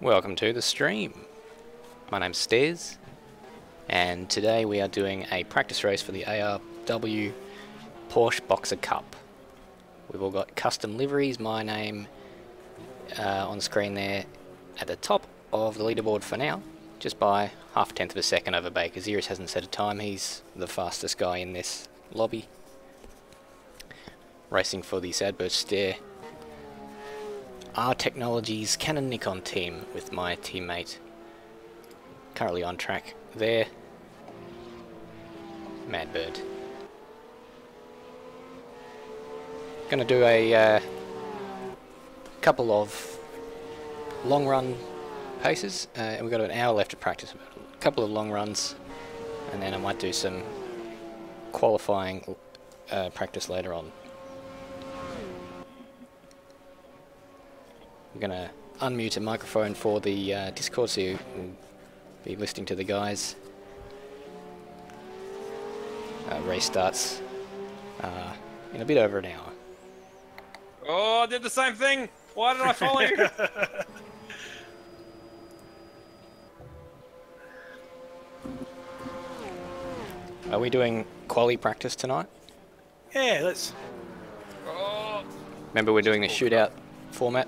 Welcome to the stream. My name's Stairs, and today we are doing a practice race for the ARW Porsche Boxer Cup. We've all got custom liveries, my name on the screen there at the top of the leaderboard for now, just by half a tenth of a second over Baker. Xeris hasn't set a time, he's the fastest guy in this lobby. Racing for the Madbird Stair R-Technologies Canon-Nikon team with my teammate currently on track there, Madbird. Gonna do a couple of long run paces, and we've got an hour left to practice. A couple of long runs, and then I might do some qualifying practice later on. I'm going to unmute a microphone for the Discord so you can be listening to the guys. Race starts in a bit over an hour. Oh, I did the same thing! Why did I follow you? Are we doing quali practice tonight? Yeah, let's... Oh. Remember we're doing the shootout format?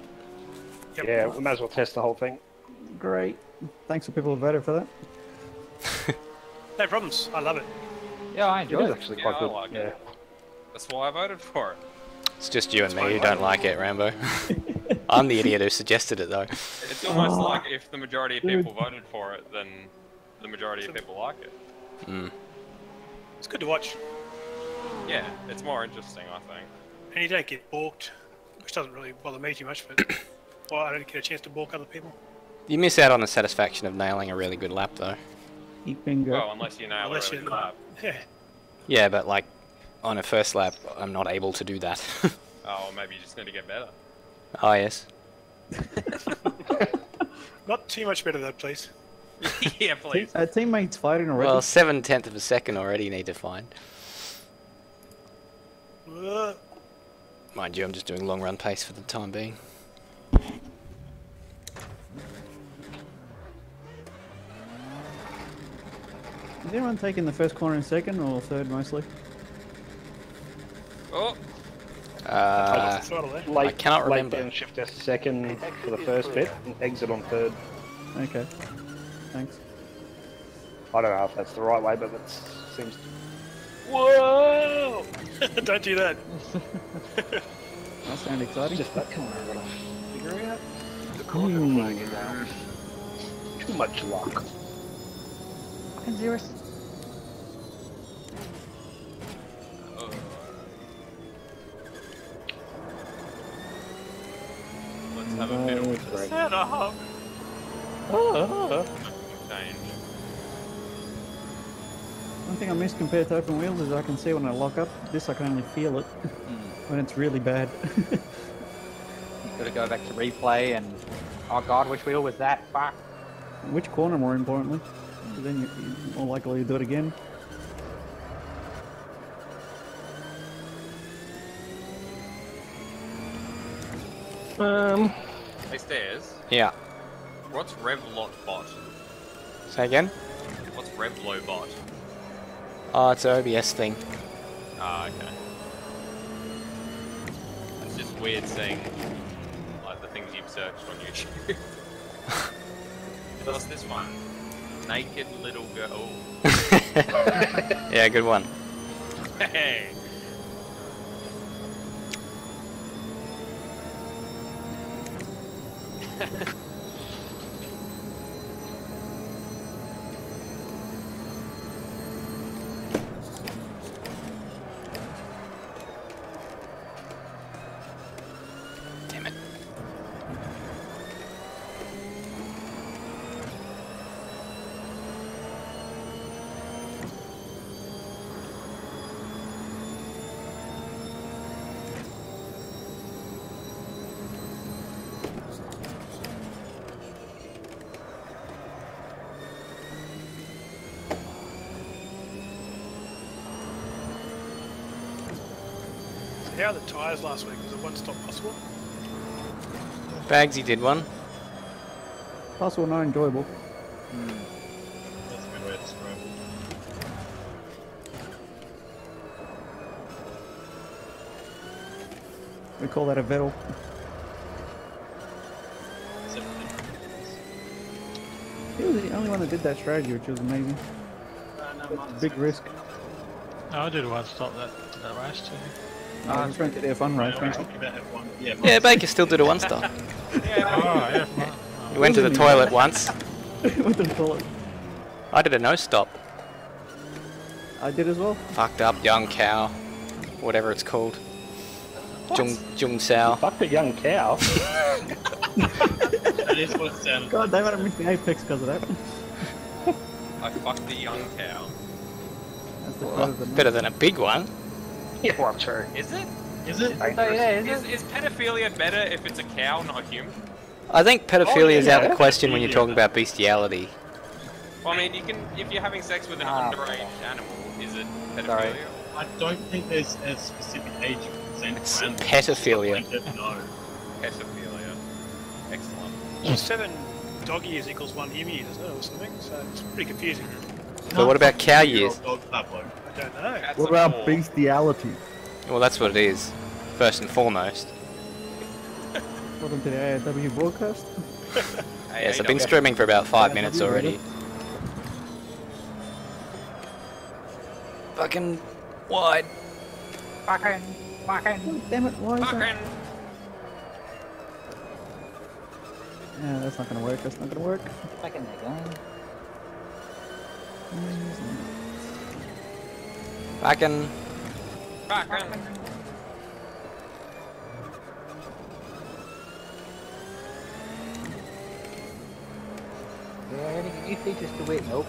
Yep. Yeah, we might as well test the whole thing. Great. Thanks for people who voted for that. No problems. I love it. Yeah, I It enjoy is it. actually Yeah, quite I good. like Yeah. it. That's why I voted for it. It's just you and It's me fine, who mate. don't like it, Rambo. I'm the idiot who suggested it though. It's almost like if the majority of people voted for it, then the majority of people like it. Mm. It's good to watch. Yeah, it's more interesting, I think. And you don't get balked, which doesn't really bother me too much, but well, I don't get a chance to balk other people. You miss out on the satisfaction of nailing a really good lap though. Eat bingo. Well, unless you nail Unless it really you- good lap. Yeah. Yeah, but like on a first lap, I'm not able to do that. Oh, maybe you just need to get better. Oh yes. Not too much better though, please. Yeah, please. Teammates fighting already. Well, 7/10 of a second already need to find. Mind you, I'm just doing long run pace for the time being. Is anyone taking the first corner in second or third mostly? Oh, Throttle there. Late, I cannot late remember. downshift to second for the first bit, and exit on third. Okay. Thanks. I don't know if that's the right way, but that seems... Whoa! Don't do that. That sounds exciting. Just that corner I've got to figure out. The corner flag is out. Too much luck. And Xeris. let's have a fiddle with this Shut up. change. One thing I miss compared to open wheels is I can see when I lock up. This I can only feel it when it's really bad. Gotta go back to replay and oh god, which wheel was that? Fuck. Which corner more importantly? 'Cause then you're more likely to do it again. Hey, Stairs, Yeah. what's RevLotBot? Say again? What's RevLobot? Oh, it's an OBS thing. Ah, okay. It's just weird seeing, like, the things you've searched on YouTube. What's this one? Naked little girl. Yeah, good one. Hey! Damn it. How are the tyres last week? Was it one stop possible? Bagsy did one. Possible, not enjoyable. That's a good way to describe it. We call that a Vettel. He was the only one that did that strategy, which was amazing. Big risk. No, I did one stop that race too. I just went to the F1 race, We're right? talking about F1. Yeah, Yeah, Baker still did a one stop. Oh, yeah. He went to the toilet once. Went to the toilet. I did a no stop. I did as well. Fucked up young cow, whatever it's called. Jung Sao. Fuck the young cow. that is what it sounded God damn it, I missed the apex because of that. I fucked the young cow. That's the Well, quote of the better than a big one. Yeah, well, true. Is it? Is it? So yeah, is it? Is pedophilia better if it's a cow, not a human? I think pedophilia is out of the yeah. question when you're talking about bestiality. Well, I mean, you can if you're having sex with an underage animal, is it pedophilia? Sorry. I don't think there's a specific age of consent It's for animals. pedophilia. Stuff like that, no. Pedophilia. Excellent. 7 dog years equals 1 human year, doesn't it, or something? So it's pretty confusing. But what about cow years? Dog, Pablo. I don't know. That's What a about four. bestiality? Well, that's what it is, first and foremost. Welcome to the ARW broadcast. Yes, I've been streaming for about 5 Yeah, minutes have you already. Fucking wide. Fucking. God damn it, why is that? Fucking. Yeah, that's not gonna work, that's not gonna work. Fucking again. Fucking. Fucking. Yeah, any new features to wait? Nope.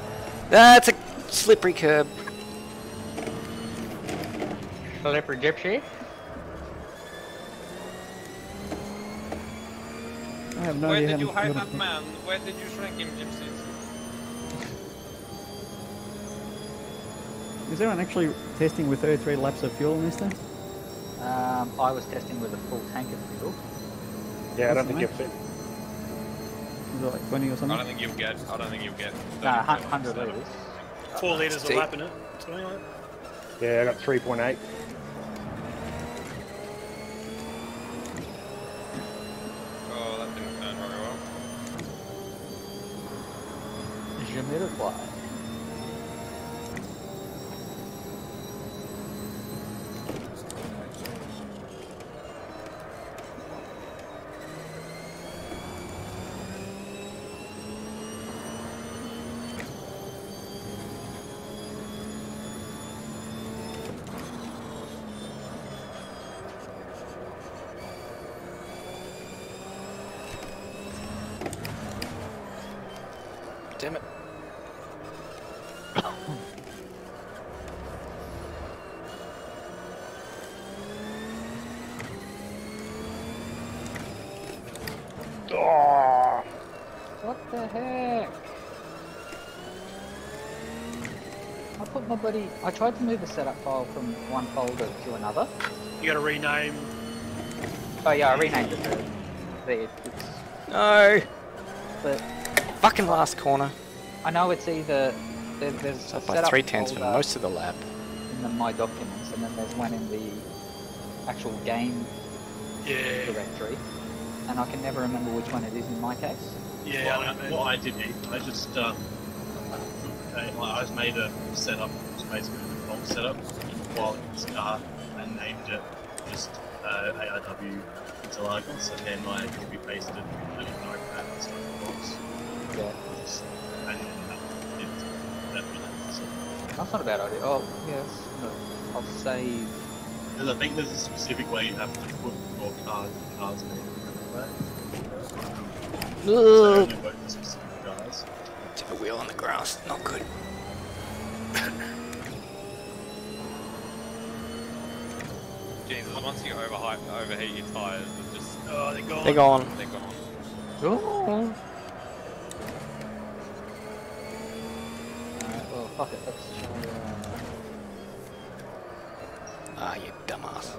That's a slippery curb. Slippery gypsy. I have no Where idea did you how hide to that man? Where did you shrink him, gypsies? Is anyone actually testing with 33 laps of fuel in this thing? I was testing with a full tank of fuel. Yeah, I don't That's think nice. you're fit. Is it like 20 or I something? don't think you'll get. I don't think you'll get. Nah, 30 100 kilos. litres. 4 litres a Steep. lap in it. Something like that. Yeah, I got 3.8. Oh, that didn't turn very well. Jamiroquai. Damn it. Oh, What the heck? I put my bloody. I tried to move the setup file from one folder to another. You gotta rename. Oh yeah, I renamed it. It's, No. but Fucking last corner. I know it's either there's It's a up by setup 3/10 for folder most of the lap. in the My Documents, and then there's one in the actual game Yeah. directory, and I can never remember which one it is in my case. Yeah, Well, I know. what I did, I just I just made a setup, which is basically the default setup, while in this car, and named it just ARW Interlagos, and then I copy pasted it in Notepad and stuff in the box. Yeah, Just, and it that really, so. that's not a bad idea. Oh yes, no, I'll save. Because I think there's a specific way you have to put your cars in it. So only work for specific cars. Tip a wheel on the grass. Not good. Jesus, once you overheat your tires, they're just Oh, they're gone. They're gone. they're gone. Oh. Alright, well fuck it. Let's try. Ah, you dumbass.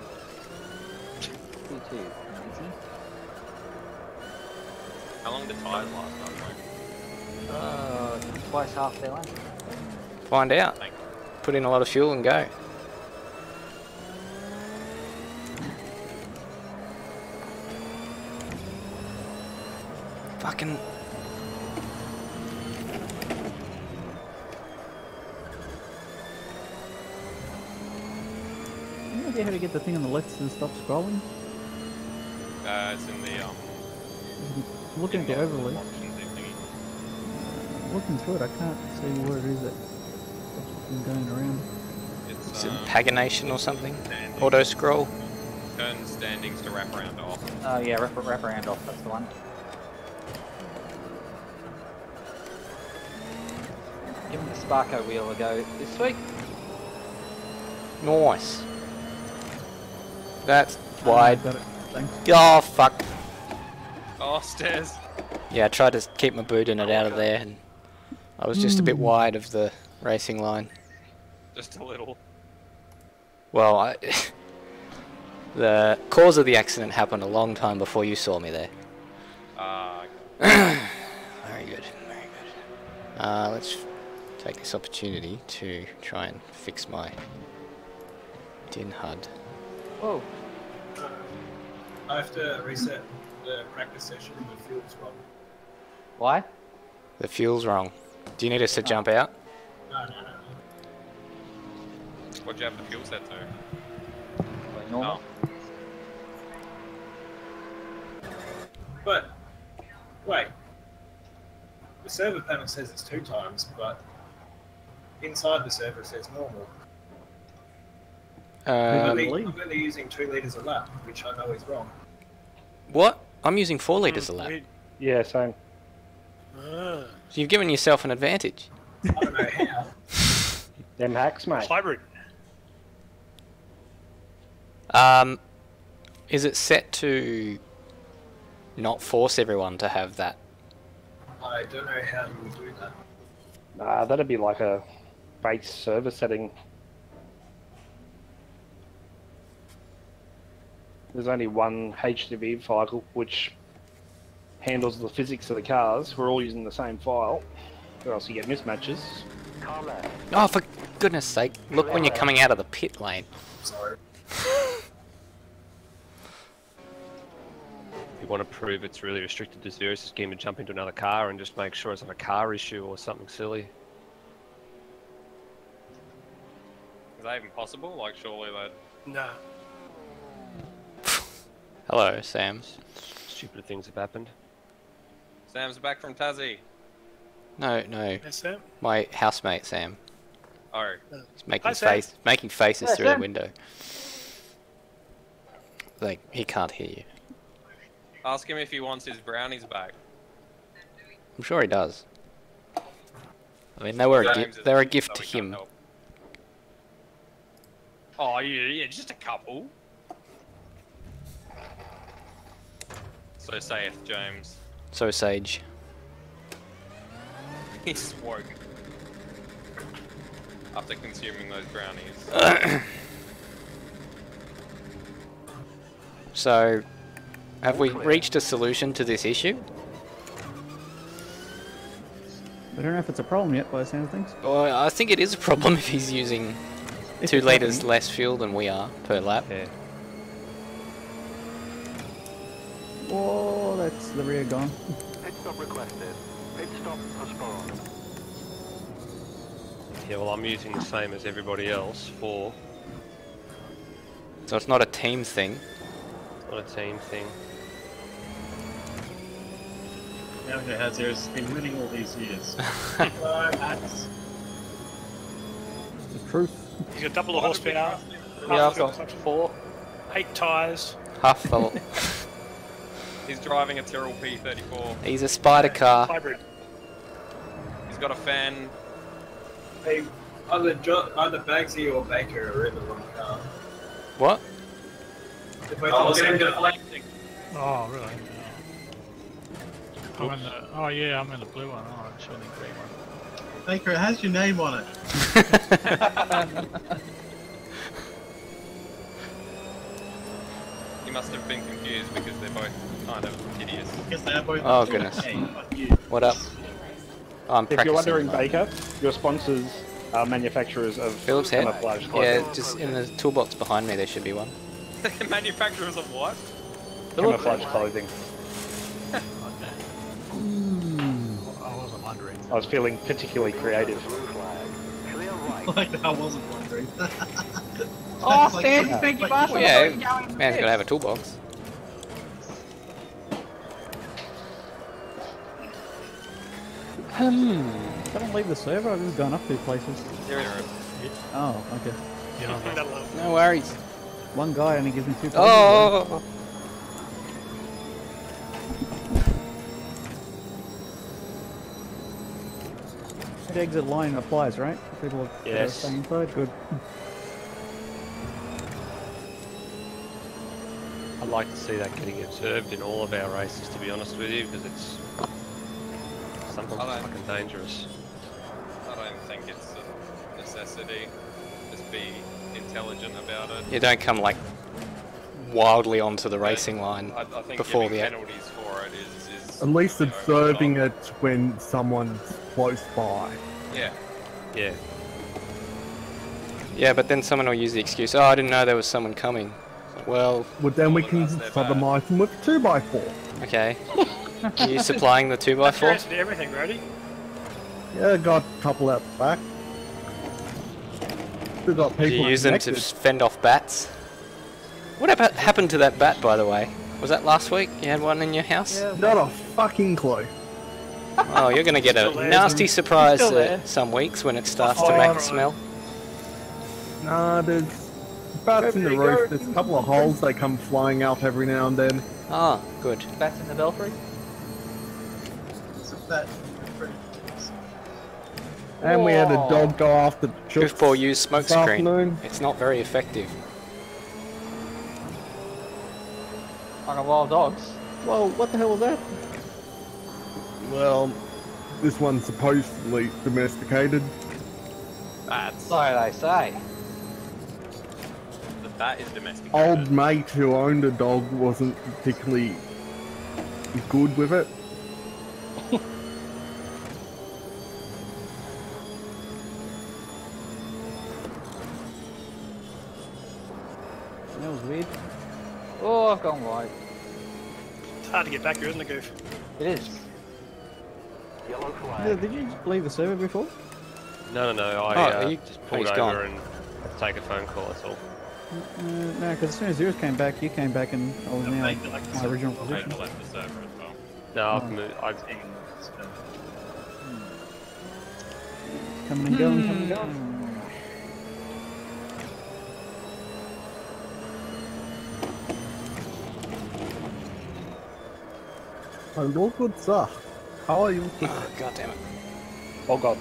P2. Easy. How long did tires last, by the way? Twice half their length. Find out. Thank you. Put in a lot of fuel and go. Fucking... Any idea how to get the thing on the left to stop scrolling? It's in the Looking at the overlay. options thingy. Looking through it, I can't see where it is that stops it from going around. It's Is it pagination or something? standings. Auto scroll? Turn standings to wrap around off. Oh yeah, wrap around off, that's the one. Giving the Sparko wheel a go this week. Nice. That's wide. Got it. Thanks. Oh, fuck. Oh, stairs. Yeah, I tried to keep my boot in it out of there, and I was just a bit wide of the racing line. Just a little. Well, the cause of the accident happened a long time before you saw me there. Very good, very good. Let's take this opportunity to try and fix my DIN HUD. Whoa. I have to reset the practice session. The fuel's wrong. Why? The fuel's wrong. Do you need us to jump out? No. What'd you have the fuel set to? Like normal. But wait, the server panel says it's 2 times, but inside the server it says normal. I'm only using 2 litres a lap, which I know is wrong. What? I'm using 4 litres a lap. Yeah, same. So you've given yourself an advantage. I don't know how. Them hacks, mate. Hybrid. Is it set to not force everyone to have that? I don't know how you would do that. Nah, that'd be like a base server setting. There's only one HDV file which handles the physics of the cars. We're all using the same file, or else you get mismatches. Oh, for goodness sake, look when you're coming out of the pit lane. Sorry. If you want to prove it's really restricted to 0 scheme and jump into another car and just make sure it's not a car issue or something silly. Is that even possible? Like, surely that... Nah. Hello, Sam. Stupid things have happened. Sam's back from Tassie. No, Yes, Sam. my housemate Sam. Oh. He's making Hi, Sam. making faces Yeah, through the Sam. window. Like he can't hear you. Ask him if he wants his brownies back. I'm sure he does. I mean, they were a James gift. is- They're a gift so to we can't him. help. Oh, yeah, just a couple. So saith James. So Sage. He's woke. After consuming those brownies. So, have we reached a solution to this issue? I don't know if it's a problem yet by the sound of things. Well, I think it is a problem if he's using If 2 it's litres happening. less fuel than we are per lap. Yeah. Oh, that's the rear gone. Pit stop requested. Pit stop postponed. Yeah, well, I'm using the same as everybody else for So it's not a team thing. not a team thing. Now we know how Zero's been winning all these years. No, hacks. The truth. He's got double the horsepower. Yeah, I've got 4. 8 tyres. Half full. He's driving a Tyrrell P34. He's a spider car. Hybrid. He's got a fan. Hey, either Bagsy or Baker are in the wrong car. What? They're both on the same car. Oh, really? I'm in the, oh yeah, I'm in the blue one. Oh, I'm showing the green one. Baker, it has your name on it. He must have been confused because they're both kind of hideous. I guess they are both. Oh, goodness. Hey, fuck you. What up? Oh, I'm If you're practicing. wondering, Baker, your sponsors are manufacturers of Phillips head? camouflage clothing. Yeah, just in the toolbox behind me there should be one. Manufacturers of what? Camouflage clothing. I wasn't wondering. I was feeling particularly creative. Like, I wasn't wondering. Oh, Like, Stan, yeah. thank you, Like, Marshall. Well, for yeah, going man's with gotta have a this. toolbox. Don't leave the server. I've just gone up 2 places. Oh, okay. You know, Leave that alone. No worries. One guy only gives me 2 places. Oh! The exit line applies, right? For people that are Yes. staying inside. Good. I'd like to see that getting observed in all of our races, to be honest with you, because it's sometimes I it's don't- fucking dangerous. I don't think it's a necessity. Just be intelligent about it. You don't come like wildly onto the racing line I think before giving the. penalties for it is At least you know, observing not- it when someone's close by. Yeah. Yeah. Yeah, but then someone will use the excuse, oh, I didn't know there was someone coming. Well, Well, then we Well, can that's their sodomize them with 2x4. okay. Are you supplying the That's your 2x4? answer to everything, Brody. Yeah, got a couple out the back. Still got Do people you use them to connected. fend off bats? What about happened to that bat, by the way? Was that last week? You had one in your house? Not a fucking clue. Oh, you're gonna get a Still there, nasty surprise Still there. some weeks when it starts to Oh, make right. a smell. Nah, there's bats in the roof. There's a couple of holes they come flying out every now and then. Ah, good. Bats in the belfry. So that, And we had a Whoa. dog go after the chooks Goofball used smoke this screen. afternoon. It's not very effective. Like a wild dogs. Well, what the hell was that? Well, this one's supposedly domesticated. Bats. So they say. The bat is domesticated. Old mate who owned a dog wasn't particularly good with it. That was weird. Oh, I've gone wide. It's hard to get back here, isn't it, Goof? It is. Yellow flag. Yeah, did you leave the server before? No, I Oh, you- just oh, pulled he's over gone. and take a phone call, that's all. No, because as soon as yours came back, you came back and I was now in my original I'll position. make left the server as well. No, Oh. I've moved, I've, Coming and going, coming and going. Hello, good sir. How are you? Oh, God damn it. Oh god.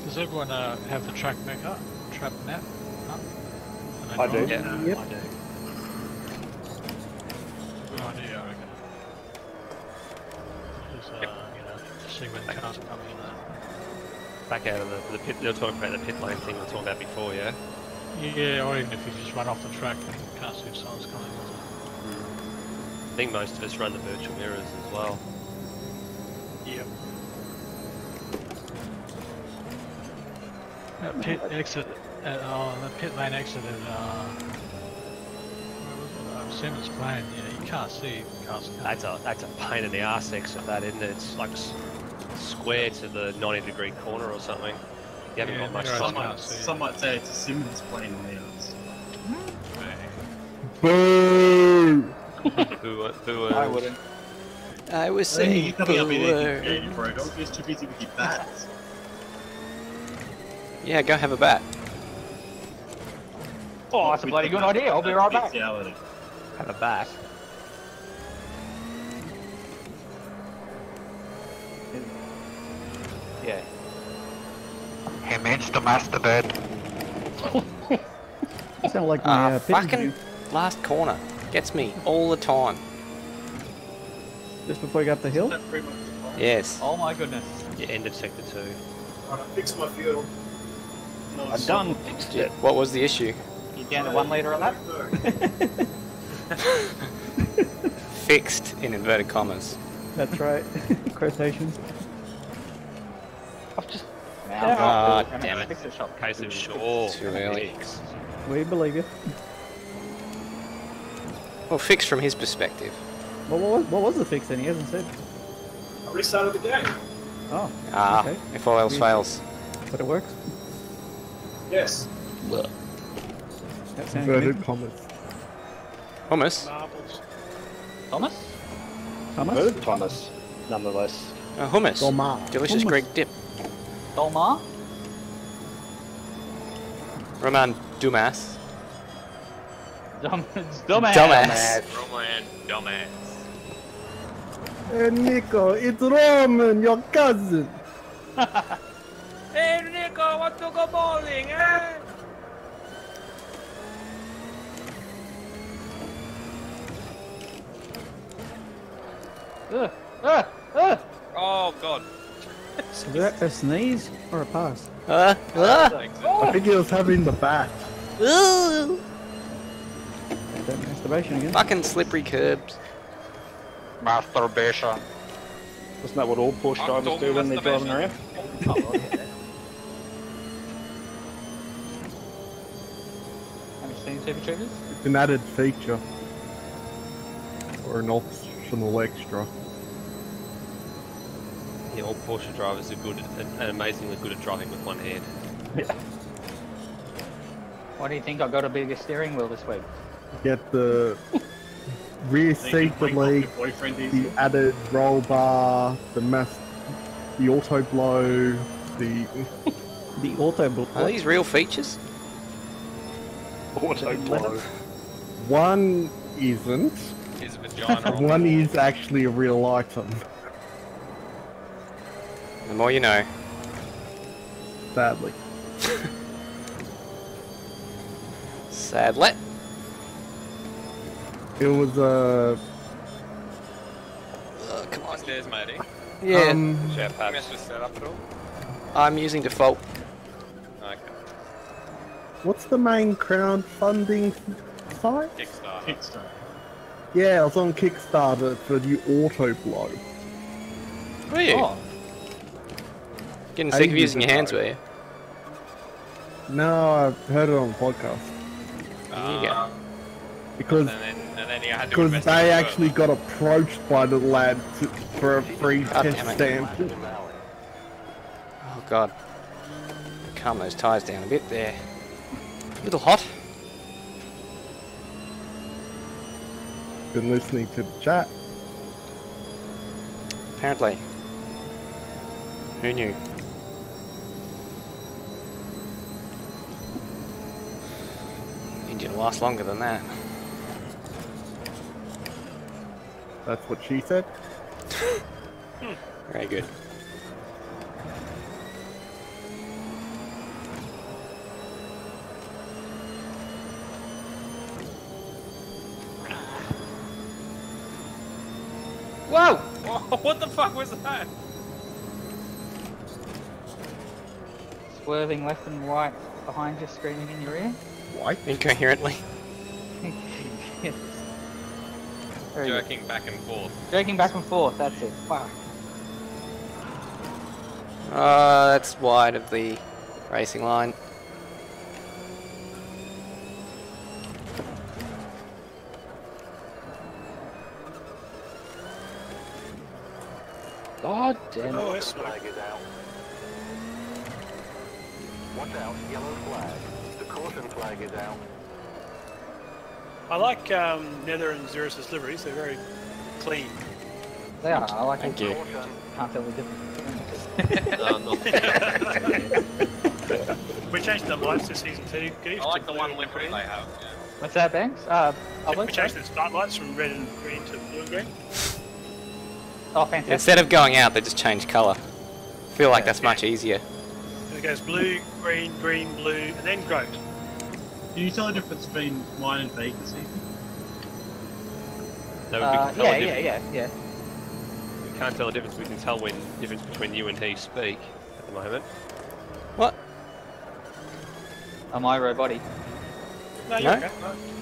Does everyone have the track map up? Trap map up? And I do. drive? yeah, Yep. I do. Good idea, I reckon. Because, you know, see when the cars are coming in there. Back out of the pit, they were talking about the pit lane thing we were talking about before, yeah? Yeah, or even if you just run off the track and you can't see if someone's coming. I think most of us run the virtual mirrors as well. Yep. That pit exit, the pit lane exit at, where was it? Simmons Plain, yeah, you can't see cars coming. That's a pain in the arse exit, that, isn't it? It's like square to the 90-degree corner or something. You haven't Yeah, got much there time. are some might say it's a Simmons plane on the outs. Boo! Who I wouldn't. I was I think saying you're coming up here boo. confused, bro. Don't get too busy with your bats. Yeah, go have a bat. Oh, that's a bloody good idea. I'll be right back. Bestiality. have a bat. Yeah. He means to masturbate. You sound like my pit Fucking interview last corner. Gets me all the time. just before you got up the hill. That's pretty much the point. Yes. Oh my goodness. Yeah, end of sector 2. Right, I fixed my fuel. No, I done fixed it. What was the issue? You down to 1 litre of that? Fixed in inverted commas. That's right. Quotations. I've just Ah, damn it. Fix the shop. Case of sure. Too early. We believe you. Well, fixed from his perspective. Well, what was the fix then? He hasn't said. I restarted the game. Oh. Ah, Okay. if all else fails. But it works. Yes. That sounds Inverted good. commas. Hummus. Marbles. Thomas? Thomas? Bird Thomas, nonetheless. Hummus. Dolma. Delicious Hummus. Greek dip. Dolmar? Roman Dumas. Dumbass. Dumbass. Roman dumbass. Hey Nico, it's Roman, your cousin. Hey Nico, want to go bowling, eh? Oh god. Is that a sneeze or a pass? I think he was having the bat. Ooh. That masturbation again. Fucking slippery curbs. Masturbation. Isn't that what all Porsche drivers do when they're driving around? Have you seen Super Troopers? It's an added feature. Or an optional extra. Yeah, all Porsche drivers are good and amazingly good at driving with one hand. Why do you think I got a bigger steering wheel this week? Get the rear seat delete, boyfriend the added roll bar, the auto blow, the The auto blow. Are these real features? Auto blow. one isn't. His vagina. on One the wall. is actually a real item. The more you know. Sadly. Sadly. It was Come on. Upstairs, matey. Yeah. Chef, have you messed with setup at all? I'm using default. Okay. what's the main crowdfunding site? Kickstarter. Kickstarter. Yeah, I was on Kickstarter for the auto blow. Were you? Oh, Getting sick of ages using your hands, ago. were you? No, I've heard it on the podcast There you go. because And then you had to because invest they in actually got approached by the lad for a free God test damn it. sample. Oh god. Calm those tyres down a bit there. A little hot. Been listening to the chat. Apparently. Who knew? Engine will last longer than that. That's what she said. Very good. Whoa! Whoa! What the fuck was that? swerving left and right behind you, screaming in your ear. Why? Incoherently. Yes. Very good. Jerking back and forth. Jerking back and forth, that's it. Fuck. That's wide of the racing line. God damn Oh, it. that's Flag is out. Watch out, yellow flag. The caution flag is out. I like Nether and Xerxes liveries. They're very clean. They are, I like Thank it. you. Caution. Can't tell the difference. We changed the lights this season too. I like the one livery they have. Yeah. What's that, Banks? We changed the start lights from red and green to blue and green. Oh, fantastic. Instead of going out, they just change colour. Feel like Yeah. that's much easier. And it goes blue, green, green, blue, and then goat. Can you tell the difference between mine and Baker season? That would be Yeah. You can't tell the difference. We can tell when difference between you and he speak at the moment. What? Am I robotic? No, you're No? okay.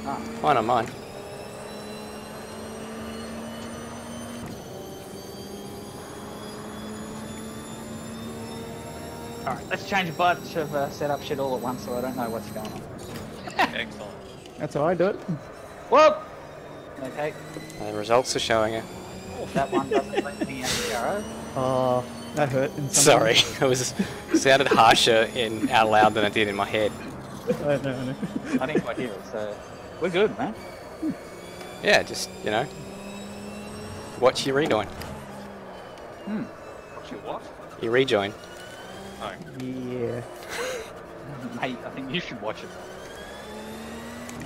Ah. Mine on mine. Alright, let's change a bunch of setup shit all at once so I don't know what's going on. Excellent. That's how I do it. Whoop! Okay, The results are showing it. that one doesn't let me out of the arrow. Oh, that hurt. In some Sorry, it sounded harsher out loud than it did in my head. I know. I didn't quite hear it, so we're good, man. Yeah, just, you know, watch your rejoin. What's your what? Your rejoin. Oh. Yeah. Mate, I think you should watch it.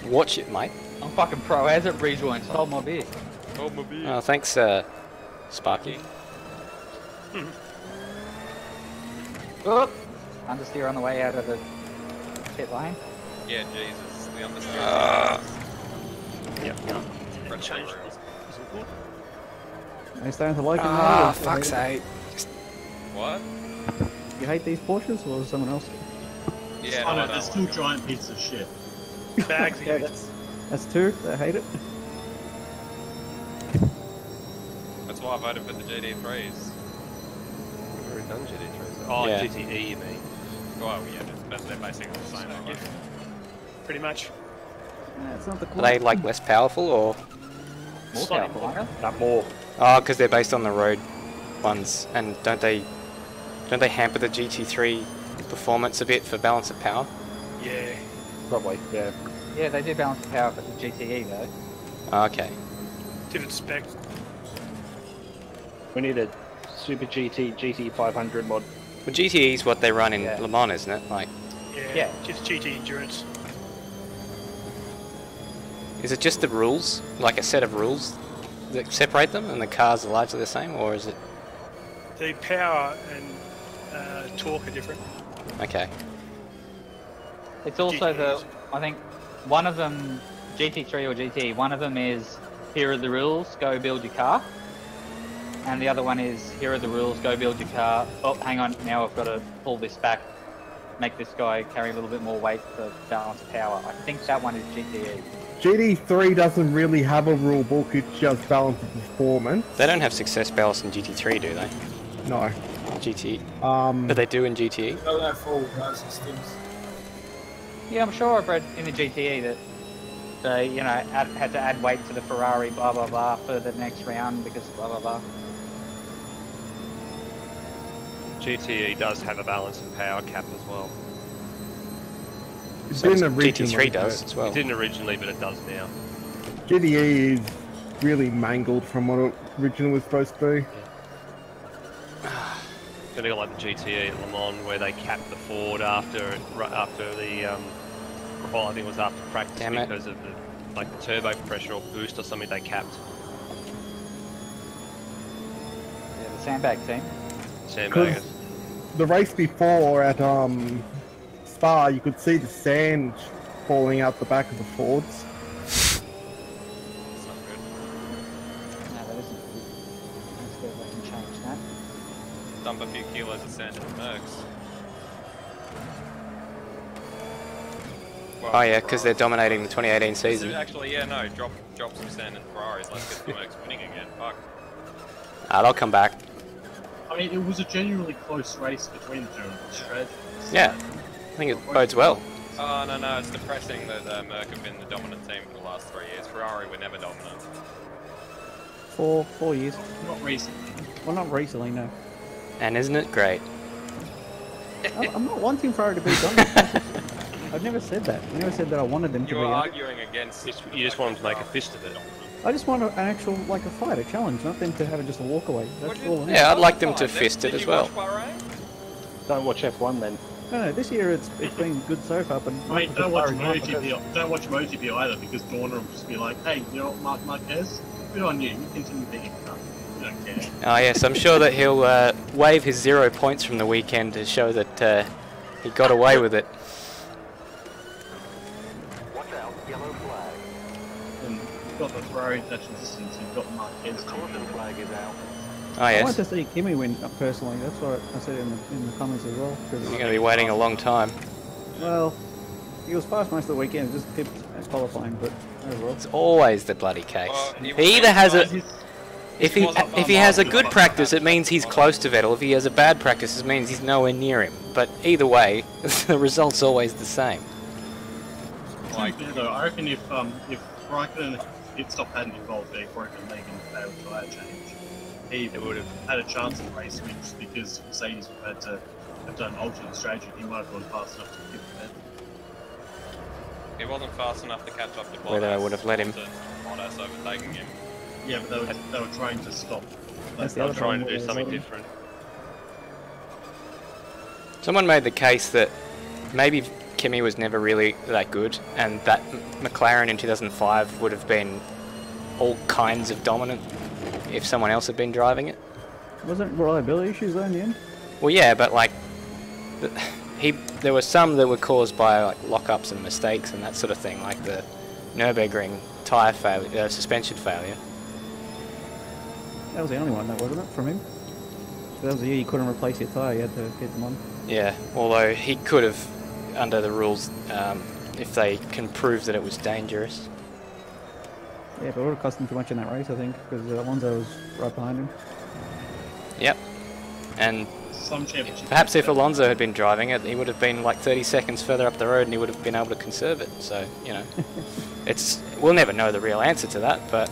Watch it, mate. I'm fucking pro as it rejoins. Hold my beer. Oh, my beer. Oh, thanks, Sparky. Whoop! Understeer on the way out of the pit lane. Yeah, Jesus. The understeer. Yep. Front change. Are you starting to like it now? Ah, or fuck's hate sake. What? it? You hate these Porsches or someone else? Yeah, I no, know, there's I two don't like giant pieces of shit. Bags. Yeah, that's two that hate it. it. That's why I voted for the GT3s. We've already done GT3s. Oh, Yeah. GTE, you mean? Well, yeah, but they're basically the same. I guess. Pretty much. It's not the Are cool. they, like, less powerful, or...? More powerful, aren't they? Not more. Oh, because they're based on the road ones, and don't they hamper the GT3 performance a bit for balance of power? Yeah. Probably, yeah. Yeah, they do balance the power for the GTE though. Oh, okay. Different spec. We need a Super GT 500 mod. Well, GTE is what they run in Yeah. Le Mans, isn't it? Like, Yeah. Yeah. Just GT endurance. is it just the rules, like a set of rules that separate them, and the cars are largely the same, or is it? The power and torque are different. Okay. It's also GTEs. I think one of them, GT3 or GT, one of them is here are the rules, go build your car. And the other one is here are the rules, go build your car. Oh, hang on, now I've got to pull this back, make this guy carry a little bit more weight for balance of power. I think that one is GTE. GT3 doesn't really have a rule book, it's just balance of performance. They don't have success ballast in GT3, do they? No. GT. Um, But they do in GTE. Don't have full power systems. Yeah, I'm sure I've read in the GTE that they, you know, had to add weight to the Ferrari, blah blah blah, for the next round because blah blah blah. GTE does have a balance and power cap as well. it So didn't originally, GT3 does but as well. It didn't originally, but it does now. GTE is really mangled from what it originally was supposed to be. Gonna go like the GTE at Le Mans, where they capped the Ford after the, well, I think it was after practice Damn it. because of the turbo pressure or boost or something they capped. Yeah, the sandbag team. Sandbaggers. The race before at Spa, you could see the sand falling out the back of the Fords. It's not good. No, that isn't good. Let's go back and change that. Dump a few kilos of sand in the Mercs. Well, Oh yeah, because they're dominating the 2018 season. Actually, yeah, no. Drop some sand in Ferraris. Let's get the Mercs winning again. Fuck. They'll come back. I mean, it was a genuinely close race between the two strategies. Yeah. I think it bodes well. Oh, no, it's depressing that Merc have been the dominant team for the last 3 years. Ferrari were never dominant. 4 years. Not recently. Well, not recently, no. And isn't it great? I'm not wanting Ferrari to be dominant. I've never said that. I never said that I wanted them to You be. were arguing against... You just want them to make a fist of it. I just want an actual, like a fight, a challenge, not them to have it just a walk away. That's all I need. Yeah, I'd like them to fist it as well. Don't watch F1 then. No, this year it's been good so far, but... I mean, don't watch MotoGP. Don't watch MotoGP either, because Dorner will just be like, "Hey, you know what, Marquez? Good on you. You continue being a cunt. You don't care." Oh yes, I'm sure that he'll waive his 0 points from the weekend to show that he got away with it. Watch out, yellow flag. And you've got the Ferrari touch resistance. You've got Marquez. The caution flag is out. Oh I yes. want to see Kimi win personally. That's what I said in the comments as well. You're going to be waiting a long time. Well, he was fast most of the weekend, just tipped at qualifying, but overall. It's always the bloody case. Well, He either has a... If he has a good practice, it means he's close to Vettel. If he has a bad practice, it means he's nowhere near him. But either way, the result's always the same. Like, though, I reckon if Raikkonen pit stop hadn't involved a broken leg and failed tyre change, he would have had a chance in race wins because Mercedes would have had to have done an alternate strategy. He might have gone fast enough to keep ahead. He wasn't fast enough to catch up to Bottas. Whether I would have let him. Bottas overtaking him. Yeah, but they were trying to stop. They were trying to do something different. Someone made the case that maybe Kimi was never really that good, and that McLaren in 2005 would have been all kinds of dominant if someone else had been driving it. Wasn't reliability issues though in the end? Well, yeah, but like, there were some that were caused by like lockups and mistakes and that sort of thing, like the Nürburgring tyre failure, suspension failure. That was the only one, though, wasn't it, from him? That was the year you couldn't replace your tyre, you had to get them on. Yeah, although he could have, under the rules, if they can prove that it was dangerous. Yeah, but it would have cost him too much in that race, I think, because Alonso was right behind him. Yep. And some championship perhaps if Alonso had been driving it, he would have been like 30 seconds further up the road and he would have been able to conserve it. So, you know, we'll never know the real answer to that, but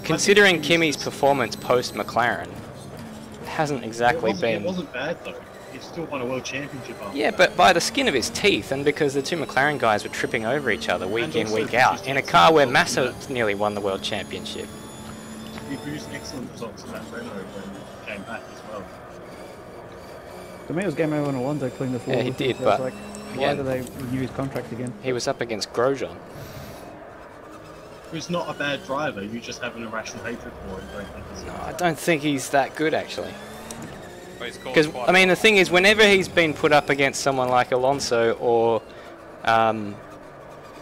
considering Kimi's performance post-McLaren, it hasn't exactly been... It wasn't bad, though. He still won a world championship after Yeah, but by the skin of his teeth, and because the two McLaren guys were tripping over each other week in, week out, in a car where Massa nearly won the world championship. He produced excellent results in that Renault when he came back as well. To me, it was game over when Alonso cleaned the floor. Yeah, he did, I was but like, why do they renew his contract again? He was up against Grosjean. Who's not a bad driver, you just have an irrational hatred for him, don't think he's No, I don't think he's that good, actually. Because, I mean, the thing is, whenever he's been put up against someone like Alonso or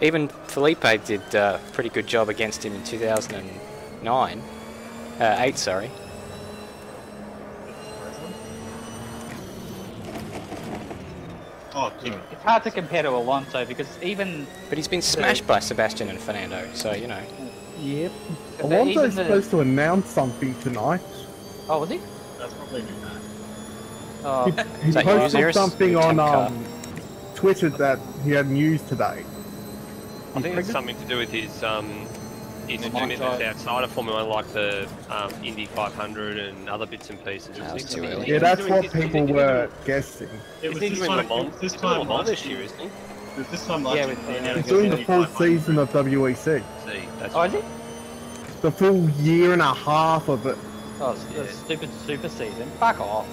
even Felipe did a pretty good job against him in 2009, 8, sorry. Oh, Kimi. It's hard to compare to Alonso because even... But he's been smashed by Sebastian and Fernando, so, you know. Yep. Alonso's supposed to announce something tonight. Oh, was he? That's probably new. Oh. He posted something on Twitter that he had news today. I think it's something to do with his commitments outside of Formula 1, like the Indy 500 and other bits and pieces. Yeah, that's what people were guessing. It was this time last year, isn't he? It was this time last year. He's doing the full season of WEC. Oh, is he? The full year and a half of it. Oh, the stupid super season. Fuck off.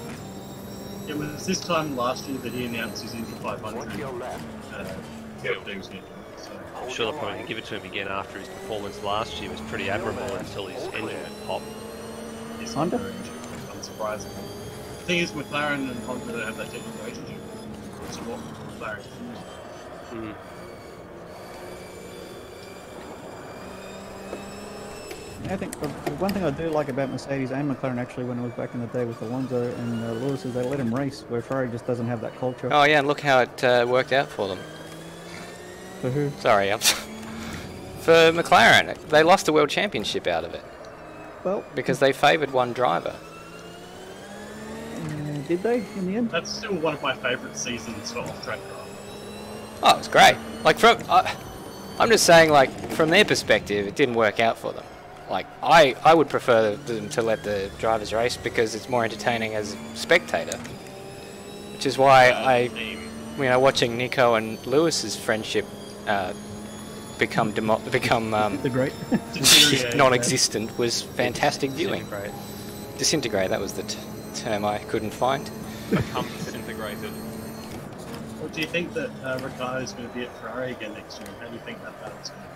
It was this time last year that he announced his Indy 500. I'm sure they'll probably give it to him again after his performance last year was pretty admirable until his engine popped. His Honda engine, unsurprisingly. The thing is, McLaren and Honda don't have that technical relationship. So what McLaren is. I think the one thing I do like about Mercedes and McLaren actually when it was back in the day with Alonso and Lewis is they let him race, where Ferrari just doesn't have that culture. Oh yeah, and look how it worked out for them. For who? Sorry, for McLaren. They lost the world championship out of it. Well, because they favoured one driver. Did they in the end? That's still one of my favourite seasons for off-track driving. Oh, it's great. Like I'm just saying, like from their perspective, it didn't work out for them. Like I would prefer them to let the drivers race because it's more entertaining as a spectator. Which is why watching Nico and Lewis's friendship become non-existent was fantastic viewing. Disintegrate. That was the term I couldn't find. Become disintegrated. Well, do you think that Ricciardo's going to be at Ferrari again next year? How do you think that battle's going to go?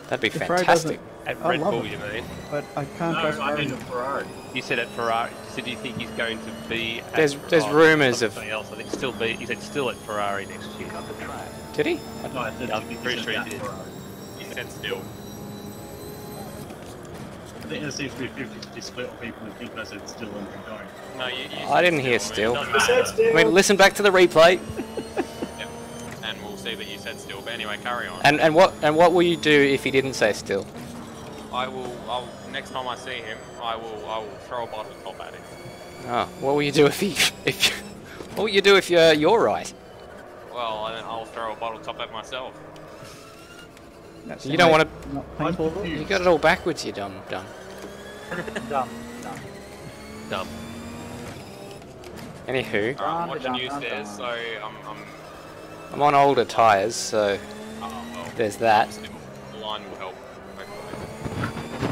That'd be fantastic. At Red Bull, you mean? But I can't trust I mean at Ferrari. You said at Ferrari. So do you think he's going to be at There's rumours of... else. I think he said still at Ferrari next year. Did he? No, I said I'm pretty sure he did. He said still. I think there seems to be a 50-50 split of people who think I said still and keep going. No, you I didn't hear still. I mean, I mean, listen back to the replay. Yep. And we'll see that you said still. But anyway, carry on. And what will you do if he didn't say still? I'll next time I see him, I will throw a bottle top at him. Oh, what will you do if what will you do if you're right? Well, I'll throw a bottle top at myself. You don't want to. You got it all backwards, you dumb. Dumb. Anywho, I'm watching you stairs, so I'm on older tyres, so well, there's that. the line will help.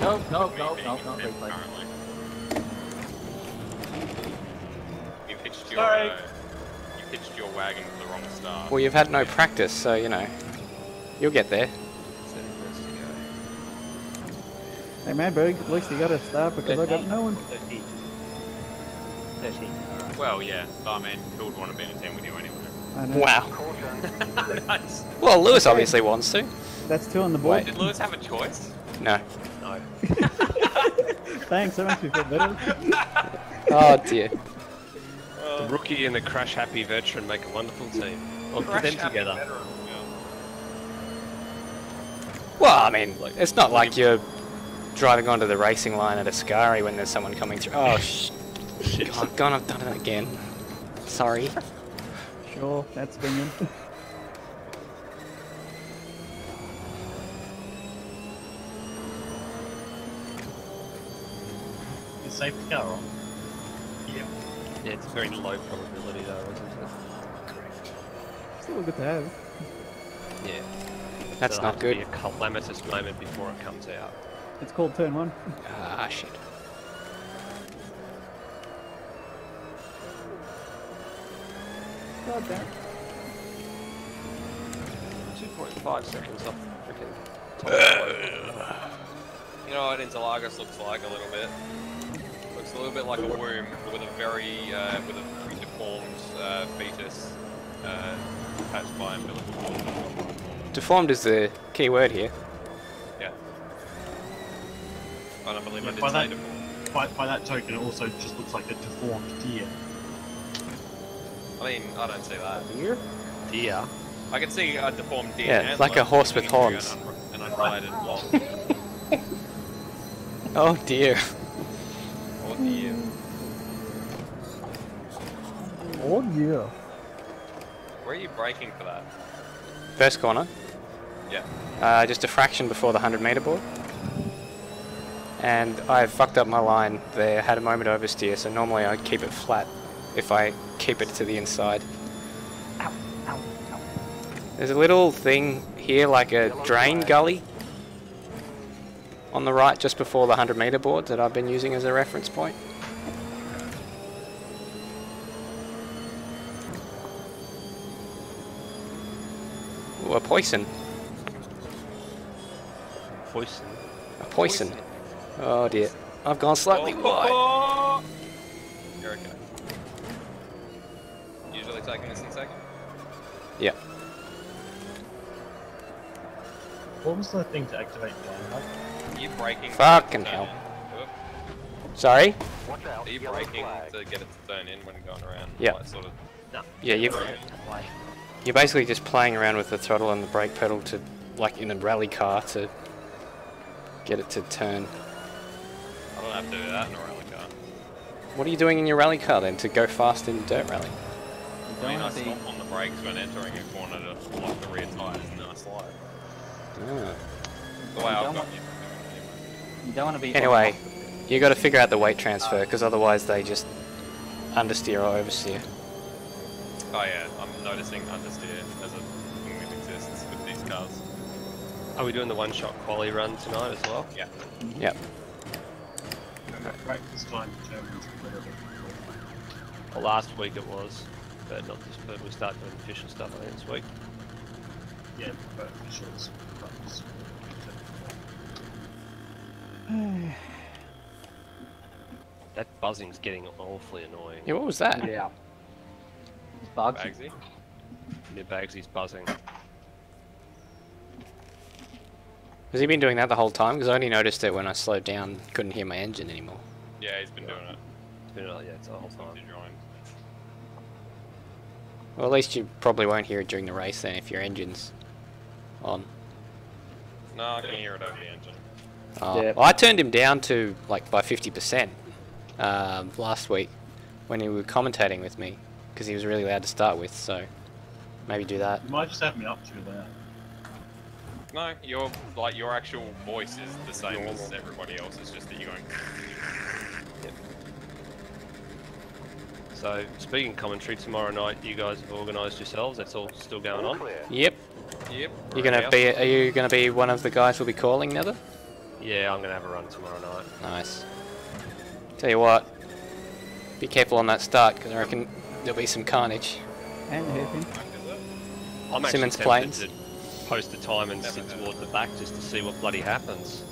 No, replay. Currently. You pitched your wagon to the wrong start. Well, you've had no practice, so you know you'll get there. Hey Madbird, at least you got a start because I got no one. 30. Well, yeah, but I mean, who would want to be in a team with you anyway? I know. Wow. Nice. Well, Lewis obviously wants to. That's 2 on the board. Did Lewis have a choice? No. No. Thanks, that makes me feel better. Oh dear. The rookie and the crash-happy veteran make a wonderful team. I'll put them together. Well, I mean, it's not like you're driving onto the racing line at Ascari when there's someone coming through. Oh, shit. God, I've done it again. Sorry. Sure, that's stinging. Is safety car on? Yeah. Yeah, it's very low probability though, isn't it? Still good to have. Yeah. That's There'll not have to good. be a calamitous moment before it comes out. It's called turn 1. Ah, shit. God damn. 2.5 seconds off freaking top. You know what Interlagos looks like a little bit? Looks a little bit like a womb with a very deformed fetus attached by umbilical cord. Deformed is the key word here. Yeah. I don't believe I did By say that, deformed. by that token, it also just looks like a deformed deer. I mean, I don't see that. Deer? Deer. I can see a deformed deer. Yeah, like a horse with horns. An unrelated blob. Oh dear. Or deer. Oh yeah. Where are you braking for that? First corner. Yeah. Just a fraction before the 100-meter board. And I fucked up my line there, had a moment of oversteer, so normally I'd keep it flat if I keep it to the inside. Ow, ow, ow. There's a little thing here, like a drain gully on the right just before the 100-meter board that I've been using as a reference point. Ooh, a poison. Poison. A poison. Oh dear. I've gone slightly wide. You're okay. Usually taking this in second? Yeah. What was the thing to activate the line? Are you braking? Fucking hell. Sorry? Are you braking to get it to turn in when going around? Yeah. Like, sort of, Yeah, you're basically just playing around with the throttle and the brake pedal to, like in a rally car, to get it to turn. I don't have to do that in a rally car. What are you doing in your rally car then, to go fast in dirt rally? I mean, I stop on the brakes when entering a corner to lock the rear tyres and then I slide. Ah. The way I've got You don't want to be. Anyway, you got to figure out the weight transfer, because otherwise they just understeer or oversteer. Oh yeah, I'm noticing understeer as a thing that exists with these cars. Are we doing the one-shot quali run tonight as well? Yeah. Yep. Practice time determines whether Well, last week it was, but not this. But we start doing official stuff I think this week. yeah, but officials practice. That buzzing's getting awfully annoying. Yeah, what was that? Yeah. It's bugs. Bagsy? New Bagsy's buzzing. Has he been doing that the whole time? Because I only noticed it when I slowed down, couldn't hear my engine anymore. Yeah, he's been doing it. It's been, yeah, it's the whole time. He joined. Well, at least you probably won't hear it during the race then if your engine's on. No, I can hear it over the engine. Oh. Yeah. Well, I turned him down to like by 50% last week when he was commentating with me because he was really loud to start with. So maybe do that. You might just have me up to that. No, your actual voice is the same as everybody else. It's just that you're going. Yep. So, speaking commentary, tomorrow night you guys have organised yourselves. That's all still going on. Yep. Yep. Are you gonna be one of the guys who'll be calling, Nether? Yeah, I'm gonna have a run tomorrow night. Nice. Tell you what, be careful on that start because I reckon there'll be some carnage. And hairpin. I'm actually Simmons tempted Plains. to post the time and sit toward the back just to see what bloody happens.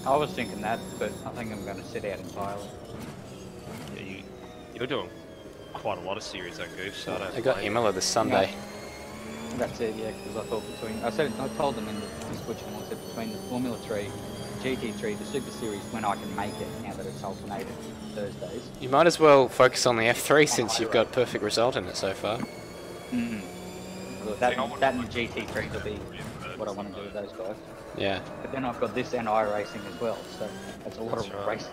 I was thinking that, but I think I'm going to sit out entirely. Yeah, you're doing quite a lot of series, that Goof, so I don't I got blame you. Imola this Sunday. That's it, yeah, because I thought I told them in the switching, I said between the Formula 3, GT3, the Super Series, when I can make it, now that it's alternated Thursdays. You might as well focus on the F3 since you've got perfect result in it so far. Well, that and GT3 will be what I want to do with those guys. Yeah. But then I've got this and iRacing as well, so that's a lot of racing.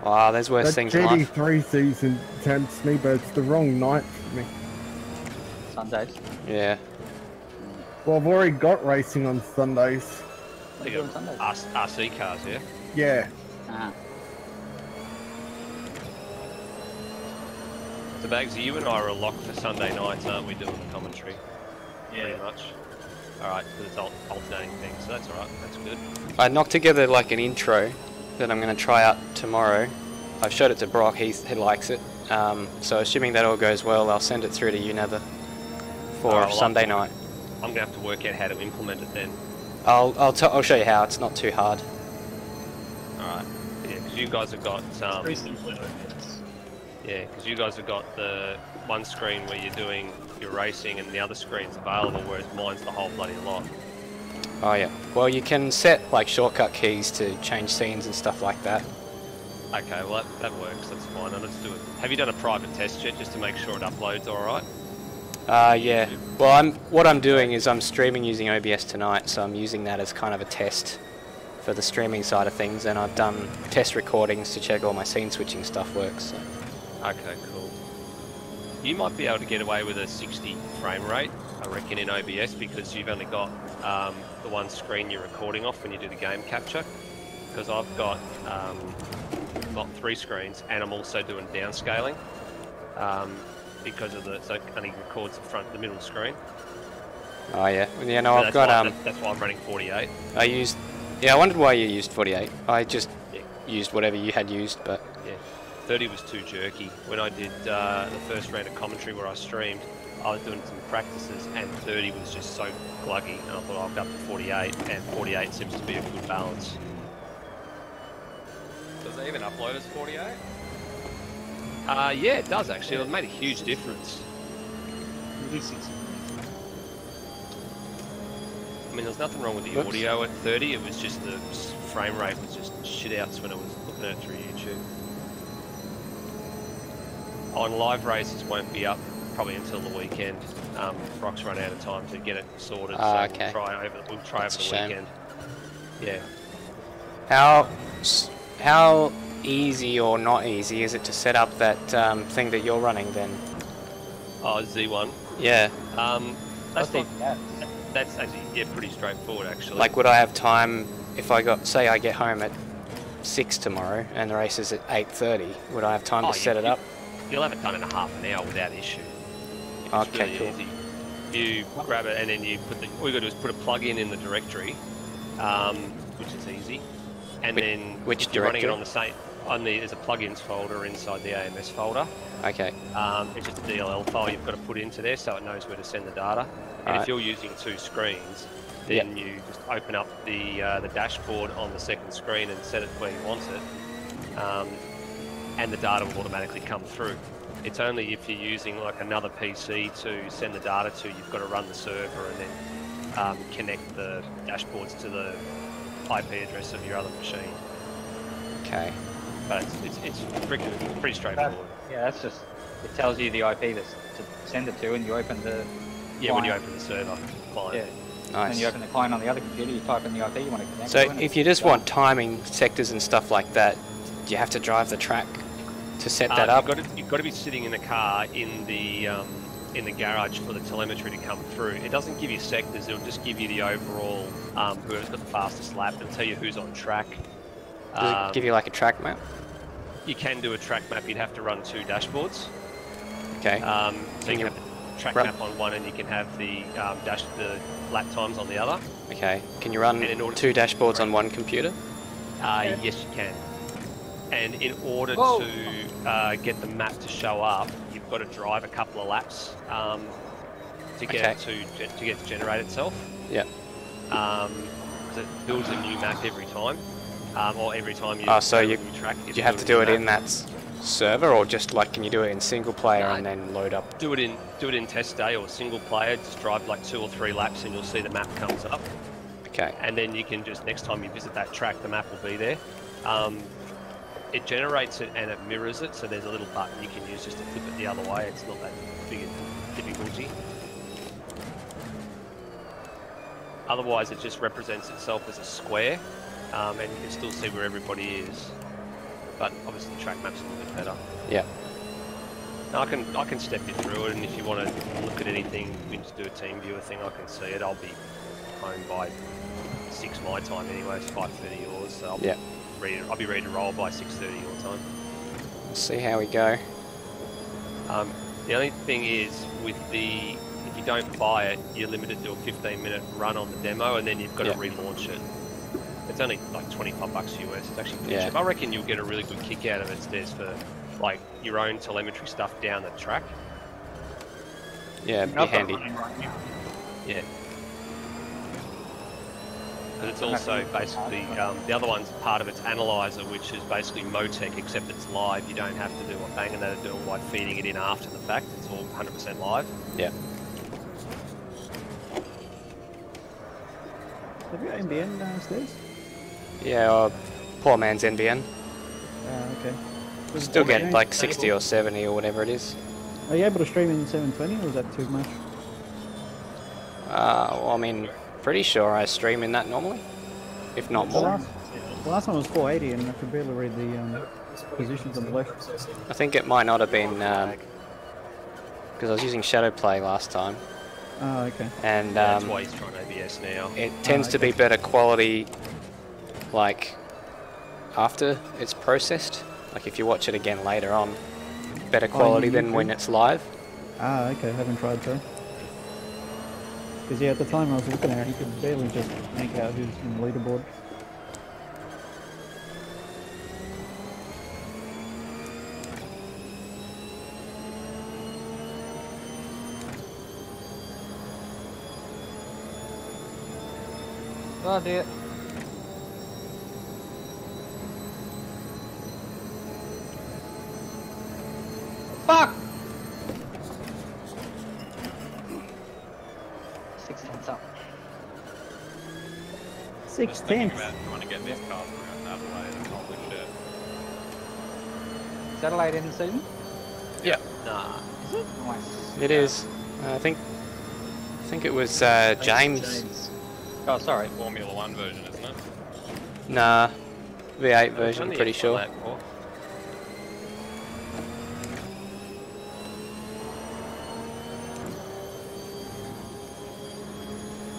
Wow, there's worse That things in life. GT3 season tempts me, but it's the wrong night for me. Sundays. Yeah. Well, I've already got racing on Sundays. What are you doing Sundays? RC cars, yeah? Yeah. So, Bagsy, you and I are a lock for Sunday nights, aren't we, doing the commentary? Yeah. Pretty much. Alright, because it's alternating things, so that's alright, that's good. I knocked together like an intro that I'm going to try out tomorrow. I've showed it to Brock, he likes it. So assuming that all goes well, I'll send it through to you, Nether, for Sunday night. I'm going to have to work out how to implement it then. I'll show you how, it's not too hard. Alright, yeah, because you guys have got... Pretty simple in OBS. Yeah, because you guys have got the one screen where you're doing your racing and the other screen's available, whereas mine's the whole bloody lot. Oh yeah. Well, you can set like shortcut keys to change scenes and stuff like that. Okay, well that works, that's fine, let's do it. Have you done a private test yet, just to make sure it uploads alright? Yeah. Well, what I'm doing is I'm streaming using OBS tonight, so I'm using that as kind of a test for the streaming side of things, and I've done test recordings to check all my scene switching stuff works. So. Okay, cool. You might be able to get away with a 60 frame rate, I reckon, in OBS, because you've only got the one screen you're recording off when you do the game capture. Because I've got 3 screens, and I'm also doing downscaling. Because of so it only records the middle screen. Oh yeah. Well, yeah, no, So I've got that's why I'm running 48. I wondered why you used 48. I just used whatever you had used, but... Yeah, 30 was too jerky. When I did the first round of commentary where I streamed, I was doing some practices and 30 was just so gluggy, and I thought I'll go up to 48, and 48 seems to be a good balance. Does it even upload as 48? Yeah, it does actually. It made a huge difference. I mean, there's nothing wrong with the audio at 30, it was just the frame rate was just shit outs when I was looking at it through YouTube. On live races won't be up probably until the weekend. Brock's run out of time to get it sorted, so okay. we'll try over the weekend. Yeah. How easy or not easy is it to set up that thing that you're running then? Oh, Z1? Yeah. That's actually pretty straightforward actually. Like, would I have time if say I get home at 6 tomorrow and the race is at 8:30? Would I have time to set it up? You'll have it done in a half an hour without issue. It's Okay, really cool. easy. You grab it and then you all you got to do is put a plug-in in the directory, which is easy. And then which if you're running it directory? there's a plugins folder inside the AMS folder. Okay. It's just a DLL file you've got to put into there so it knows where to send the data. And if you're using 2 screens, then you just open up the dashboard on the second screen and set it where you want it, and the data will automatically come through. It's only if you're using like another PC to send the data to, you've got to run the server and then connect the dashboards to the IP address of your other machine. Okay. But it's pretty straightforward. Yeah, that's just, it tells you the IP to send it to, and you open the client. When you open the server client. Yeah. Nice. Then you open the client on the other computer, you type in the IP you want to connect So to, and if you just want timing sectors and stuff like that, do you have to drive the track to set that up? You've got to be sitting in a car in the garage for the telemetry to come through. It doesn't give you sectors, it'll just give you the overall whoever's got the fastest lap and tell you who's on track. Does it give you like a track map? You can do a track map, you'd have to run 2 dashboards. Okay. So you can have the track map on one and you can have the the lap times on the other. Okay. Can you run 2 dashboards on one computer? Yes, you can. And in order to get the map to show up, you've got to drive a couple of laps to get it to generate itself. Yeah. It builds a new map every time, or every time you. So you track, have to do it in that server, or just like can you do it in single player and then load up? Do it in test day or single player. Just drive like 2 or 3 laps and you'll see the map comes up. Okay. And then you can just next time you visit that track, the map will be there. It generates it and it mirrors it, so there's a little button you can use just to flip it the other way. It's not that big a difficulty. Otherwise, it just represents itself as a square, and you can still see where everybody is. But obviously, the track map's a little bit better. Yeah. Now, I can step you through it, and if you want to look at anything, we can just do a team viewer thing. I can see it. I'll be home by 6 my time anyway. It's 5:30 yours, so I'll be ready to roll by 6:30 your time. Let's see how we go. The only thing is, if you don't buy it, you're limited to a 15-minute run on the demo, and then you've got to relaunch it. It's only like $25 US. It's actually pretty cheap. I reckon you'll get a really good kick out of it, Stairs, for like your own telemetry stuff down the track. Yeah, it'd be handy. Yeah. But it's also basically, the other one's part of its analyzer, which is basically Motec, except it's live. You don't have to do what Bang and that are doing by feeding it in after the fact. It's all 100% live. Yeah. Have you got NBN downstairs? Yeah, poor man's NBN. Okay. Still get like 60 or 70 or whatever it is. Are you able to stream in 720 or is that too much? Well, I mean, pretty sure I stream in that normally, if not more. The last one was 480 and I could barely read the positions on the left. I think it might not have been because I was using Shadow Play last time. Oh, okay. And that's why he's trying ABS now. It tends to be better quality, like after it's processed. Like if you watch it again later on, better quality than when it's live. Ah, okay. I haven't tried so. Because yeah, at the time I was looking at it, you could barely just make out who's in the leaderboard. Oh dear. Fuck! 6 tenths up. 6 tenths. Trying to get this car through Adelaide. Holy shit. Is Adelaide in the season? Yeah. Nah. Is it? Nice. It is. I think it was James. Oh, sorry. Formula 1 version, isn't it? Nah, V8 version, pretty sure.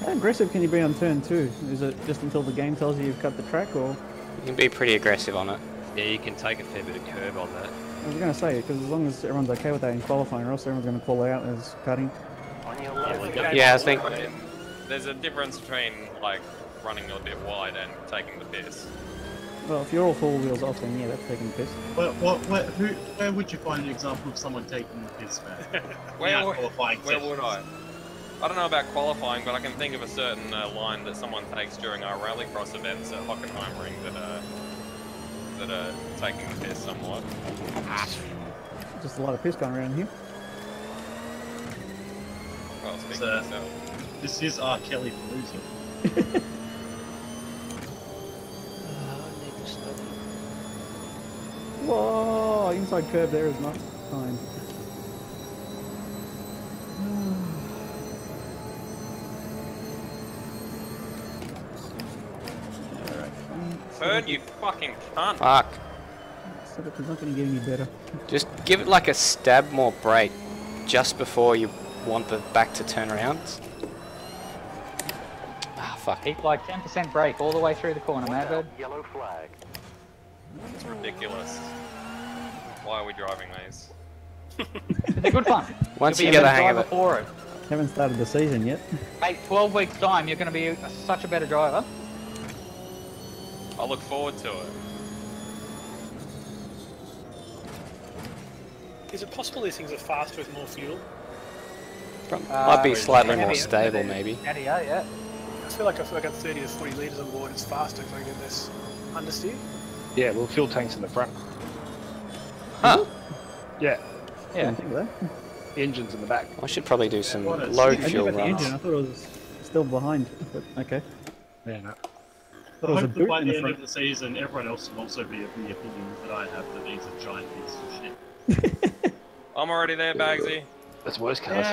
How aggressive can you be on turn 2? Is it just until the game tells you you've cut the track, or? You can be pretty aggressive on it. Yeah, you can take a fair bit of curve on that. I was going to say, because as long as everyone's okay with that in qualifying, or else everyone's going to call out as cutting. Yeah, I think. There's a difference between like running your dip wide and taking the piss. Well, if you're all 4 wheels off, then yeah, that's taking the piss. Where would you find an example of someone taking the piss, man? Where would I? I don't know about qualifying, but I can think of a certain line that someone takes during our rallycross events at Hockenheimring that are taking the piss somewhat. Just a lot of piss going around here. Well, speaking So- of yourself. This is R. Kelly for losing. Whoa! Inside curve there is not fine. Burn, you fucking cunt. Fuck. Setup is not going to get any better. Just give it like a stab more brake just before you want the back to turn around. Ah, fuck. Keep like 10% brake all the way through the corner, Madbird. Yellow flag. It's ridiculous. Why are we driving these? They're good fun. Once You'll you be a get the better hang of driver it. for it. Haven't started the season yet. Mate, 12 weeks time, you're going to be such a better driver. I look forward to it. Is it possible these things are faster with more fuel? Might be slightly more heavier. stable, maybe. Yeah. I feel like at 30 to 40 litres on board, it's faster because I get less understeer. Yeah, well, fuel tanks in the front. Huh. Yeah, I didn't think of that. the engine's in the back. I should probably do some What is- low I knew fuel about the runs. engine. I thought it was still behind, but okay. Yeah, no. I There was a hope that boot by in the the end front. of the season, everyone else will also be of the opinion that I have that these are giant pieces of shit. I'm already there, Bagsy. That's worse cars.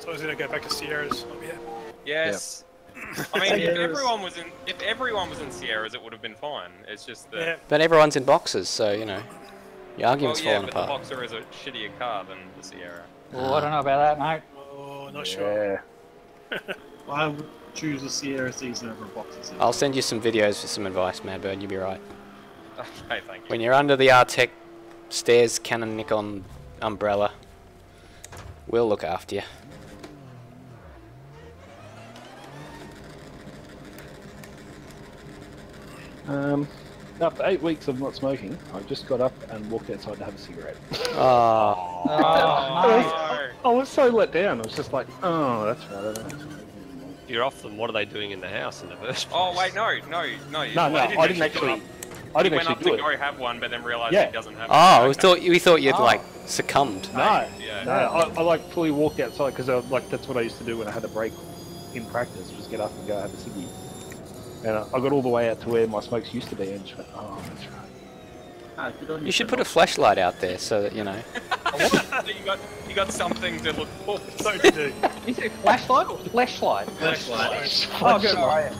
So I was going to go back to Sierras. Oh, yeah. Yes. I mean, if everyone was in Sierras, it would have been fine. It's just that. Yeah. But everyone's in boxes, so, you know, your Well, argument's yeah, falling but the apart. Boxer is a shittier car than the Sierra. Well, I don't know about that, mate. Oh, not sure. Yeah. I would choose a Sierra season over a Boxer season. I'll send you some videos for some advice, Madbird, you'll be right. Okay, thank you. When you're under the R-Tech stairs Canon-Nikon umbrella, we'll look after you. After 8 weeks of not smoking, I just got up and walked outside to have a cigarette. Oh, Oh, I was so let down. I was just like, oh, that's right. I don't know. You're off them. What are they doing in the house in the first place? oh wait, no. No, You I didn't actually. I He didn't went up actually to do go it. have one, but then realised Yeah. he doesn't have oh, one. we thought you'd Oh. like succumbed. No, Yeah. no, I like fully walked outside because like that's what I used to do when I had a break in practice. Just get up and go have a ciggy. And I got all the way out to where my smokes used to be, and just went, oh, that's right. You should put a flashlight out there so that, you know. you got something to look forward to. So to do. You say flashlight or flashlight? Flashlight. Oh, good. Alright.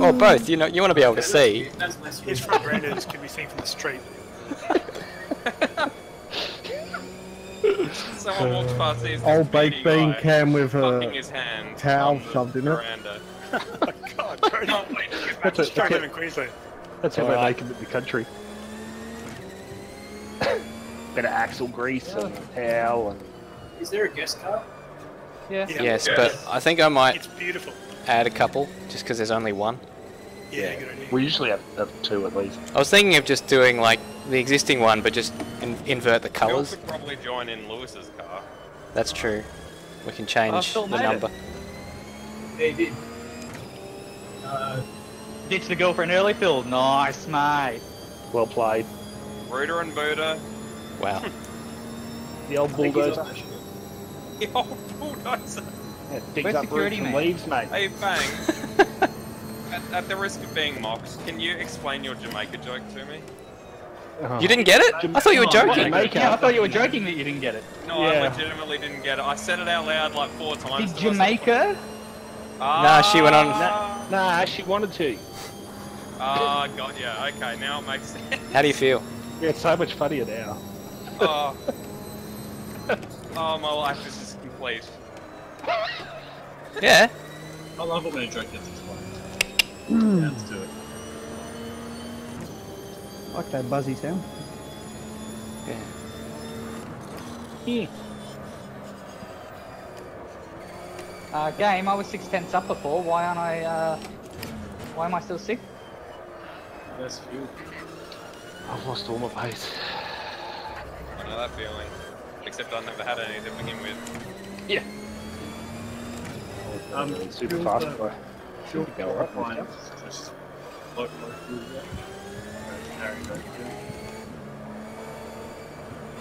Or both, you know, you want to be able to see. That's less His front renders can be seen from the street. Someone walks past these Old baked bean can with fucking a his hand towel on the shoved in it. veranda. Oh, God, bro. Not wait to get back to That's straight in Queensland. That's how Alright. they make it in the country. Bit of axle grease and a towel and. Is there a guest car? Yeah. Yeah. Yes, but I think I might It's beautiful. add a couple, just because there's only one. Yeah, good idea. We usually have 2 at least. I was thinking of just doing, like, the existing one, but just invert the Phil colours. could probably join in Lewis's car. That's true. We can change Phil the made it. number. Yeah, he did. Ditch the girlfriend early, Phil. Nice, mate. Well played. Rooter and Buddha. Wow. The old I think he's bulldozer. on that shit. The old bulldozer. Yeah, digs Where's up security, roots and mate? leaves, mate. Hey, Bang. at the risk of being mocked, can you explain your Jamaica joke to me? You didn't get it? I thought you were joking. Jamaica. Yeah, I thought you were joking that you didn't get it. No, Yeah. I legitimately didn't get it. I said it out loud like 4 times. Did to myself. Jamaica? Nah, she went on- Nah, she wanted to. Ah, God, yeah. Okay, now it makes sense. How do you feel? Yeah, it's so much funnier now. Oh. Oh, my life is just complete. Yeah. I love it when a joke gets explained. Yeah, let's do it. Like that buzzy sound. Yeah. Game, I was 6/10 up before. Why aren't I, why am I still sick? That's fuel. I've lost all my pace. I know that feeling. Except I never had any to begin with. Yeah. Super fuel fast, for- but Fuel go right fine. now. Just low fuel there. Carry that fuel.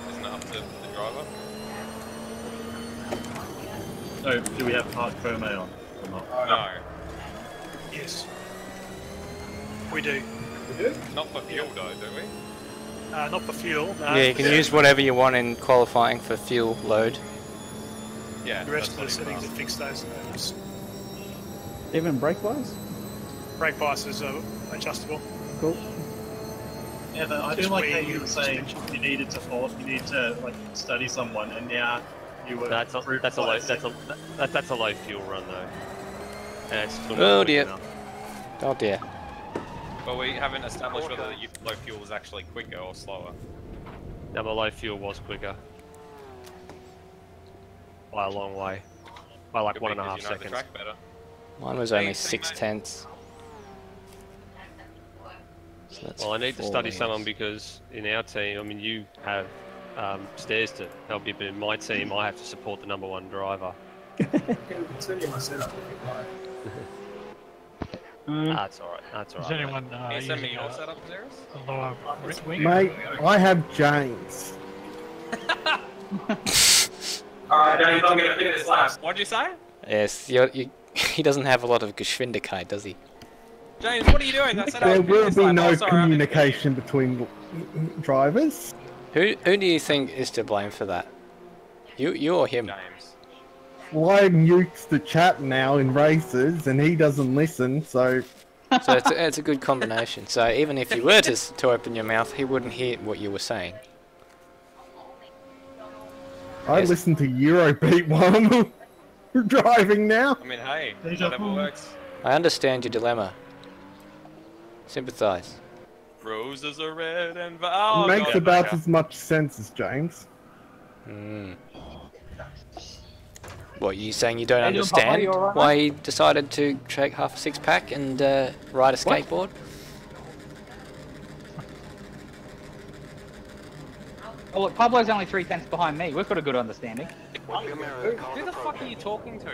Isn't it up to the driver? So, do we have park firme on or not? No. Yes. We do. We do? Not for fuel though, do we? Not for fuel. No. Yeah, you can use whatever you want in qualifying for fuel load. Yeah. The rest of the that's what he settings are was fixed those. Even brake wise? Brake biases are adjustable. Cool. Yeah, but I Just feel like where how you you were saying suspension. you needed to like study someone, and now you were. That's a proved that's a by low a that's a low fuel run though. And it's still not Oh quick dear. enough. Oh dear. But we haven't established whether the low fuel was actually quicker or slower. No, the low fuel was quicker. By a long way. By like Could be 1.5 because you know the seconds. track better. Mine was only 6/10. So that's Well, I need to 4 study meters. someone because in our team, I mean, you have stairs to help you, but in my team, I have to support the #1 driver. I can send you my setup if you like. That's alright, that's Is alright. anyone Can you send me using your setup, Zeros? a lower wing? Mate, I have James. Alright, James, I'm gonna finish this last. What'd you say? Yes, he doesn't have a lot of Geschwindigkeit, does he? James, what are you doing? That setup There will is be like, no oh, sorry, I'm communication between drivers. Who do you think is to blame for that? You or him? James. Well, I mute the chat now in races, and he doesn't listen, so... So it's a good combination. So even if you were to open your mouth, he wouldn't hear what you were saying. I Yes. listen to Eurobeat while I'm driving now. I mean, hey, whatever works. I understand your dilemma. Sympathise. Roses are red and... Oh, Makes God, about okay. as much sense as James. Hmm. What, you saying you don't Hey, Papa, understand you alright, why he decided to take half a six-pack and ride a skateboard? Oh look, Pablo's only 3 tenths behind me. We've got a good understanding. Who the fuck are you talking to?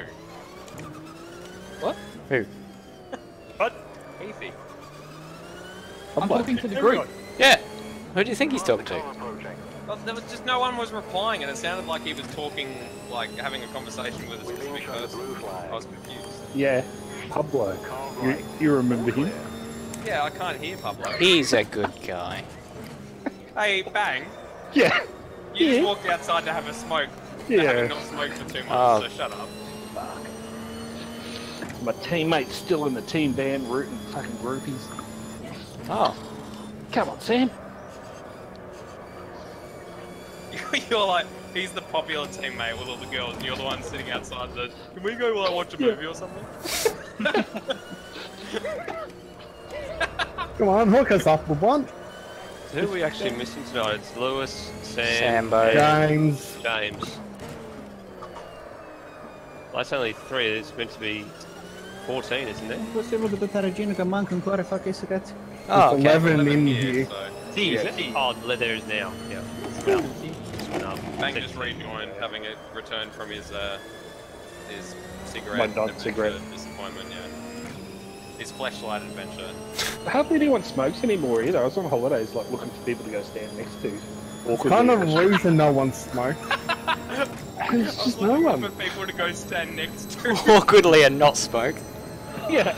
What? Who? What? Ethy. I'm talking to the group. Yeah. Who do you think he's talking to? Well, there was just no one was replying, and it sounded like he was talking, like having a conversation with a specific person. I was confused. Yeah, Pablo. You remember him? Yeah, I can't hear Pablo. He's a good guy. Hey, Bang. Yeah. You just walked outside to have a smoke. Yeah. Having not smoked for 2 months, Oh. so shut up. My teammate's still in the team band rooting fucking groupies. Oh. Come on, Sam. You're like, he's the popular teammate with all the girls, and you're the one sitting outside the... Can we go like, watch a movie or something? Come on, hook us up with one. So who are we actually missing tonight? It's Lewis, Sam, Sambo. James. James. Well, that's only 3. It's meant to be 14, isn't it? Você vai botar a Gina com a mão com cor, fuck isso, gato. Oh, There's okay. 11 in Yeah, here. so... Oh, there is now. Yeah. It's went up. Bang just rejoined, having it returned from his cigarette. My dog adventure cigarette. Disappointment, yeah. His flashlight adventure. Hardly anyone smokes anymore either. I was on holidays, like looking for people to go stand next to. Kind of reason no one smoked. There's just no looking one. for people to go stand next to. Awkwardly and not smoke. Yeah.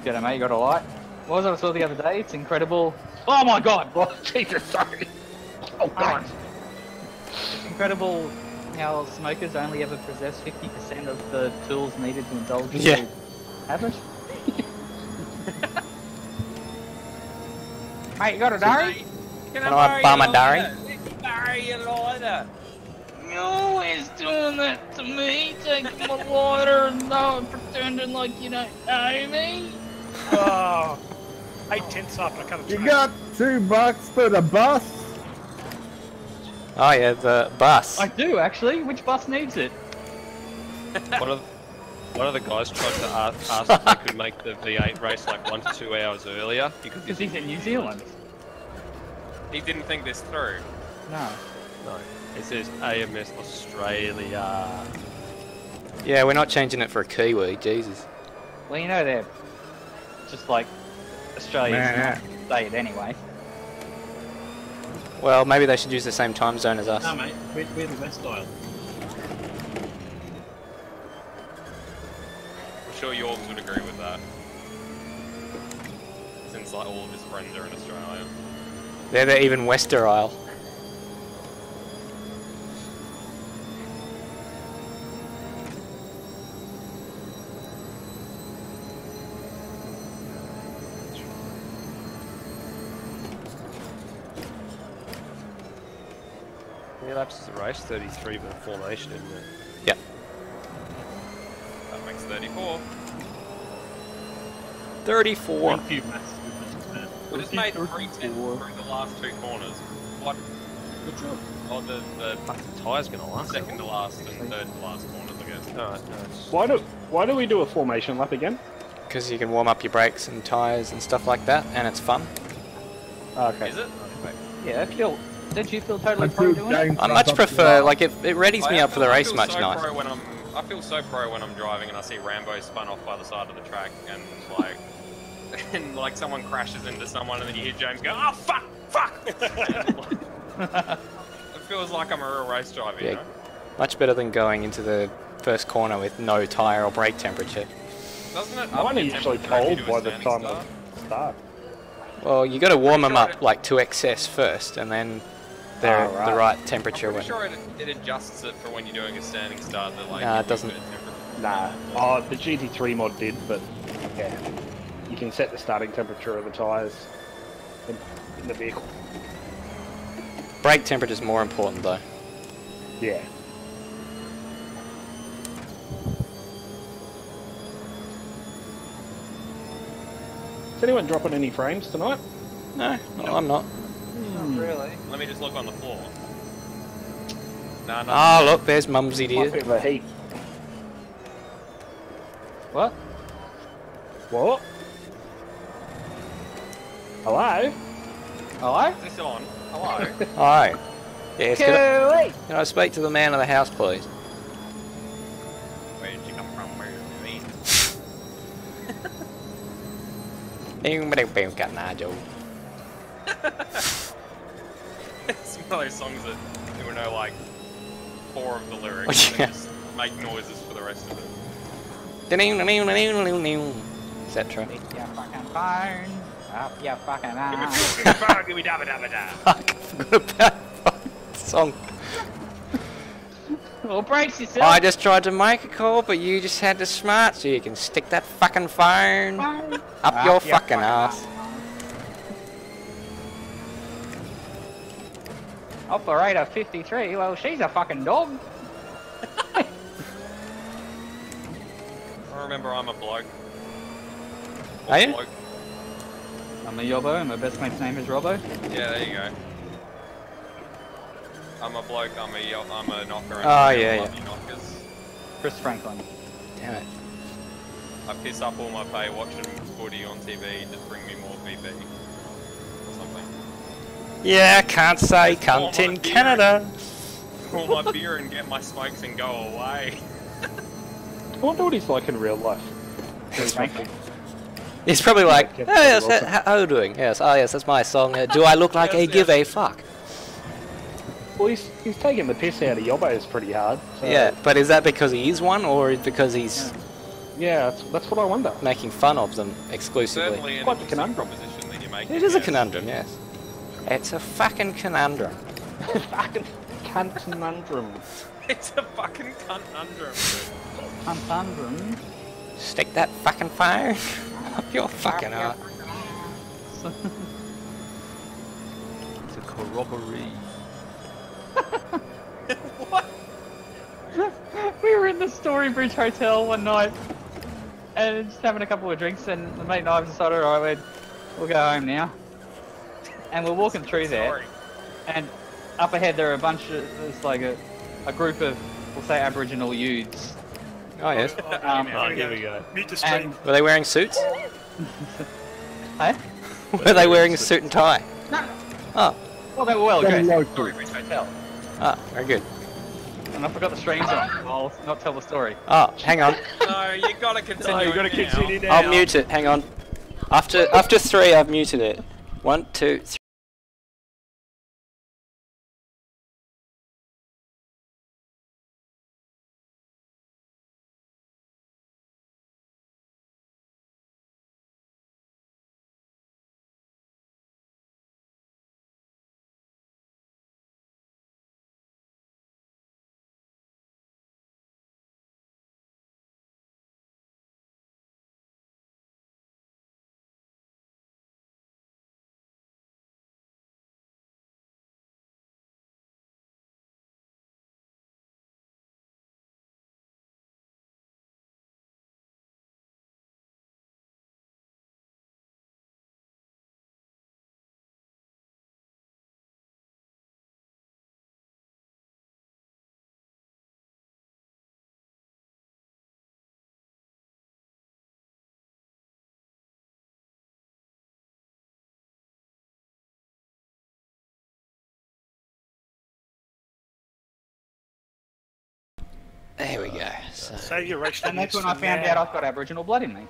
G'day mate, you got a light? What was it I saw the other day? It's incredible. Oh my god! Oh, Jesus, sorry. Oh, God. It's incredible how smokers only ever possess 50% of the tools needed to indulge in Yeah. their habit. Mate, you got a Dari? Can I borrow bum your a Dari? lighter? Let me borrow your lighter. You're always doing that to me, taking my lighter and pretending like you don't know me. Oh, 8 tenths up. I can't. You got $2 for the bus? Oh yeah, the bus. I do actually. Which bus needs it? One of the guys tried to ask if they could make the V8 race like 1 to 2 hours earlier Because he's in New Zealand. He didn't think this through. No. No, it says AMS Australia. Yeah, we're not changing it for a Kiwi, Jesus. Well, you know they're just like Australia's Nah. not state anyway. Well, maybe they should use the same time zone as us. No, mate, we're the West Isle. I'm sure Yorks would agree with that. Since like all of his friends are in Australia. They're the even Wester Isle. Yeah, laps is the race, 33 with a formation, isn't it? Yep. That makes 34. 34. Thank you, Matt. We just made 310 through the last 2 corners. What? Good job. Oh, the Tyre's gonna last. second to last and third to last corners, I guess. No, Why do we do a formation lap again? Because you can warm up your brakes and tyres and stuff like that, and it's fun. Okay. Is it? Yeah, don't you feel totally pro doing it? I much prefer, like, it readies me up for the race much nicer. I feel so pro when I'm driving and I see Rambo spun off by the side of the track and like, and like someone crashes into someone and then you hear James go, oh fuck, fuck! And, like, it feels like I'm a real race driver, you know? Much better than going into the first corner with no tyre or brake temperature. Doesn't it? Mine are usually cold by the time I start. Well, you got to warm them up like to excess first, and then they're the right temperature. I'm pretty sure it adjusts it for when you're doing a standing start. That like nah, it doesn't. Nah. Oh, the GT3 mod did, but yeah, you can set the starting temperature of the tyres in the vehicle. Brake temperature is more important, though. Yeah. Is anyone dropping any frames tonight? No, I'm not. Not really. Let me just look on the floor. Nah, no. Ah, look, there's Mumsy dear. Might be the heat. What? What? Hello? Hello? Is this on? Hello? Hi. Yes, Cooley! can I speak to the man of the house, please? Where did you come from? Where did you mean? It's one of those songs that there were no like 4 of the lyrics and just make noises for the rest of it. Etc. Your fucking phone. Up your fucking ass. Give me phone, give me dabba dabba da. Fuck, I forgot about the song. Well, brace yourself. I just tried to make a call, but you just had to smart, so you can stick that fucking phone up your fucking ass. Operator 53, well, she's a fucking dog. I remember I'm a bloke. Are you? Bloke. I'm a Yobbo, and my best mate's name is Robbo. Yeah, there you go. I'm a bloke, I'm a knocker. And Oh, I yeah, love yeah. you knockers. Chris Franklin. Damn it. I piss up all my pay watching footy on TV to bring me more VB. Or something. Yeah, can't say cunt in Canada. Pour my beer and get my smokes and go away. I wonder what he's like in real life. He's probably like, oh yes, how are you doing? Yes, oh yes, that's my song. Do I look like a give a fuck? Well, he's taking the piss out of Yobbos pretty hard. So Yeah, but is that because he is one, or because he's yeah, that's what I wonder. making fun of them exclusively? Certainly an Quite the interesting conundrum. proposition that you're making. It is a yes. conundrum, yes. It's a fucking conundrum. Fucking conundrum. It's a fucking conundrum. Conundrum. Stick that fucking phone up your fucking ass. It's a corroboree. What? We were in the Storybridge Hotel one night and just having a couple of drinks, and the mate and I decided, alright, we'll go home now. And we're walking through there, and up ahead there are a bunch of, there's like a group of, we'll say, Aboriginal youths. Oh yes. Here we go. Mute the stream. Were they wearing suits? Hey? Were they wearing a suit and tie? No. Oh. Well, they were well Very dressed. local. Storybridge Hotel. Ah, very good. And I forgot the streams on. I'll not tell the story. Oh, hang on. No, you gotta continue. No, you gotta it now. continue now. I'll mute it. Hang on. After 3, I've muted it. 1, 2, 3. There we go. So. Save your race. And that's when I found out I've got Aboriginal blood in me.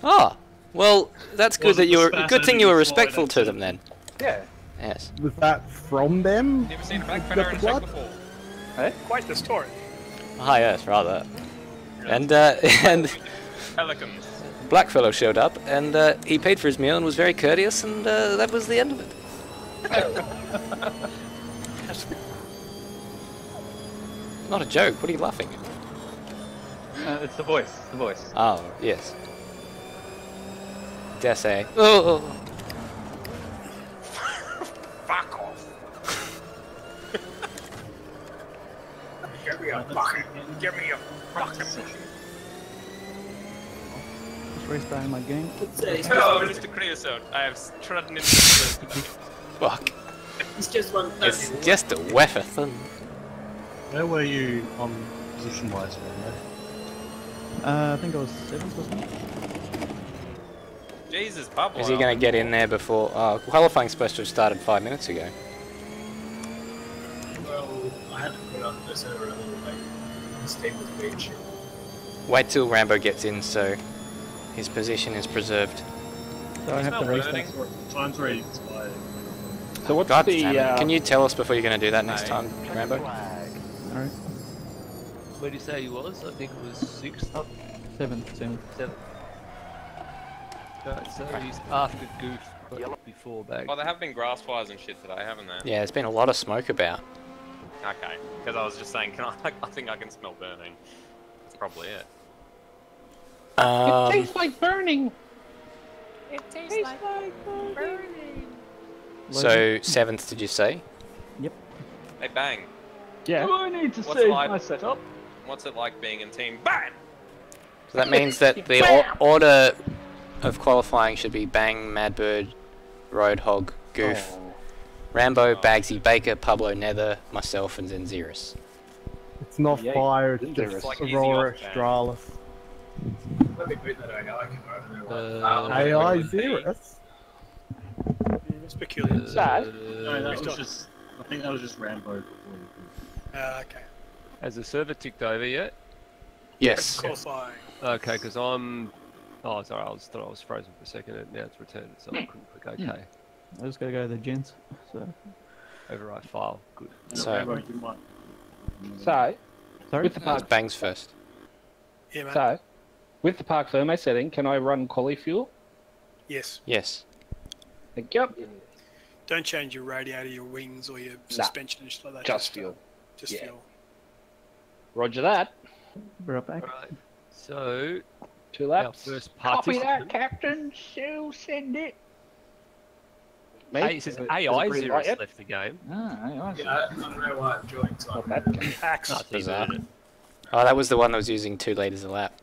Oh, well, that's good that you were. Good thing you were before respectful to them then. Yeah. Yes. Was that from them? You ever seen a black Got fella the in blood? before? Hey? Quite the story. Ah, yes, rather. And and Pelicans. blackfellow showed up, and he paid for his meal and was very courteous, and that was the end of it. Not a joke. What are you laughing at? It's the voice. It's the voice. Oh, yes. Dare say. Oh. Fuck off. Get me a fucking. Give me a fucking. Just restarting my game. Oh, Mr. Creosote, I have trodden into the Fuck. It's just one thing. It's just a weapon. Where were you on position-wise, man? I think I was 7th or something. Jesus, Pablo. Is he going to get in there before... qualifying's supposed to have started 5 minutes ago. Well, I had to put up the server a little bit. Stay with the beach. Wait till Rambo gets in so his position is preserved. So I have to restart. Time's already expired. So what's God the? damn it. Can you tell us before you're going to do that next time, Rambo? Alright. Where did you say he was? I think it was 6th. 7th. 7th. Right, so he's after Goof, but before Bag. Oh, there have been grass fires and shit today, haven't there? Yeah, there's been a lot of smoke about. Okay, because I was just saying, I think I can smell burning. That's probably it. It tastes like burning. It tastes like burning. So, 7th, did you say? Hey, Bang. Yeah. I need to What's see like- my setup. What's it like being in Team Bang? So that means that the order of qualifying should be Bang, Madbird, Roadhog, Goof, Oh. Rambo, Bagsy, Baker, Pablo, Nether, myself, and Zenziris. It's not Yeah, fire, it's Zenziris. just It's like easy Aurora off, man. Australis. Let me put that AI camera over there. AI Xerus? It's peculiar. No, that was just. I think that was just Rambo before you. Okay. Has the server ticked over yet? Yes. Qualifying. Okay, because I'm... Oh, sorry, thought I was frozen for a second, and now it's returned, so I couldn't click OK. I just gotta go to the gents. So. Overwrite file, good. So, Rambo, you might. So, Sorry? with the that was park, Bang's first. Yeah, man. so, with the park thermo setting, can I run quali fuel? Yes. Yes. Thank you. Don't change your radiator, your wings, or your suspension and shit like that. Just fuel. Just Yeah. fuel. Roger that. We're up back. Alright, so... 2 Our laps. first Copy that, participant... Captain. So send it. Hey, it says Is it AI green light Xerus yet? left the game. Ah, Yeah, I don't know why I'm joining Not time. bad. Axe. Ah, Bizarre. deserted Oh, that was the one that was using 2 litres a lap.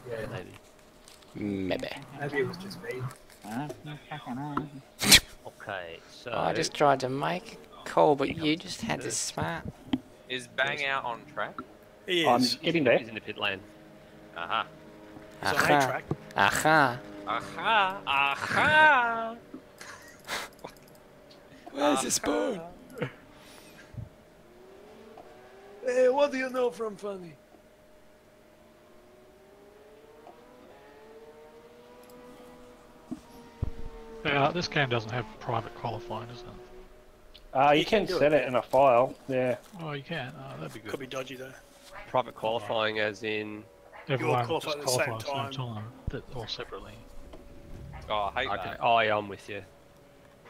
Yeah, it, maybe. Maybe. maybe it was just me. Okay, so... I just tried to make a call, but you just had to smart. Is Bang out on track? He I'm is. getting there. He's in the pit lane. Aha. He's on A Aha. track. Aha. Aha! Aha! Where's the spoon? Hey, what do you know from Funny? This game doesn't have private qualifying, does it? You can set it in a file. Yeah. Oh, you can. Oh, that'd be good. Could be dodgy though. Private qualifying as in... Everyone qualify just at the same qualify at the same time, all separately. Oh, I hate Okay, that. oh yeah, I'm with you.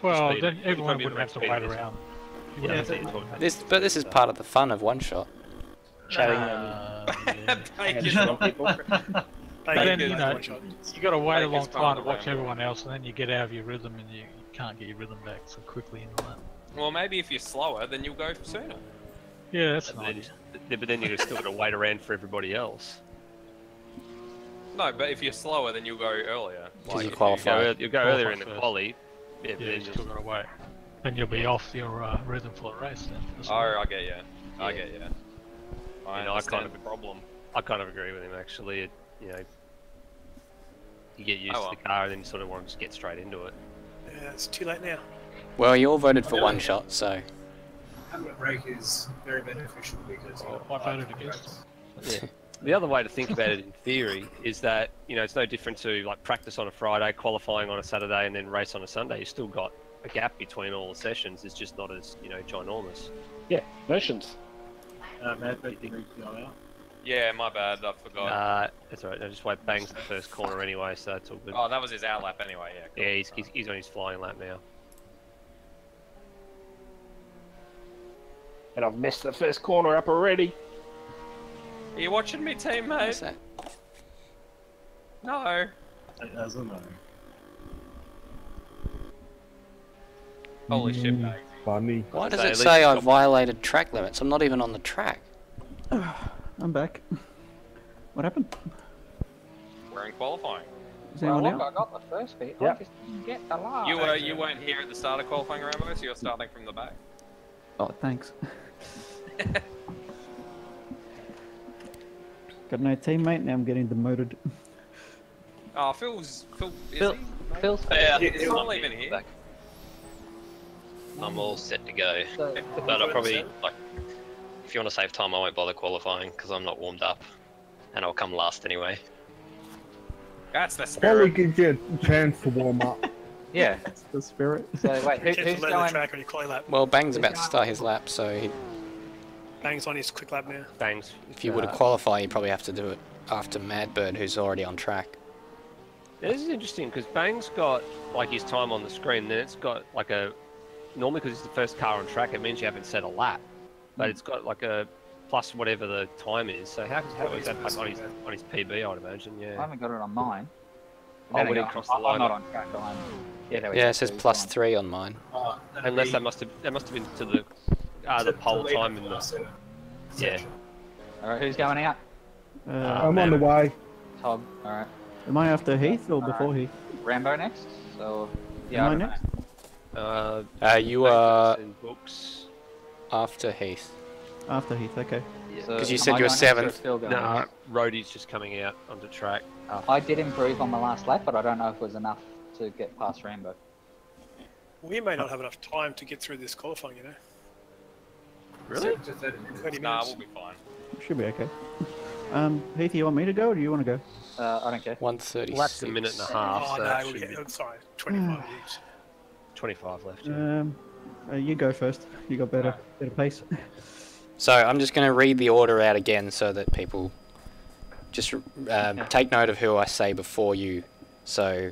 Well, Speed then it. everyone It'd wouldn't have to probably wait be the around. You Yeah, wouldn't that's what have you're talking about. But this is part of the fun of one shot. Chatting Bacon. and people. But then, you know, one shot. you got to wait a Bacon's long part time to of the watch ramble. everyone else, and then you get out of your rhythm, and you can't get your rhythm back so quickly into that. Well, maybe if you're slower, then you'll go sooner. Yeah, that's But nice. then you're still got to wait around for everybody else. No, but if you're slower, then you'll go earlier. Did you if qualify? You'll go earlier in the Qualify quali. Yeah, but Yeah, then you still got to wait. Then you'll be off your rhythm for the race then. for the Oh, start. I get you. I get you. I You know, I understand kind the problem. I kind of agree with him actually. You know, you get used Oh, to the car and then you sort of want to just get straight into it. Yeah, it's too late now. Well, you all voted for one shot, so... Having a break is very beneficial because I voted against. Yeah. The other way to think about it in theory is that, you know, it's no different to like practice on a Friday, qualifying on a Saturday, and then race on a Sunday. You've still got a gap between all the sessions. It's just not as, you know, ginormous. Yeah, versions. Madbird, you need to go out. Yeah, my bad. I forgot. That's alright. I just wait bangs the first corner anyway, so it's all good. Oh, that was his out lap anyway. Yeah. Cool. Yeah, he's on his flying lap now. And I've messed the first corner up already. Are you watching me, teammate? What's that? No. It doesn't know. Holy shit, mate. Funny. Why does So it at say least I you've got- violated track limits? I'm not even on the track. I'm back. What happened? We're in qualifying. Is anyone I out? got the first bit. Yep. I just didn't get the last. You weren't here at the start of qualifying, Rambo, so you're starting from the back. Oh, thanks. Got no teammate, now I'm getting demoted. Oh, Phil's is Phil- he? Phil's Yeah, He's not even here. I'm all set to go. So, But I'll probably, like, if you want to save time, I won't bother qualifying because I'm not warmed up. And I'll come last anyway. That's the Probably spirit. gives you a chance to warm up. yeah. That's the spirit. So wait, Chance who's to learn the going? track on your quali lap. Well, Bang's about to start his lap, so Bang's on his quick lap now. Bangs. if you were to qualify, you probably have to do it after Madbird, who's already on track. Yeah, this is interesting because Bang's got like his time on the screen, then it's got like a normally because it's the first car on track, it means you haven't set a lap, but it's got like a plus whatever the time is. So how is that like on his PB? I'd imagine. I Yeah. haven't got it on mine. Oh, Then when he again, crossed the I'm line. not on track. I'm. There we Yeah, go. it says So he's plus on. 3 on mine. Oh, Unless that must have been to the pole time in the yeah. All right, who's going out? I'm on the way. Todd. All right. Am I after Heath or before Heath? Rambo next. So Am I I don't next? You are in books. after Heath. After Heath, okay. So 'Cause you am said I you were going next or 7th. Phil going No, next? Roadie's just coming out onto track. I did improve on my last lap, but I don't know if it was enough to get past Rambo. We may not have enough time to get through this qualifying, you know. Really? 30 Nah, minutes. we'll be fine. Should be okay. Heath, you want me to go or do you want to go? I don't care. 136. Lap's a minute and a half, Oh so no, that we'll should get, be sorry, 25 each. 25 left. Yeah. You go first. You got better pace. So I'm just going to read the order out again so that people just take note of who I say before you. So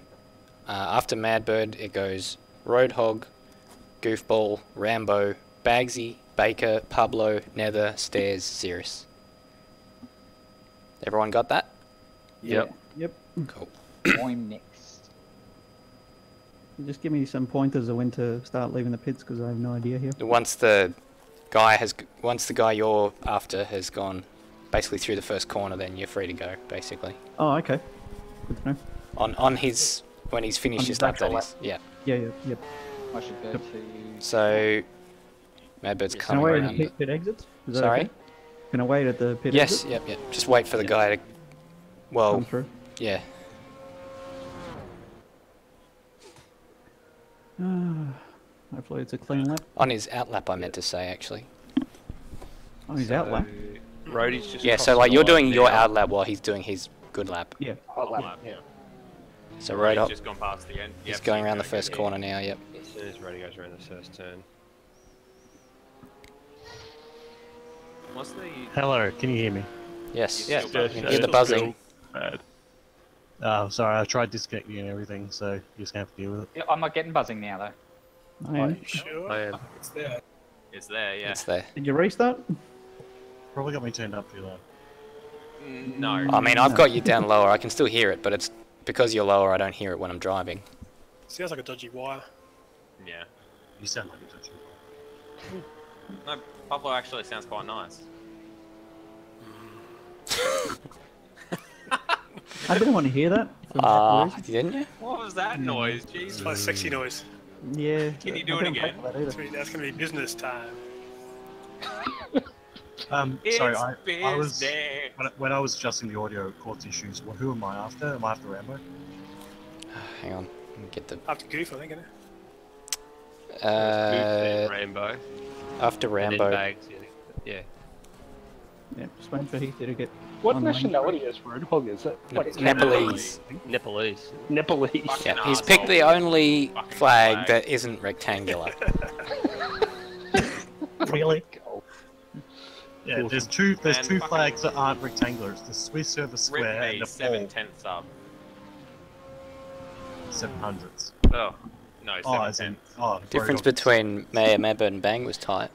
after Madbird, it goes Roadhog, Goofball, Rambo, Bagsy, Baker, Pablo, Nether, Stairs, Cirrus. Everyone got that? Yep. Yep. Cool. I'm next. Just give me some pointers of when to start leaving the pits because I have no idea here. Once the guy you're after has gone basically through the first corner, then you're free to go, basically. Oh, okay. Good to know. On his when he's finished On his his lap, actual that lap. is. Yeah. Yeah, yep. I should go to. So Madbird's Can I coming wait around. at the pit exits? Is that Sorry? okay? Can I wait at the pit Yes, exit? yep. Just wait for the guy to. Well, Come through. yeah. Hopefully it's a clean lap. On his out lap, I meant to say actually. On his out lap? Roadie's just Yeah. So crossing like the you're line doing your now. out lap while he's doing his good lap. Yeah. Hot lap. Yeah. So Roadie's Roadhog, just gone past the end. he's Yep, going so around the go, first go, corner now. Yep. As soon as Roadie goes around the first turn. What's the? Hello, can you hear me? Yes. Yes, You can hear the buzzing. Bad. Oh, sorry, I tried disconnecting and everything, so you're just gonna have to deal with it. Yeah, I'm not getting buzzing now though. I am. Sure. I am. It's there. It's there, yeah. It's there. Did you restart? Probably got me turned up too low. No. I mean, I've got you down lower. I can still hear it, but it's because you're lower. I don't hear it when I'm driving. Sounds like a dodgy wire. Yeah. You sound like a touch. No, Pablo actually sounds quite nice. I didn't want to hear that. for that reason. Didn't you? What was that noise? It's Jeez. like a sexy noise. Yeah. Can you do I it didn't again? pay for that either. That's going to be business time. Sorry, It's I was business. when I was adjusting the audio, it caused issues. Well, who am I after? Am I after Rambo? Hang on. Let me get the. After Goof, I think, isn't it? Then Rambo. After And then Rambo. Bags, yeah. Yeah, just waiting for Heath to get. What on the nationality is Roadhog? Is it like Nepalese. Nepalese. Nepalese. Yeah, he's picked the only flag that isn't rectangular. Really? Yeah, there's two flags that aren't rectangular. It's the Swiss over square and the 7/10 sub. 700s. Oh, no, Oh, as 7/10. in, oh, Difference Roadhog. between Madbird and Bang was tight.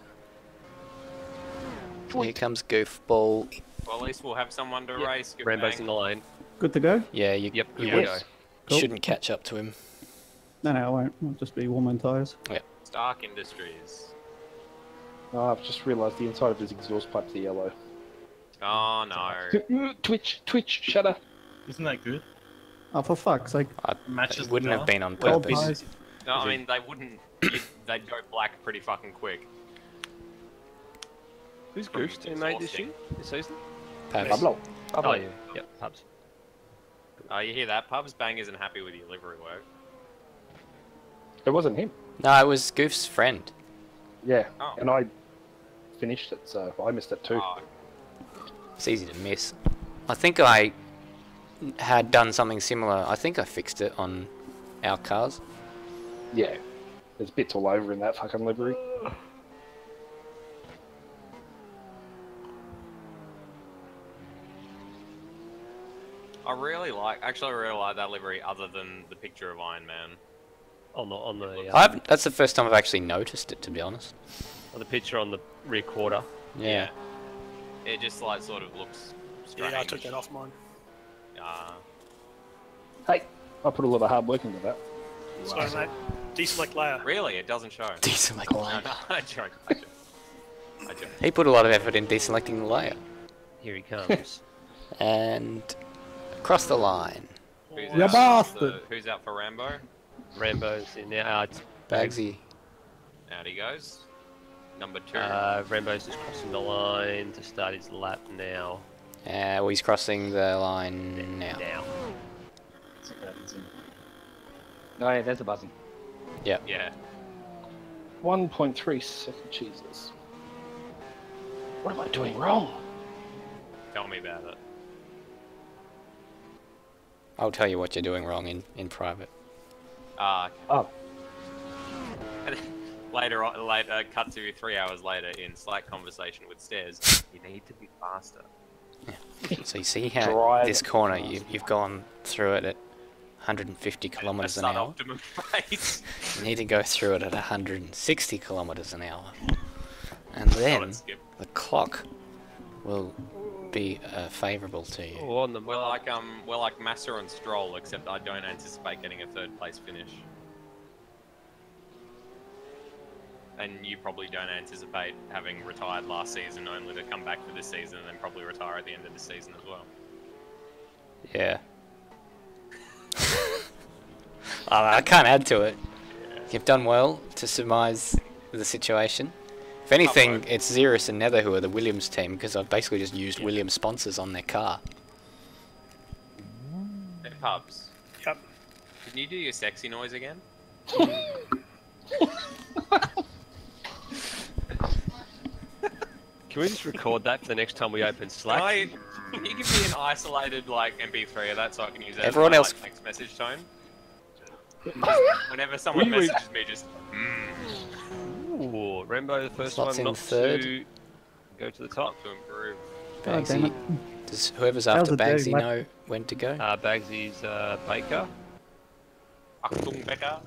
Here comes Goofball. Well, at least we'll have someone to race. Good Rambo's bang. in the lane. Good to go? Yeah, you Yep, you here we go. Cool. shouldn't catch up to him. No, I won't. I'll just be warming tyres. Stark Industries. Oh, I've just realised the inside of his exhaust pipe's are yellow. Oh no. Twitch, shutter. Isn't that good? Oh, for fuck's sake. Matches It the wouldn't have car. been on Cold purpose. tyres. No, I mean they wouldn't. They'd go black pretty fucking quick. Who's Goof's teammate this year? This season? Pabs. Pablo. Oh, yeah. Yep, Pubs. Oh, you hear that? Pubs Bang isn't happy with your livery work. It wasn't him. No, it was Goof's friend. Yeah, Oh. and I finished it, so I missed it too. Oh, It's easy to miss. I think I had done something similar. I think I fixed it on our cars. Yeah, there's bits all over in that fucking livery. I really like that livery other than the picture of Iron Man. On the That's the first time I've actually noticed it, to be honest. on the picture on the rear quarter. Yeah. It just like sort of looks strange. Yeah, I took that off mine. Hey, I put a lot of hard work into that. Sorry, mate. Deselect layer. Really? It doesn't show. Deselect No, layer. no, I joke. I joke. I joke. He put a lot of effort in deselecting the layer. Here he comes. And across the line. Who's You out bastard. Who's out for Rambo? Rambo's in now. It's Bagsy. Out he goes. Number 2. Rambo's just crossing the line to start his lap now. Well, he's crossing the line now. Oh yeah, there's a buzzing. Yeah. Yeah. 1.3 second. Jesus. What am I doing wrong? Tell me about it. I'll tell you what you're doing wrong in private. Oh. Later, cut to 3 hours later in slight conversation with Stairs. You need to be faster. So you see how Drive this corner, you've gone through it at 150 kilometers an hour. Optimum pace. You need to go through it at 160 kilometers an hour. And then the clock will be favourable to you. Oh, on the We're like Massa and Stroll, except I don't anticipate getting a 3rd place finish. And you probably don't anticipate having retired last season only to come back for this season and then probably retire at the end of the season as well. Yeah. I can't add to it. You've done well to surmise the situation. If anything, it's Xeris and Nether who are the Williams team, because I've basically just used Williams sponsors on their car. Hey, Pubs. Yep. Can you do your sexy noise again? Can we just record that for the next time we open Slack? Can you give me an isolated like MP3 of that so I can use that Everyone as my, else- like, text message tone? Whenever someone We- messages me, just Ooh, Rambo, the first Slots one in not third. to go to the top. to improve. God damn it. Does whoever's How's after it doing, Bagsy mate? know when to go? Bagsy's Baker. Achtung, Becker.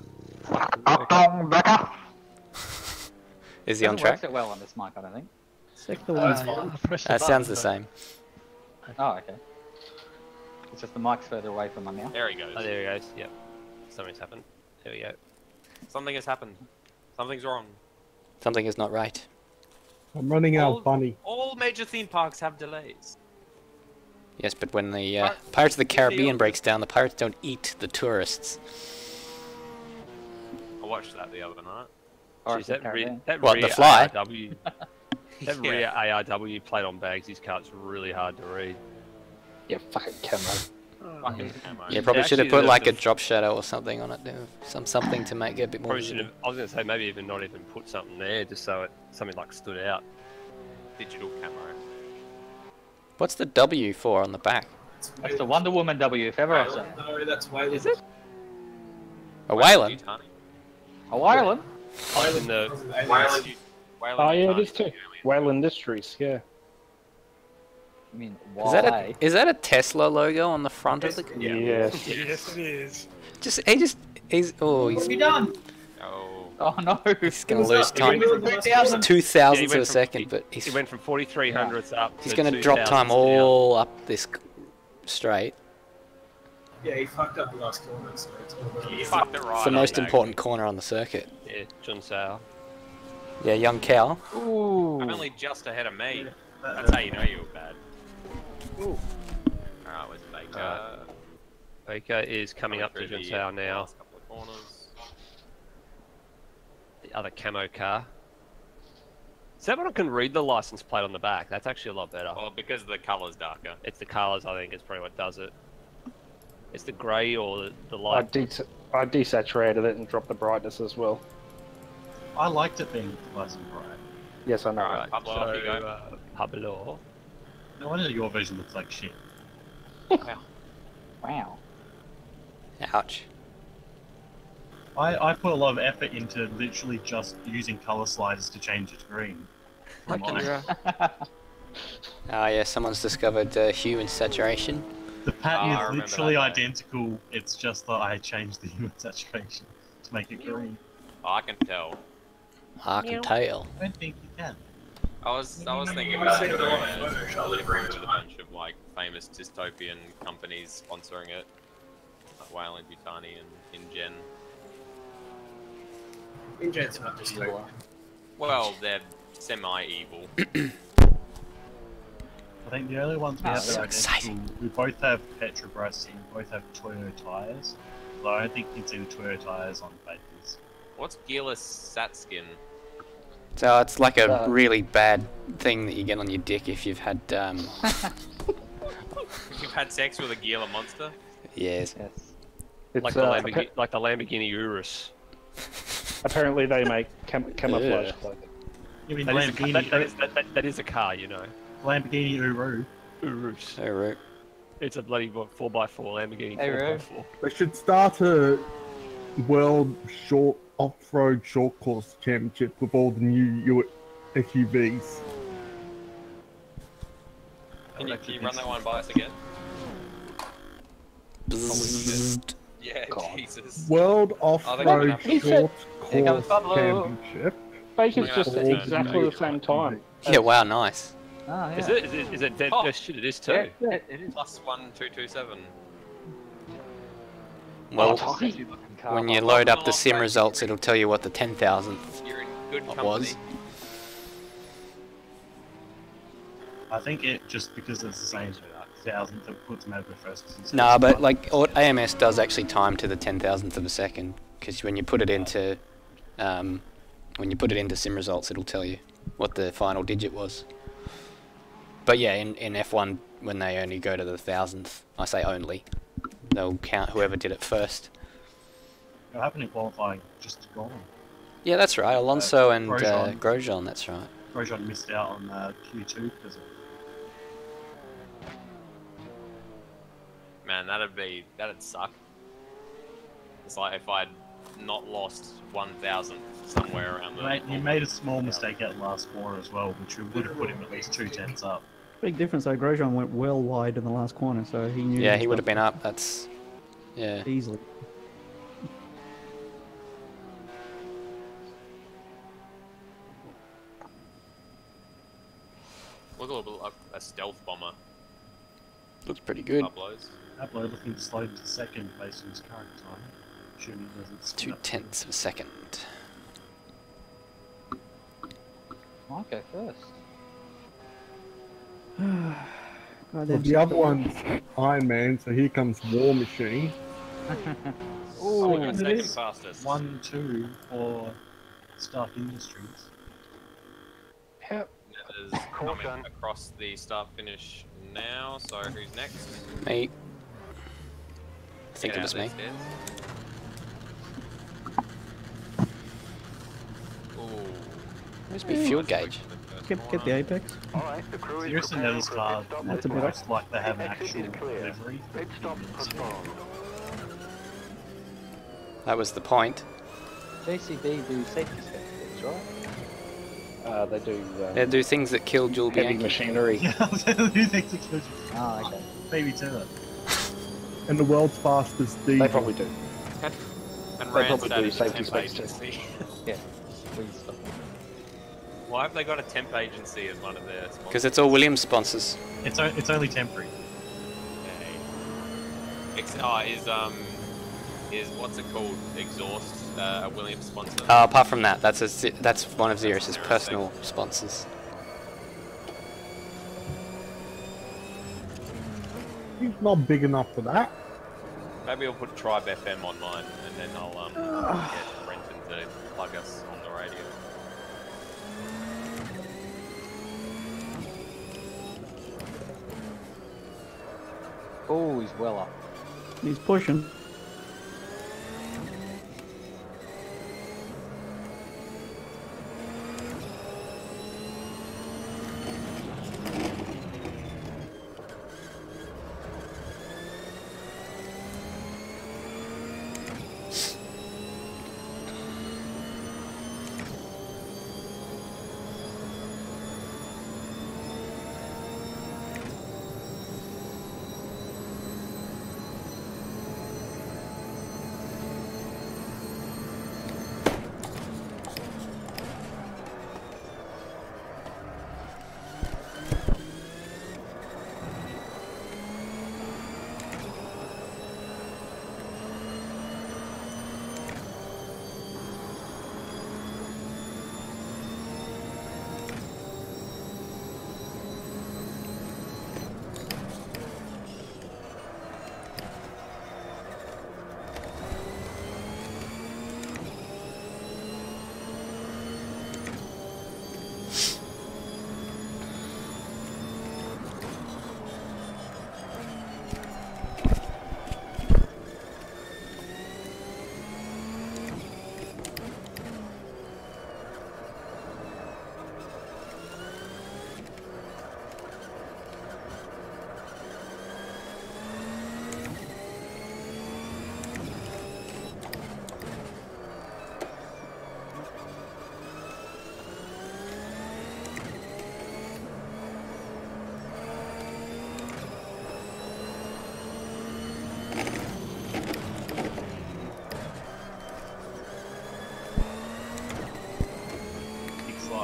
Is he on Doesn't work track? so well on this mic, I don't think. Sector that's line. fine. That sounds the same. Oh, okay. It's just the mic's further away from my mouth. There he goes. Oh, there he goes. Yep. Something's happened. There we go. Something has happened. Something's wrong. Something is not right. I'm running out of bunny. All major theme parks have delays. Yes, but when the Pirates of the Caribbean breaks down, the pirates don't eat the tourists. I watched that the other night. Jeez, that What, rear the fly? ARW, that rear ARW plate on Bagsy's car is really hard to read. Yeah, fucking camera. Fucking camo. Yeah, probably should have Actually, put like a drop shadow or something on it, something to make it a bit more Probably should visible. have. I was going to say maybe even not even put something there, just so it something like stood out. Digital camo. What's the W for on the back? That's the Wonder Woman W, if ever I've seen it. No, that's Wayland. Is it? A Wayland? A Wayland? In the Oh yeah, it is too. Wayland Industries, yeah. I mean, Is that a Tesla logo on the front of the? Yes. Yes, it is. He's What have you done? Oh no! He's gonna lose time. 2,000 to a second, but he went from 4,300ths up. He's to gonna drop time 2,000s all up this straight. Yeah, he fucked up the last corner, so it's all good. He fucked it right. It's the most up, important corner on the circuit. Yeah, John Sale. Yeah, young cow. Ooh. I'm only just ahead of me. That's how you know you were bad. Ooh. Alright, where's Baker? Baker is coming up to John Sale now. Last couple of corners. The other camo car. Is that one I can read the license plate on the back? That's actually a lot better. Well, because the colour's darker. It's the colours, I think, is probably what does it. It's the grey or the light. I desaturated it and dropped the brightness as well. I liked it being nice and bright. Yes, I know. Alright, Pablo, off you go. Pablo. No wonder your version looks like shit. Wow. Ouch. I put a lot of effort into literally just using color sliders to change it to green. Ah, yeah, someone's discovered hue and saturation. The pattern I is remember literally that. identical, it's just that I changed the hue and saturation to make it green. Oh, I can tell. I can tell. I don't think you can. I was thinking about doing a livery with a bunch of like famous dystopian companies sponsoring it, like Wayland Yutani and InGen. InGen's not just evil. Well, they're semi-evil. I think the only ones we have so are identical. We both have Petrobras and we both have Toyo tyres. Although I don't think you can see the Toyo tyres on papers. What's gearless Satskin? So it's like a really bad thing that you get on your dick if you've had, You've had sex with a gearless monster? yes. It's Like the Lamborghini Urus. apparently they make camouflage clothing. You mean That is, Lamborghini? that is a car, you know. Lamborghini Uru. Urus. So right. It's a bloody 4x4 Lamborghini Hey, 4x4. They should start a world short off-road short course championship with all the new SUVs. Can you run that one by us again? Bzzzt. Yeah, Jesus. World Oh, off-road they're short Here comes course Pablo. championship. Baker's Yeah, just at that's exactly the same time. Yeah, wow, nice. Oh, yeah. Is it dead? Oh. Shit, it is too. Yeah, it is. Plus 1227. Well, Crazy looking car. when you load up the sim results, it'll tell you what the 10,000th You're in good company. was. I think it just because it's the same 1,000th that puts them over the first. No, but like AMS does actually time to the 10,000th of a second, because when you put it into sim results, it'll tell you what the final digit was. But yeah, in F1, when they only go to the 1,000th, I say only, they'll count whoever did it first. What happened in qualifying? Just gone. Yeah, that's right. Alonso and Grosjean. Grosjean, that's right. Grosjean missed out on Q2 because of. Man, that'd suck. It's like if I'd not lost 1,000th somewhere around the... He made a small mistake at last corner as well, which would have put him at least 2/10 up. Big difference though. Grosjean went well wide in the last corner, so he knew. Yeah, he would have been up. That's easily. Look a little bit like a stealth bomber. Looks pretty good. Pablo's. Pablo looking slow to second based on his current time. Assuming he doesn't spin up. 0.2 of a second. I'll go first. Well, the other one's Iron Man, so here comes War Machine. Oh, and it second is fastest. 1-2 for Stark Industries. Yep. Is coming across the start finish now, so who's next? Me. I think Get it was out me. these stairs. Ooh. Where's my fuel gauge? Get the Apex. Alright, the crew is Seriously, preparing those for cars pit stop That's a bit almost like they have an Exit actual is clear. livery. Pit stop postponed. That was the point. JCB do safety steps, right? They do. They do things that kill Jules heavy Bianchi. machinery. Yeah, I was going to think it's Oh, okay. Baby Taylor. And the world's fastest diesel. They probably do. And They Randstad probably do is a safety temp specs too. agency. Yeah. Please stop. Why have they got a temp agency as one of their sponsors? Because it's all Williams sponsors. It's only temporary. Is what's it called? Exhaust a Williams sponsor? Apart from that, that's one of Xeris's personal sponsors. He's not big enough for that. Maybe I'll put Tribe FM on mine, and then I'll get Renton to plug us on the radio. Oh, he's well up. He's pushing.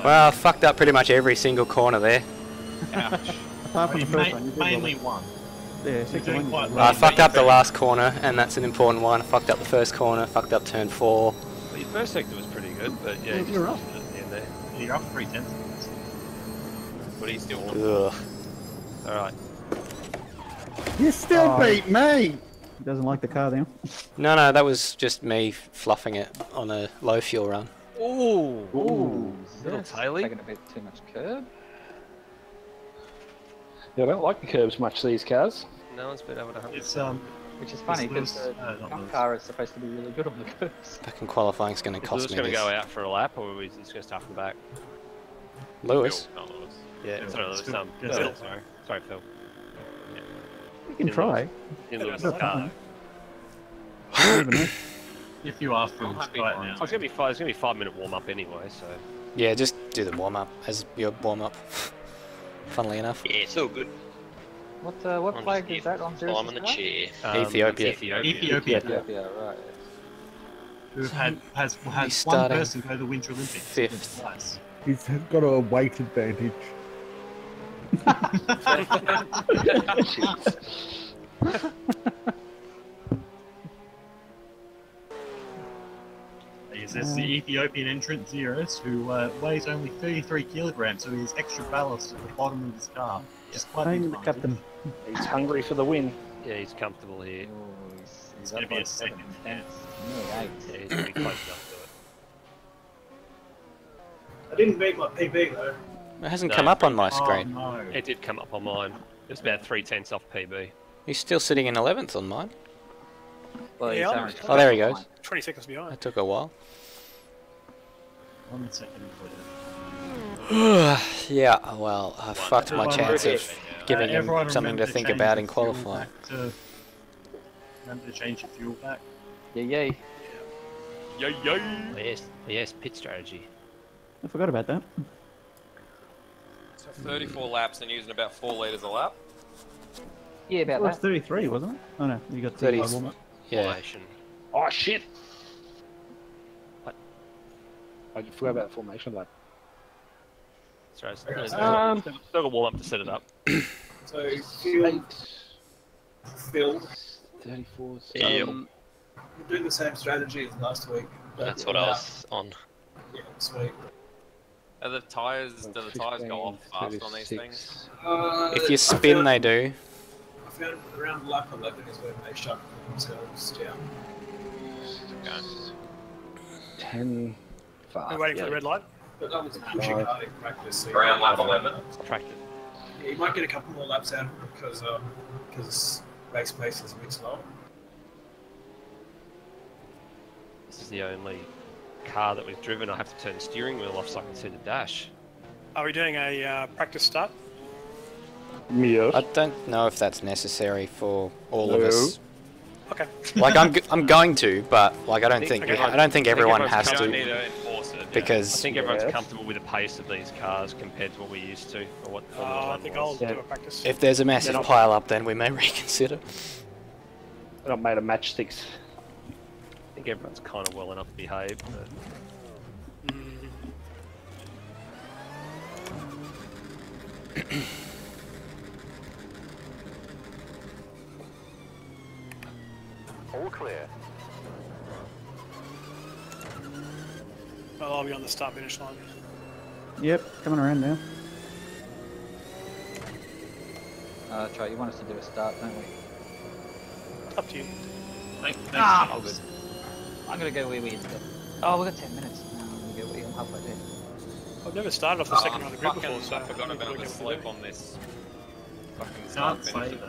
Well, I fucked up pretty much every single corner there. Apart from the first one, you did Mainly well. one. Yeah, You're second doing one. quite well. I fucked up the last corner, and that's an important one. I fucked up the first corner, fucked up turn 4. Well, your first sector was pretty good, but yeah, Yeah, you you're just up. lost it in there. You're up 3/10. But he's still on. Ugh. Alright. You still Oh. beat me! He doesn't like the car then. No, that was just me fluffing it on a low fuel run. Ooh! Ooh, Little that's taily. taking a bit too much curb. Yeah, I don't like the curbs much, these cars. No one's been able to hunt. It's Which is funny because Lewis. the Not jump Lewis. car is supposed to be really good on the curves. Fucking qualifying's going to Is cost Lewis me going to this. go out for a lap, or is he just going to start from the back? Lewis? Phil, not Lewis. Yeah, Yeah, sorry, it's Lewis. good. Good Phil, stuff. sorry. Sorry, Phil. You can try. In Lewis' That's car. fine. I don't even know. If you are Phil, happy right one. now. Oh, it's going to be 5-minute warm-up anyway, so... Yeah, just do the warm-up as your warm-up. Funnily enough. Yeah, it's all good. What I'm flag just is that on I'm on the Xeris's car? chair. Ethiopia. Ethiopia, Ethiopia, right. who has He's one starting person go to the Winter Olympics. 5th. Twice. He's got a weight advantage. There's the Ethiopian entrant Zeros, who weighs only 33 kilograms, so he has extra ballast at the bottom of his car. Just quite I'm the advantage. captain. He's hungry for the win. Yeah, he's comfortable here. Oh, he's gonna up be by a second, 7 tenths. Nearly 8. Yeah, he's going to be close enough to it. I didn't beat my PB though. It hasn't No. come up on my Oh screen. no. It did come up on mine. It was about 3/10 off PB. He's still sitting in 11th on mine. Well, Yeah, he's I'm- only Oh, there he goes. 20 seconds behind. That took a while. 1 second for you. Yeah, well, I fucked my chance of giving him Everyone something to remember think change about your in fuel qualifying. back to- Remember to change your fuel back. Yeah, yay. Yay, yay! Yes, pit strategy. I forgot about that. So 34 laps and using about 4 litres a lap. Yeah, It about was that. 33, wasn't it? Oh no, you got 30. warm-up. Yeah. Formation. Oh shit! What? I forgot about the formation lap. Sorry, still Um, got to warm up to set it up. So, fuel filled. 34. We'll do the same strategy as last week. but That's what I was on. Yeah, sweet. Are the tyres, do the tyres go off fast on these things? If you spin, they do. I found around lap 11 is when they shut themselves down. Okay. 10. We're waiting for the red light. But that was a pushing hard in practice. So Around lap 11? Tractor. Yeah, you might get a couple more laps out of it because race pace is a bit slow. This is the only car that we've driven. I have to turn the steering wheel off so I can see the dash. Are we doing a practice start? Yes. I don't know if that's necessary for all of No. us. Okay. Like I'm going to, but like I don't think everyone has You don't to need to enforce it. because I think everyone's comfortable with the pace of these cars compared to what we used to, or what Formula I 1 think was. I'll do a practice. if there's a massive pile up, then we may reconsider. I made a matchsticks. I think everyone's kind of well enough behaved. But... All clear. Well, I'll be on the start finish line. Yep, coming around now. Troy, you want us to do a start, don't we? Up to you. Oh, good. I'm gonna go wee wee instead. Oh, we've got 10 minutes. No, I'm gonna go wee. I'm halfway there. I've never started off the second round of the grid Fucking, before, so I forgot about the the slip on this. Fucking Can't start say finish.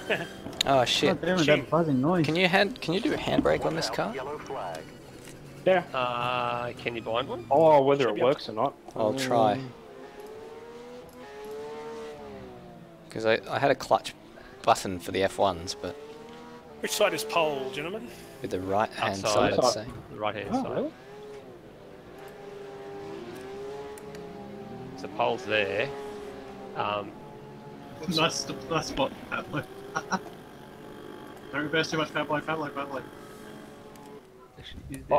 that. Oh shit! Damn it, that buzzing noise. Can you do a handbrake on this car? Yellow flag. Yeah. Can you bind one? Oh, whether it works or not. I'll try. Because I had a clutch button for the F1s, but Which side is pole, gentlemen? with the right hand Outside. side, I'd say. The right hand Oh, side. really? So pole's there. Nice spot, Pablo. Don't reverse too much, Pablo. Is there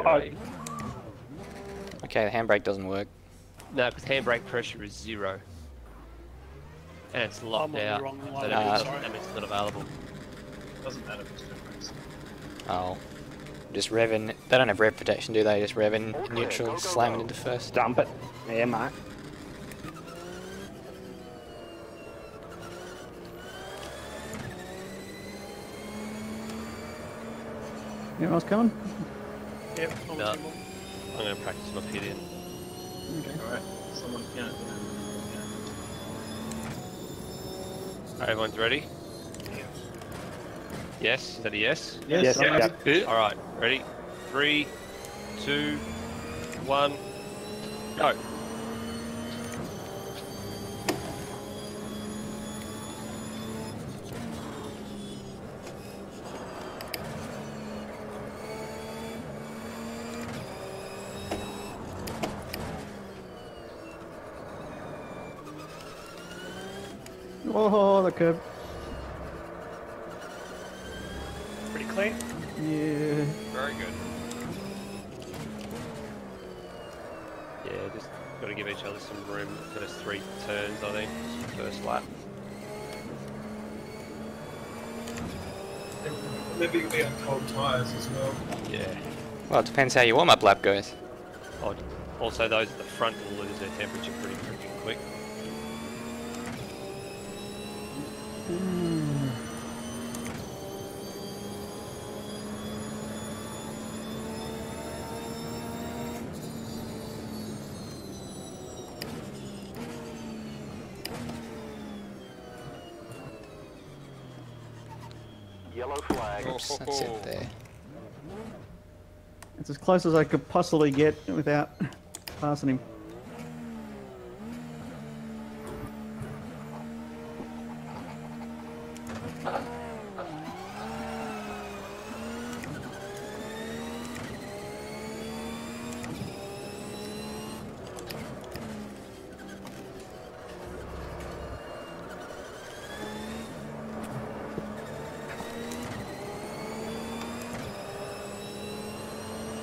Okay, the handbrake doesn't work. No, because handbrake pressure is 0. And it's I'm locked on the out. wrong So line, that sorry. means it's not available. Doesn't matter if it's different. Oh, just revving. They don't have rev protection, do they? Just revving neutral, slamming into first. Dump it. Yeah, mate. Anyone else coming? Yep, No. I'm going to practice my pit in. Alright, someone count. Alright, everyone's ready? Yes? Is that a yes? Yes. Alright, ready? 3, 2, 1, go. Oh, the curb. pretty clean. Yeah. Very good. Yeah, just got to give each other some room for those 3 turns, I think, first lap. Maybe you'll be on cold tyres as well. Yeah. Well, it depends how your warm-up lap goes. Also, those at the front will lose their temperature pretty freaking quick. Yellow flag. Oops, that's it there. It's as close as I could possibly get without passing him.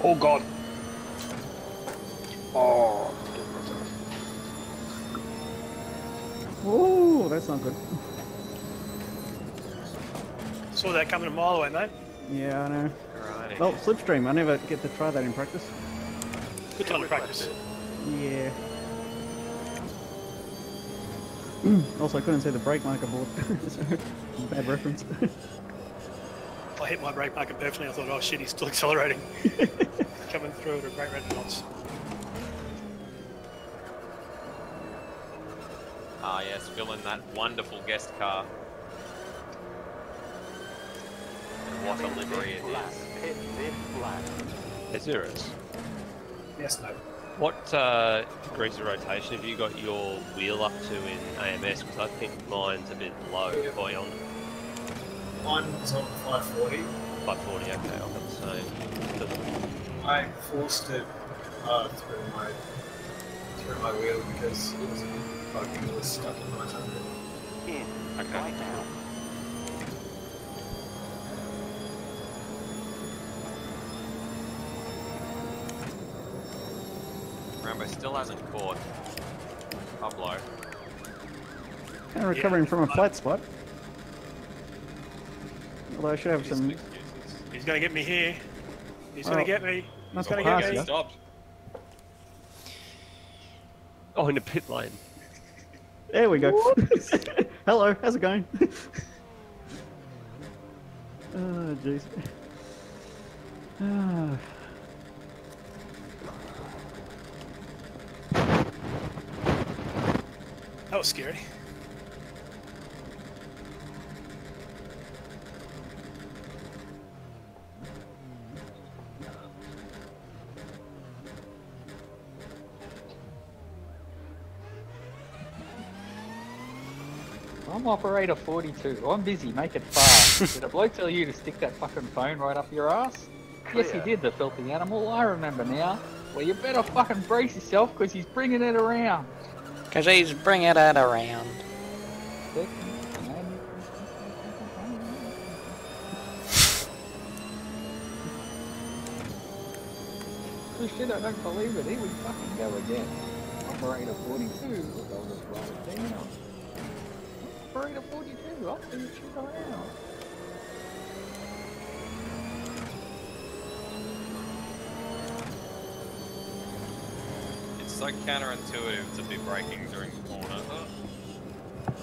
Oh god. Oh. Oh, that's not good. Saw that coming a mile away, mate. Yeah, I know. Alrighty. Well, slipstream. I never get to try that in practice. Good time to practice. Yeah. Also, I couldn't see the brake marker board. So, bad reference. I hit my brake marker perfectly. I thought, oh shit, he's still accelerating. Coming through at a great rate of knots. Ah yes, filling that wonderful guest car. And what a livery it is. Zeros. Yes, no. What degrees of rotation have you got your wheel up to in AMS? Because I think mine's a bit low. On Mine was on 540. 540, okay, I've got the same. I forced it through my wheel because it was fucking was stuck in 900. Okay. Right now. Rambo still hasn't caught Pablo. Kind of recovering from a flat spot. Although I should have some. He's going to get me here. He's going to get me. That's He's going not to get me. pass, Stopped. Oh, in the pit lane. There we go. Hello, how's it going? Oh, jeez. Ah. That was scary. I'm operator 42. I'm busy, make it fast. Did a bloke tell you to stick that fucking phone right up your ass? Yes, he did, the filthy animal. I remember now. Well, you better fucking brace yourself, because he's bringing it around. Because he's bringing it around. Oh shit, I don't believe it. Here we fucking go again. Operator 42. I'll just write it down. Operator 42. I'll see you shit around. It's so counterintuitive to be braking during the corner.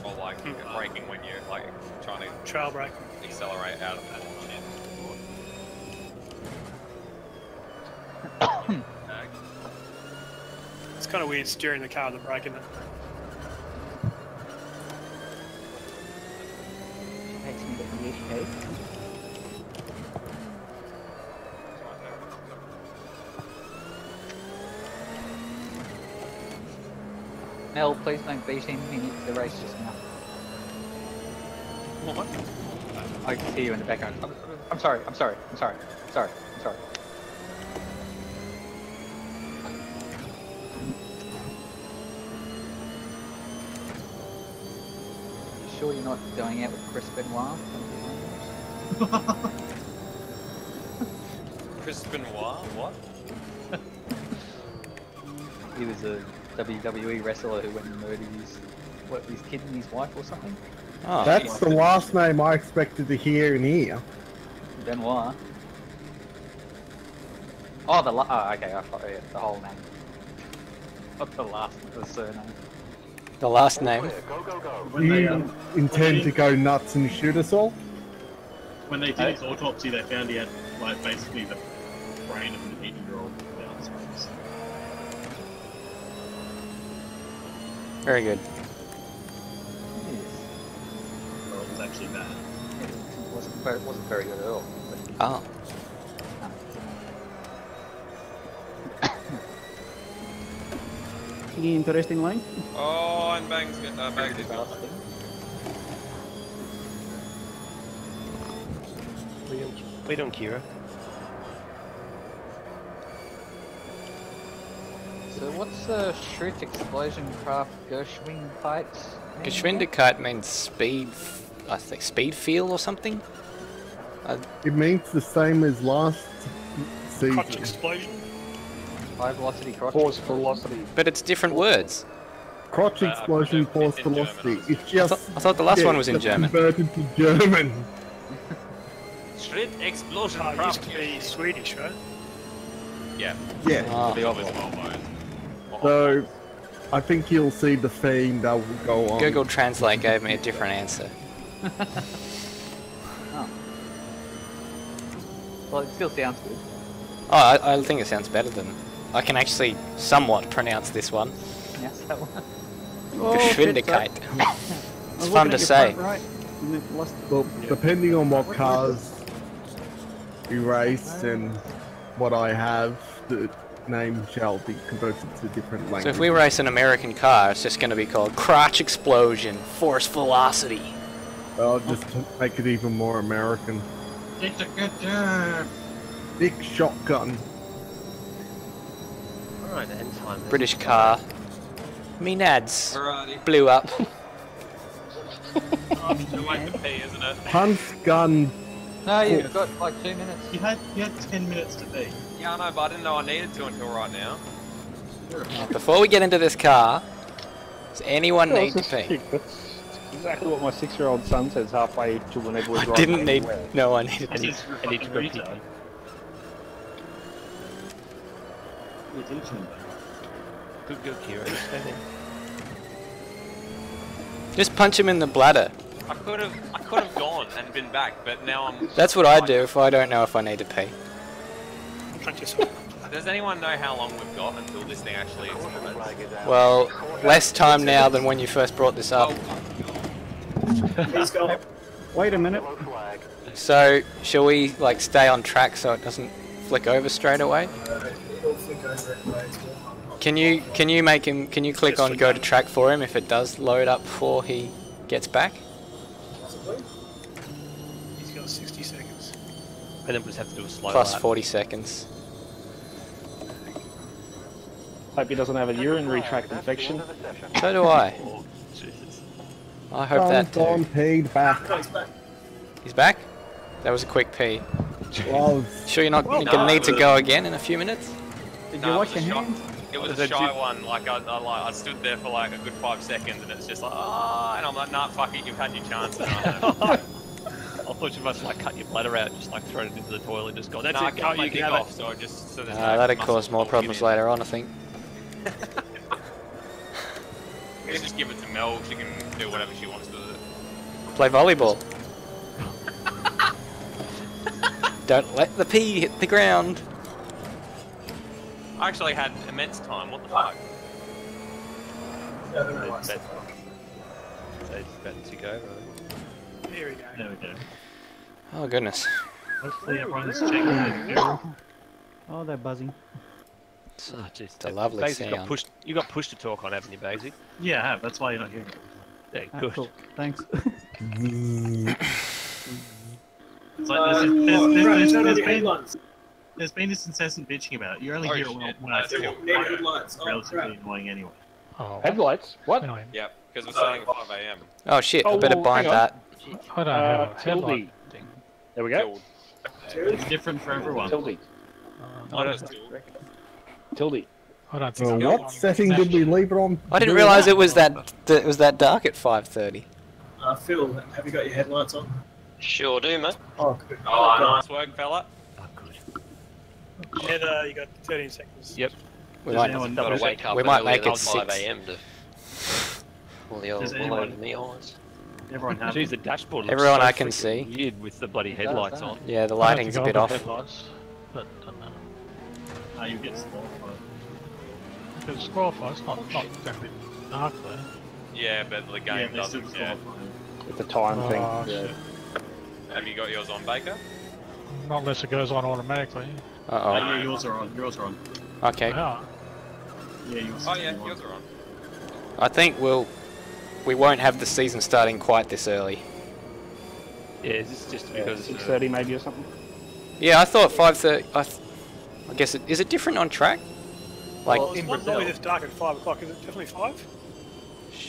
Or like braking when you're like trying to trail brake, accelerate out of that shit. It's kind of weird steering the car with the brake in it. Makes me get the issue. Mel, please don't beat him. He needs the race just now. What? I can see you in the background. I'm sorry. I'm sorry. I'm sorry. I'm sorry. I'm sorry. You sure you're not going out with Chris Benoit? Chris Benoit? What? He was a WWE wrestler who went and murdered his kid and his wife or something. Oh, That's the last name I expected to hear in here. Benoit. Oh, okay, I thought the whole name. Not the last, the surname. The last name. Go, go, go. Do you intend to go nuts and shoot us all? When they did his autopsy, they found he had like basically the brain of an 80-year-old without spinals. Very good. Or it was actually bad. It wasn't very good at all. Oh. Any interesting line? Oh, and Bang's got Bang's got Wait on Kira. So what's Schritt Explosion Craft Geschwindigkeit? Geschwindigkeit means speed, I think speed feel or something? It means the same as last season. Crotch explosion. High velocity crotch. Force velocity. But it's different words. Crotch explosion, force velocity. It's just. I thought the last one was in just German. Converted to German. Schritt explosion. It used to be Swedish, right? Yeah. Yeah. Ah. The obvious well-known. So, I think you'll see the theme that will go on. Google Translate gave me a different answer. Well, it still sounds good. Oh, I think it sounds better than... I can actually somewhat pronounce this one. Yes, that one. Oh, shit, Geschwindigkeit. I It's was fun looking to at your say. front right, and it lost- Well, depending on what cars we race and what I have, the name shall be converted to different languages. So if we race an American car, it's just going to be called Crotch Explosion, Force Velocity. I'll just make it even more American. It's a good job. Big shotgun. Alright, end time. British car. Me nads Alrighty. blew up. Oh, it's too late to pee, isn't it? Punch gun. No, you've got like 2 minutes. You had 10 minutes to be. Yeah, I know, but I didn't know I needed to until right now. Before we get into this car, does anyone need to pee? That's exactly what my 6-year-old son says halfway to whenever we're driving. Didn't need... anywhere. No, I needed I to. need to go pee. Good, Kira. Stay there. Just punch him in the bladder. I could have gone and been back, but now I'm... That's what I do if I don't know if I need to pee. Punch yourself. Does anyone know how long we've got until this thing actually explodes? Well, less time now than when you first brought this up. He's gone. Wait a minute. So, shall we like stay on track so it doesn't flick over straight away? It'll flick over anyway. Can you make him? Can you click on go to track for him if it does load up before he gets back? Possibly. He's got 60 seconds. And then we'll just have to do a slow Plus lap. 40 seconds. Hope he doesn't have a urinary tract infection. So do I. Oh, Jesus. I hope that Gone, too. peed, back. Oh, he's back. He's back? That was a quick pee. Well, Sure you're not going to need to go again in a few minutes? Did you No, wash it your was a hands? It was a shy one, like I stood there for like a good 5 seconds and it's just like, ah, and I'm like, nah, fuck it, you've had your chance. I thought you must like cut your bladder out, just like thrown it into the toilet and just gone, that's Nah, I it, cut my you dick can have off, so I just... So there's no That'd muscle cause more bulk problems in it. later on, I think. You can just give it to Mel, she can do whatever she wants with it. Play volleyball. Don't let the pee hit the ground. I actually had immense time, what the fuck? Yeah, I don't know why. So it's about to go, right? Here we go. There we go. Oh goodness. Hopefully everyone's checking the fuel. Oh, they're buzzing. Oh, jeez. It's a lovely Basically sound. You got push to talk on, haven't you, Basie? Yeah, I have. That's why you're not hearing it. Yeah, Ah, good. cool. Thanks. It's like there's been this incessant bitching about it. You only hear it when I feel Headlights. Oh, relatively crap. annoying anyway. Oh, Headlights? What? annoying. Yep, because we're starting at 5 AM. Oh shit, I Oh, better well, bind hang on. that. I don't have a Tilde. headlight thing. There we go. It's different for everyone. Tilde. I don't Tilde. I don't think well, I've got what one. setting did we leave it on? I didn't realise it was that dark at 5:30. Phil, have you got your headlights on? Sure do, mate. Oh, good. Oh, nice work, fella. Yeah, you got 13 seconds. Yep. We Does might, anyone Got to notice wake up we might earlier make than it 5 6. AM to all the old Does all anyone- over the eyes. Everyone happy? Geez, the dashboard looks Everyone so I can freaking see. weird with the bloody headlights on. Yeah, the I don't lighting's think a I've bit got off. Headlights, but doesn't matter. You get disqualified. If it's qualified, it's not exactly dark there. Yeah, but the Yeah, game they still doesn't yet. disqualify. With the time thing. Oh, Yeah. shit. Have you got yours on, Baker? Not unless it goes on automatically. Uh Yeah, yours are on. Yours are on. oh. Okay. Yeah. Yeah, yours. Oh yeah, are on. yours are on. I think we won't have the season starting quite this early. Yeah, is this just because 6:30 maybe or something? Yeah, I thought 5:30. I guess is it different on track? Like Well, it's not normally this dark at 5 o'clock. Is it definitely 5?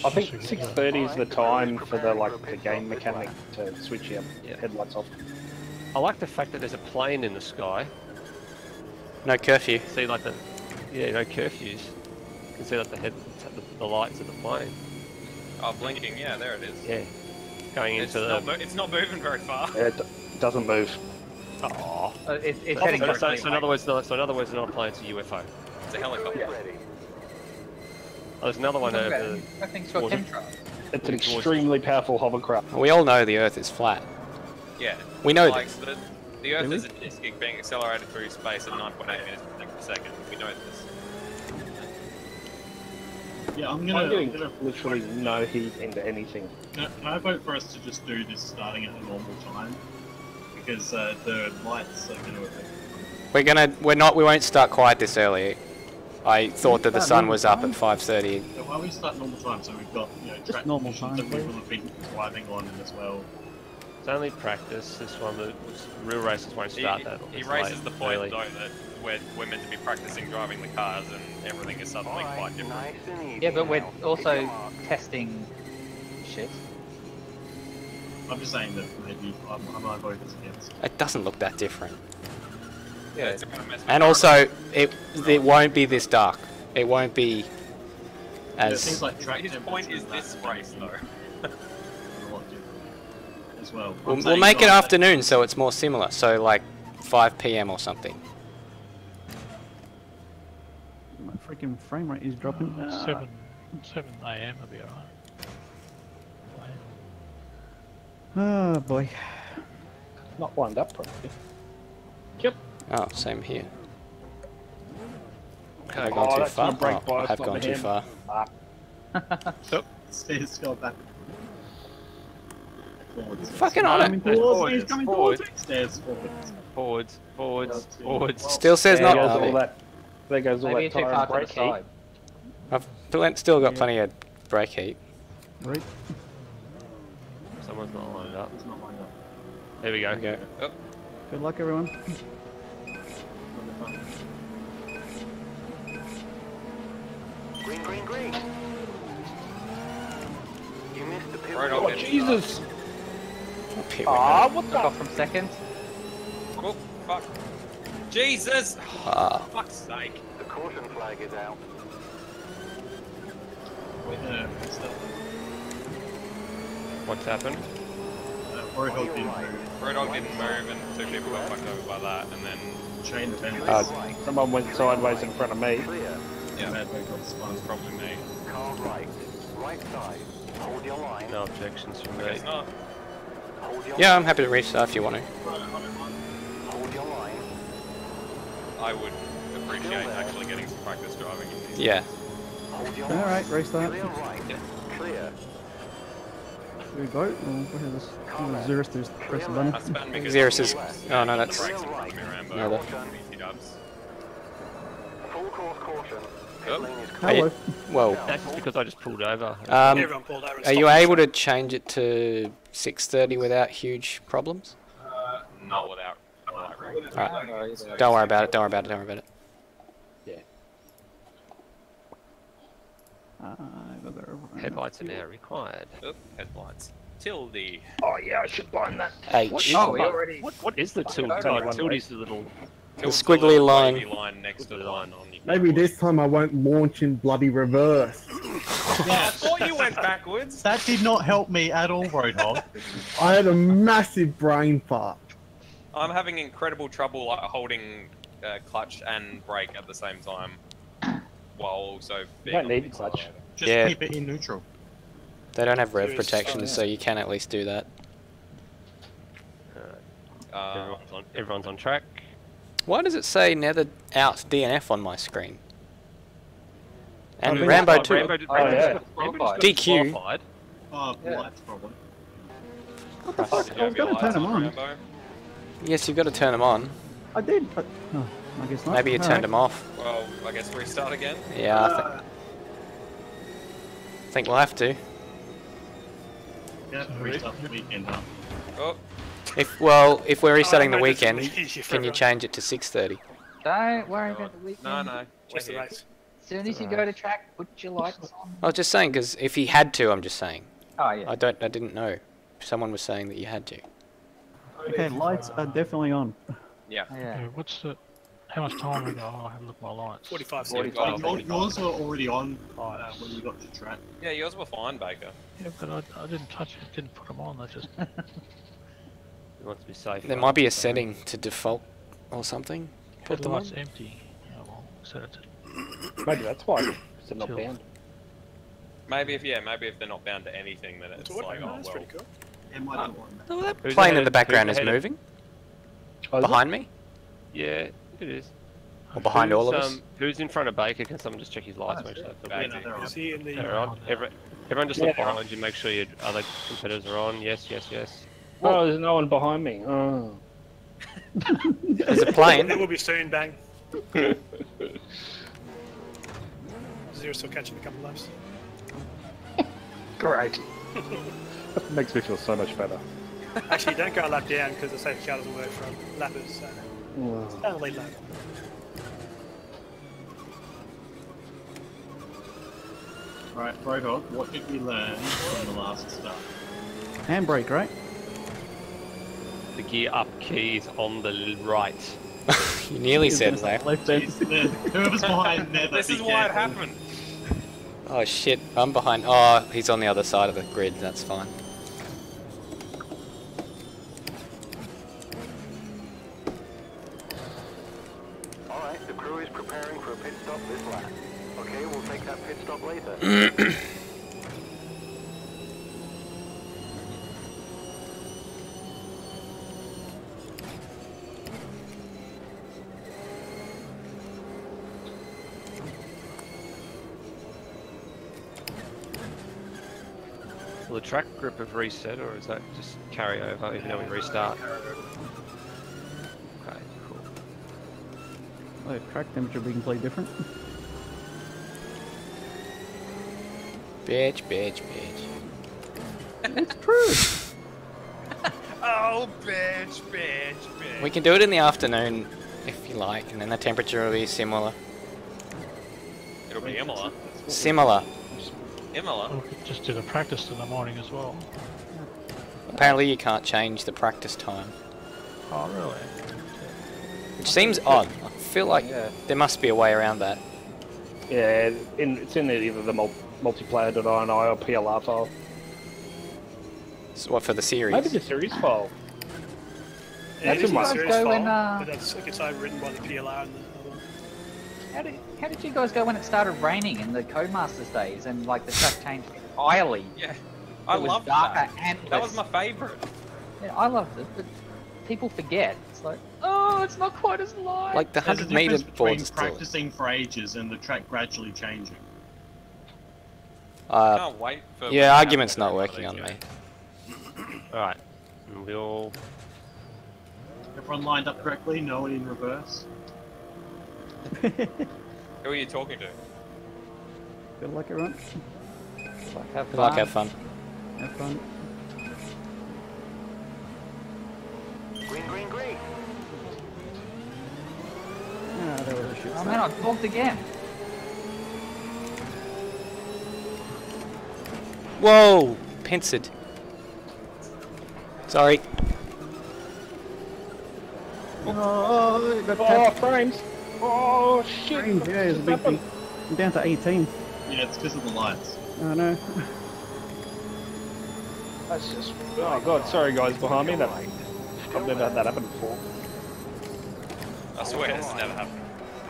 I think 6:30 is the time for the game mechanic to switch your headlights off. I like the fact that there's a plane in the sky. No curfew. See like the no curfews. You can see like the lights of the plane. Oh, blinking. Yeah, there it is. Yeah, going It's into not, the. it's not moving very far. Yeah, it doesn't move. Oh. It's heading So, directly. in other words, it's not a plane. It's a UFO. It's a helicopter. Oh, there's another one over. That thing's got chemtrails. It's an extremely powerful hovercraft. We all know the Earth is flat. Yeah. We know like, this. The Earth Really? is a disk being accelerated through space at 9.8 meters per second. We know this. Yeah, I'm getting literally no heat into anything. Can I vote for us to just do this starting at a normal time? Because the lights are going to affect. We won't start quite this early. I thought that the sun was up at 5:30. So why don't we start normal time? So we've got track normal conditions time, that people have been driving on as well. It's only practice. This one, the real races won't start that. He raises the point though that we're meant to be practicing driving the cars and everything is suddenly quite different. Yeah, but we're also testing shit. I'm just saying that maybe I might vote this against. It doesn't look that different. Yeah, it's gonna mess with And the also, it won't be this dark. It won't be as. Things like track His point is this race though. As well. We'll make it afternoon so it's more similar. So like 5 PM or something. My freaking frame rate is dropping. 7 AM will be alright. Oh boy. Not wind up properly. Yep. Oh, same here. Have I Oh, gone too that's far? not brake Oh, I bias, have not gone the too hand. far. So, Stairs go back. Forwards. Fucking on it. Forwards. coming towards Stairs forwards. Forwards. Still says there not. goes Harvey. all that. There goes all Maybe that you're too tire far and to the brake heat. side. I've still got plenty of brake heat. Right. Someone's not lined up. It's not lined up. There we go. Okay. Oh, Good luck, everyone. Green, green, green. You missed the pit. right Oh, on. Jesus! Pit Ah, window. what Took the? off from second. Oh, fuck. Jesus! Ah. Fuck's sake. The caution flag is out. What's happened? Roadhog didn't move. Roadhog didn't move and two people got fucked over by that and then Chain defense. Someone went sideways in front of me. Clear. yeah, Madbird got spun. it's probably me. Car right. Right side. Hold your line. No objections from me. It's not. Hold your Yeah, I'm happy to restart if you want to. Hold your line. I would appreciate actually getting some practice driving in these. Yeah. Hold your Alright, line. restart. Clear right. Clear. Should we vote? Or what is this? Zerus just press the button. I spun because Xeris is. I'm Oh no, the that's. brakes in front of me, Rambo. Another. Easy dubs. Full course caution. Oh. Pit lane is Are clear. you, whoa. That's just because I just pulled over. Everyone pulled over and Are you stopped. able to change it to 6:30 without huge problems? Not without. Alright. Don't worry about it. Don't worry about it. Don't worry about it. Headlights are now required. Oh, headlights. Tilde. Oh yeah, I should bind that. H. Oh, we already. What is the tilde? It's only one Tilde's the little. The squiggly line. Wavy line next to the line on your Maybe this time I won't launch in bloody reverse. I thought you went backwards. That did not help me at all, Roadhog. I had a massive brain fart. I'm having incredible trouble like holding clutch and brake at the same time, while also You being don't on need the clutch. accelerator. Just Yeah. keep it in neutral. They don't have rev Serious. protection, so you can at least do that. Everyone's on track. Why does it say nether out DNF on my screen? And think Rambo that's too. Rambo Oh, yeah. DQ. Qualified. Oh, lights problem. What the fuck? Do I you was have your going to lights turn them on. Rambo? Yes, you've got to turn them on. I did, but oh, I guess not. Maybe you turned them off. Well, I guess restart again. Yeah, I think we'll have to. Yeah, restart the weekend up. Oh, If we're restarting the I made this weekend, easy for can you everyone. change it to 6:30? Don't worry about the weekend. no, no. Just the we're here. race. As soon as you go to track, put your lights on. I was just saying because if he had to, I'm just saying. Oh yeah. I didn't know. Someone was saying that you had to. Okay, lights are definitely on. Yeah. Yeah. What's the How much time we got? Oh, I haven't looked at my lights. 45 seconds. Yours were already on when you got to track. Yeah, yours were fine, Baker. Yeah, but I didn't touch it, didn't put them on. I just. You want to be safe. There might be a setting to default or something. Put them on. Headlights empty. Oh, well, set it to. Maybe that's why it's not banned. Maybe if they're not bound to anything, then it's like, oh That's well. pretty cool. Oh, that plane in the background is moving. Behind me? Yeah, it is. Or behind all of us? Who's in front of Baker? Can someone just check his lights? Make sure Baker. Is he in the... they're on. Everyone just look behind you, make sure your other competitors are on. Yes, yes, yes. Oh, there's no one behind me. Oh. There's a plane. There will be soon, bang. Zero still catching a couple laps. Great. That makes me feel so much better. Actually, don't go a lap down because the safety car doesn't work from lappers. So stay on the lead lap. Right, Brodog, what did we learn from the last start? Handbrake, right? The gear up key is on the right. You nearly said left. Whoever's behind never. This is why it happened. Oh shit, I'm behind. Oh, he's on the other side of the grid, that's fine. Alright, the crew is preparing for a pit stop this lap. Okay, we'll take that pit stop later. Will the track grip have reset, or is that just carry over even though we restart? Okay, cool. Oh, track temperature being played different. Bitch, bitch, bitch. It's true. Oh, bitch, bitch, bitch. We can do it in the afternoon if you like, and then the temperature will be similar. It'll be similar. Similar. Imola. We could just do the practice in the morning as well. Apparently you can't change the practice time. Oh, really? Which seems odd. I feel like there must be a way around that. Yeah, it's in either the multiplayer.ini or PLR file. So what, for the series? Maybe the series file. Yeah, That's in my series go file, when, but that's it gets overridden by the PLR and the other one. How did you guys go when it started raining in the Codemasters days and like the track changed entirely? Yeah, I loved that. And that was my favourite. Yeah, I loved it, but people forget. It's like, oh, it's not quite as light. Like the There's a 100 meter difference between board is still. practicing for ages and the track gradually changing. Can't wait for Yeah, argument's not working on me. Alright, we'll... Everyone lined up correctly, no one in reverse. Who are you talking to? Good luck, everyone. Have Good luck, have fun. Have fun. Green, green, green. Ah, there was a shit. Oh man, I talked again. Whoa! Pincered. Sorry. Oh, it got Oh, tapped. frames! Oh, shit! Frames, yeah, it's a big thing. I'm down to 18. Yeah, it's because of the lights. Oh no. That's just... Oh god, sorry guys behind me. I've never had that happen before. I swear this has never happened.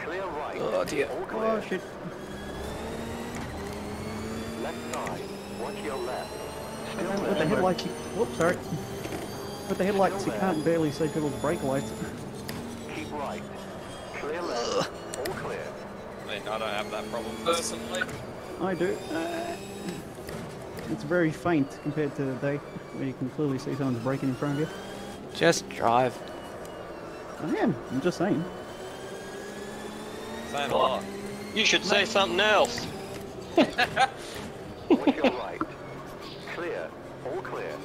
Clear right. Oh dear. All clear. Oh shit. Left side. Watch your left. Still With the there. headlights, whoops, sorry. With the headlights, you can't barely see people's brake lights. Keep right. Clear left. All clear. I mean, I don't have that problem personally. I do. It's very faint compared to the day, where you can clearly see someone's braking in front of you. Just drive. I am. I'm just saying. Saying a lot. You should say something else! Watch your right. Clear. All clear.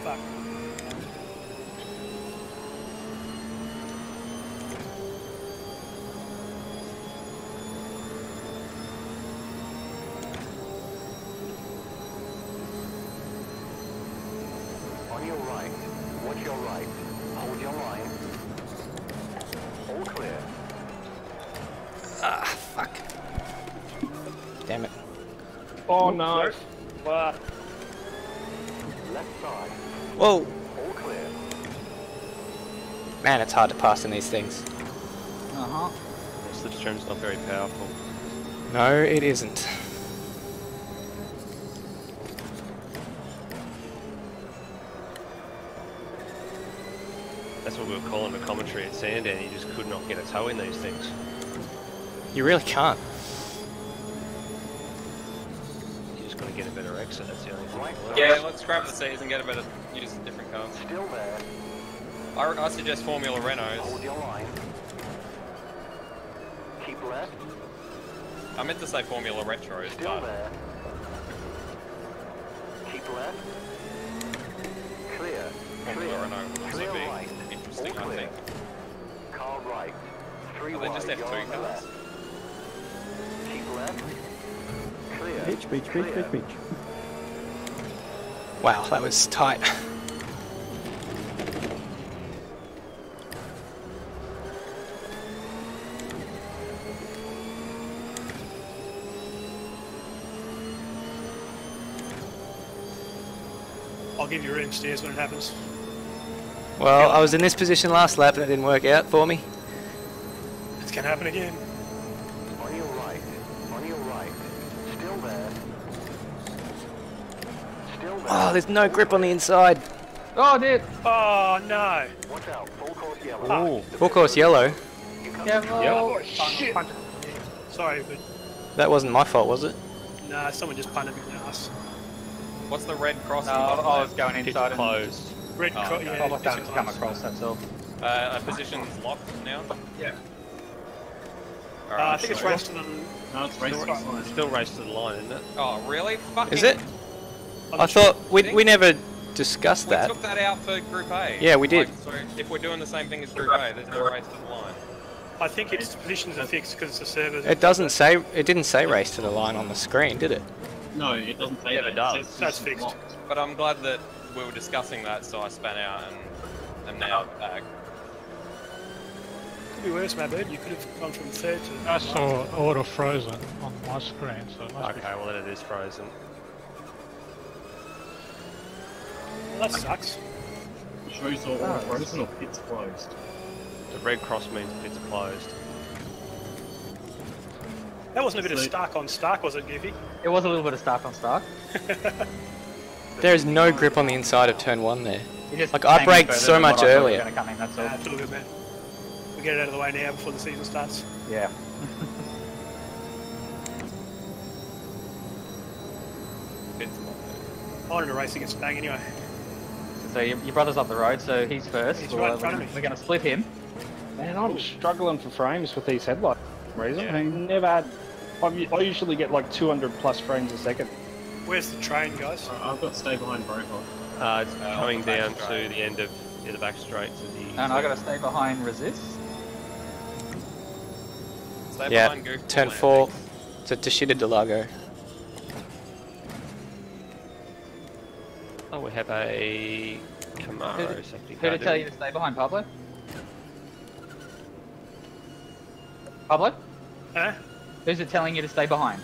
Fuck. Watch your right. Hold your line. All clear. Ah, fuck. Damn it. Oh no. What? Left side. Whoa. All clear. Man, it's hard to pass in these things. Uh-huh. Slipstream's not very powerful. No, it isn't. That's what we were calling the commentary at Sandown. You just could not get a toe in these things. You really can't. You just got to get a better exit. That's the only thing. Yeah, let's scrap the C's and get a better, use different cars. Still there. I suggest Formula Renaults. Hold your line. Keep left. I meant to say Formula Retros, Still but there. Keep left. Clear. Formula Renault would also Clear be right. interesting, All I clear. think. Car right. 3 Are they wide. just You're F2 on the cars? left. Keep left. Clear. Beach, beach, beach, beach, beach. Wow, that was tight. I'll give you room stairs when it happens. Well, I was in this position last lap and it didn't work out for me. It's gonna happen again. On your right. On your right. Still there. Still there. Oh, there's no grip on the inside. Oh, dude. Oh no. Watch out. Full course yellow. Oh. Full course yellow. Oh shit. Sorry, but That wasn't my fault, was it? nah, someone just punted me in the ass. What's the red cross? No, I was going inside and closed. Red Oh, cross, okay. yeah. I was starting it's to come close. across, that's all. Position's locked now? Yeah. I Alright, think it's so- raced to the. No, it's race to the line. It's still race to the line, isn't it? Oh, really? Fucking. Is it? I thought we never discussed We that. took that out for Group A. Yeah, we did. Like, so if we're doing the same thing as Group A, there's no race to the line. I think its positions are fixed because it's a server. It doesn't say. It didn't say race to the line on the screen, did it? No, it doesn't say Yeah, that. it does. says That's position fixed. locked. But I'm glad that we were discussing that, so I span out and now back. Could be worse, Madbird. You could have gone from third to. I saw auto frozen on my screen, so it must be. Okay, well then it is frozen. Well, that sucks. You sure you saw all frozen or pits closed? The red cross means pits are closed. That wasn't a bit of So- Stark on Stark, was it, Goofy? It was a little bit of Stark on Stark. There is no grip on the inside of turn 1 there. It just Like, I came in braked further so than what much I thought it was earlier. gonna come in, that's all. Nah, it's a little good, man. We get it out of the way now before the season starts. Yeah. Pits locked. I wanted to race against Bang anyway. So your brother's up the road, so he's first. He's right in front of me. We're going to split him. Man, I'm struggling for frames with these headlights for some reason. Yeah. I never had. I usually get like 200 plus frames a second. Where's the train, guys? I've got stay behind broke on. It's coming the back down straight. to the end of the back straight to the. And I got to stay behind Resist. Stay Yeah, behind Google turn Land. 4 to Interlagos. Oh, we have a Camaro safety Who car. did tell you to stay behind, Pablo? Pablo? Huh? Who's it telling you to stay behind?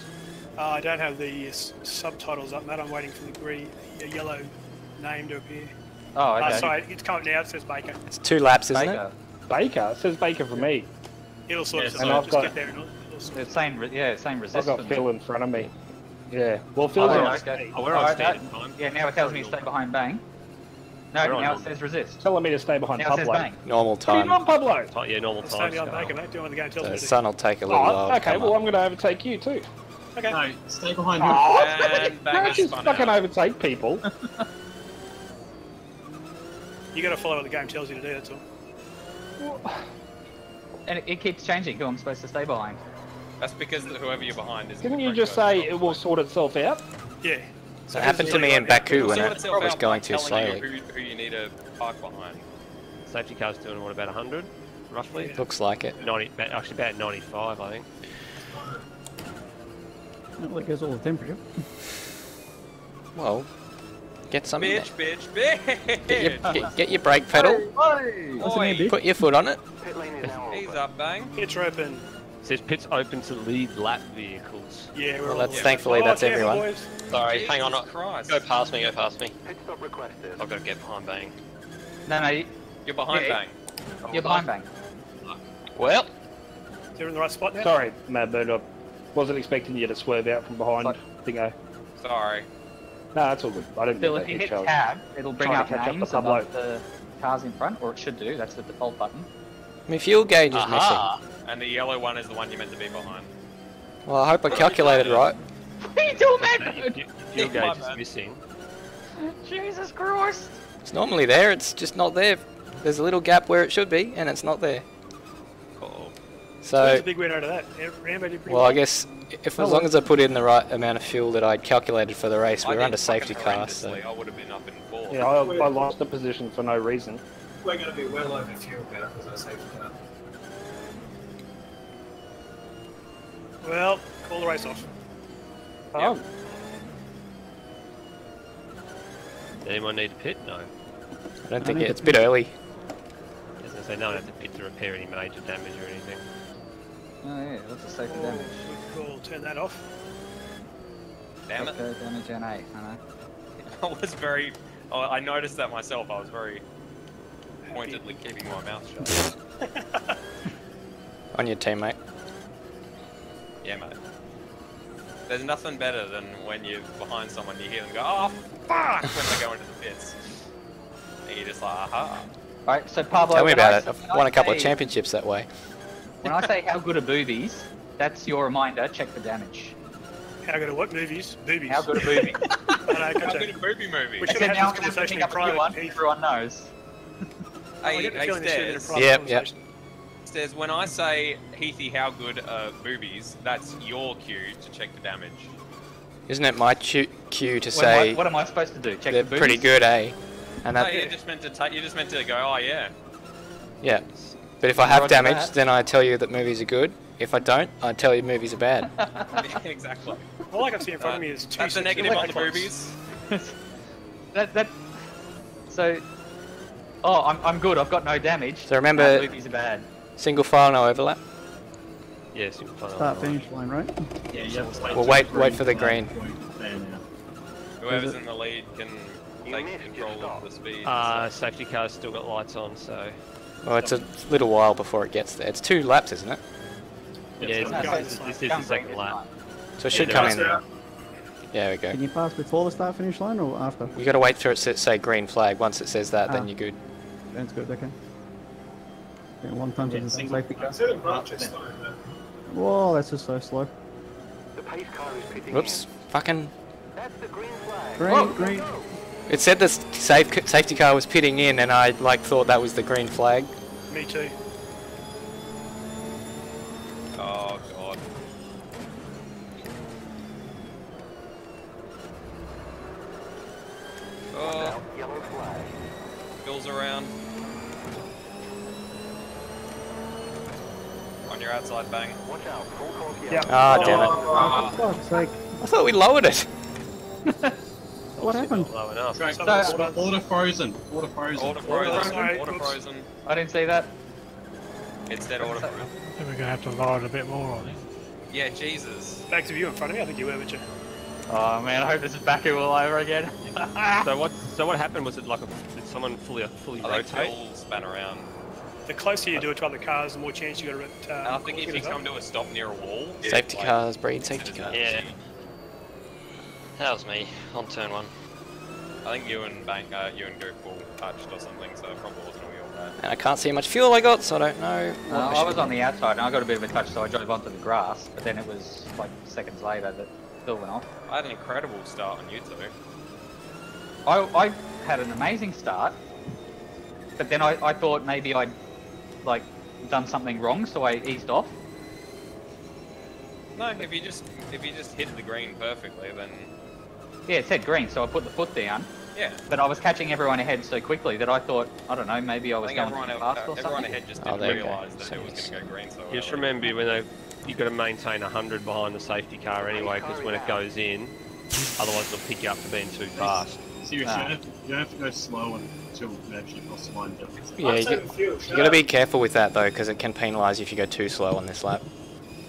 I don't have the subtitles up, Matt. I'm waiting for the yellow name to appear. Oh, okay. Sorry, it's coming now. It says Baker. It's 2 laps, isn't Baker. Baker, it says Baker for me. It'll sort Yes, of and I've just got- get there and it'll sort It's saying, it's saying Resist. I've got for me. Phil in front of me. Yeah. Well, Phil's Oh, on okay. Oh, we're on Alright, standard time. Yeah, now it tells me to stay behind Bang. No, We're on now it normal. says Resist. telling me to stay behind Now it says Pablo. Bang. Normal What are you time. doing, Pablo? Oh, yeah, normal Stay time. behind Baker, mate. Doing what the game tells me The to do. sun will take a little while Oh, to okay. come Well, up. I'm going to overtake you too. Okay. No, stay behind Oh, And Bang Can't has you spun fucking out. overtake people? You got to follow what the game tells you to do. That's all. And it keeps changing who I'm supposed to stay behind. That's because whoever you're behind is. Didn't you just say it will sort itself out? Yeah. So it happened to me in Baku when it was going too slowly. Who you need to park behind. Safety car's doing what, about 100, roughly? Looks like it. 90, actually about 95, I think. Well, that goes all the temperature. Well, Get some in Bitch, there. bitch, bitch! Get your brake pedal. Oi. Put your foot on it. Pit lane is now He's open. up, bang. Pits are open. It says pits open to lead lap vehicles. Yeah, we're Well, all that's there. thankfully that's careful, everyone. boys. Sorry, hang on. Jesus Christ. Go past me, go past me. Pit stop requested. I've got to get behind Bang. No, You're behind Yeah, bang. you're behind Bang. Well, You're in the right spot now? Sorry, Madbird. I wasn't expecting you to swerve out from behind Thingo. Sorry. No, that's all good. I didn't Bill, get if that you head hit charge. tab, it'll bring Trying up to catch up names the above Pablo. the cars in front, or it should do. That's the default button. My fuel gauge is Aha! And the yellow one is the one you meant to be behind. missing. Well, I hope I calculated right. What are you doing, man? fuel gauge is missing. Jesus Christ! It's normally there, it's just not there. There's a little gap where it should be, and it's not there. Cool. Who's So, the big winner out of that? Rambo did pretty well, I guess if as long as I put in the right amount of fuel that I'd calculated for the race, we were under safety car, so... I would have been up in fourth. Yeah, I lost the position for no reason. We're going to be well over fuel now because I saved car. Well, call the race off. Oh, Anyone need a pit? No. I don't think it's a bit early. I was going to say no one had to pit to repair any major damage or anything. Oh yeah, that's a safety Oh, damage. good call. Turn that off. Damn it. Okay, damage and 8, I know. I was very... Oh, I noticed that myself. I was very pointedly keeping my mouth shut. On your team, mate. Yeah, mate. There's nothing better than when you're behind someone, you hear them go, oh, fuck, when they go into the pits. And you're just like, aha. Alright, so Pablo... Tell me when I about it. say- I've won a couple of say- championships that way. When I say how good are boobies, that's your reminder, check for damage. How good are what movies? Boobies. How good are boobies? I know, How good a movie movie? We I should said have now had I'm this going to conversation pick in up a new private. one, Heath. everyone knows. I Hey, get the hey, feeling this should have been a Stairs. private Yep, conversation. Stairs, when I say, Heathy, how good are boobies, that's your cue to check the damage. Isn't it my cue to What say am I supposed to do? Check they're the boobies? pretty good, eh? And No, that, you're just meant to go, oh yeah. yeah. But if I have Roger damage, that. then I tell you that movies are good. If I don't, I tell you movies are bad. Exactly. All I can see in front of me is two That's a sets of negative on the electrons. boobies. So... Oh, I'm good, I've got no damage. So remember- Boobies are bad. Single file, no overlap. Yeah, single file. Start finish line, right? Yeah, you have to Well, wait for the green. There now. Whoever's in the lead can You take missed your control of stop. the speed. Safety car's still got lights on, so... Well, it's a little while before it gets there. It's 2 laps, isn't it? Yeah, it's not this is the Come second green lap. So it should Yeah, come there in. is. Yeah, we go. Can you pass before the start finish line or after? You got to wait for it to say green flag. Once it says that, then Ah. you're good. That's good, okay. Yeah, one time to the safety car. Consider branches though, but Whoa, that's just so slow. The pace car is pitting Whoops. Fucking. That's the green flag. Green, green. It said the safety car was pitting in, and I thought that was the green flag. Me too. Oh god. Oh, Yellow flag. Bill's around. On your outside, bang. Watch out. Full course yellow. Yeah. Ah, damn it. Oh, for fuck's sake. I thought we lowered it. What happened? Low enough. Order frozen. Order frozen. Order frozen. Sorry, Order whoops. frozen. I didn't see that. It's dead order frozen. Then we're going to have to lower it a bit more, I think. Yeah, Jesus. Back to you in front of me. I think you were, but you. Oh man, I hope this is Baku all over again. So what happened? Was it like did someone fully I think rotate? Bill span around. The closer you do it to other cars, the more chance you got to. And I think if you come to a stop near a wall, Safety like, cars breed safety cars. Yeah. That was me on turn 1. I think you and Goofball touched or something, so it probably wasn't all your bad. And I can't see how much fuel I got, so I don't know. what I should was do. on the outside and I got a bit of a touch, so I drove onto the grass. But then it was like seconds later that Phil went off. I had an incredible start on you two. I had an amazing start, but then I thought maybe I'd like done something wrong, so I eased off. No, if you just hit the green perfectly, then Yeah, it said green, so I put the foot down. yeah. But I was catching everyone ahead so quickly that I thought, I don't know, maybe I I was think going everyone, too fast or everyone something. ahead just Oh, didn't there you go. realise that it was going to go green so Just early. remember when you got to maintain 100 behind the safety car anyway, because when it goes in, otherwise it'll pick you up for being too fast. Seriously, you don't have to go slow until you actually cross the line. Yeah, you gotta be careful with that though, because it can penalise you if you go too slow on this lap.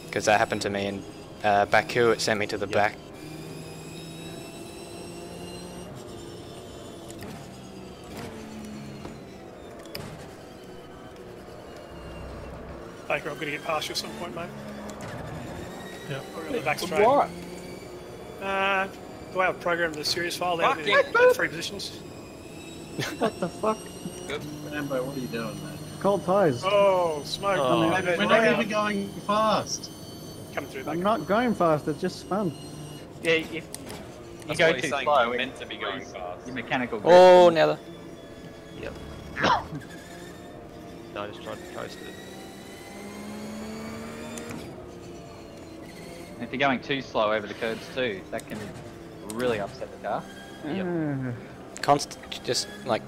Because that happened to me in Baku, it sent me to the back. Baker, I'm gonna get past you at some point, mate. Yeah. We're on the back straight. What? The way I've programmed the series file, they have three positions. What the fuck? Good. Rambo, what are you doing, man? Cold ties. Oh, smoke. Oh. We're not even going fast. Coming through, I'm Baker. not going fast, it's just fun. Yeah, if you That's go what too he's saying, slow, you're meant to be going fast. your mechanical grip. Oh, now the... Yep. No, I just tried to coast it. If you're going too slow over the curbs too, that can really upset the car. Constant, just like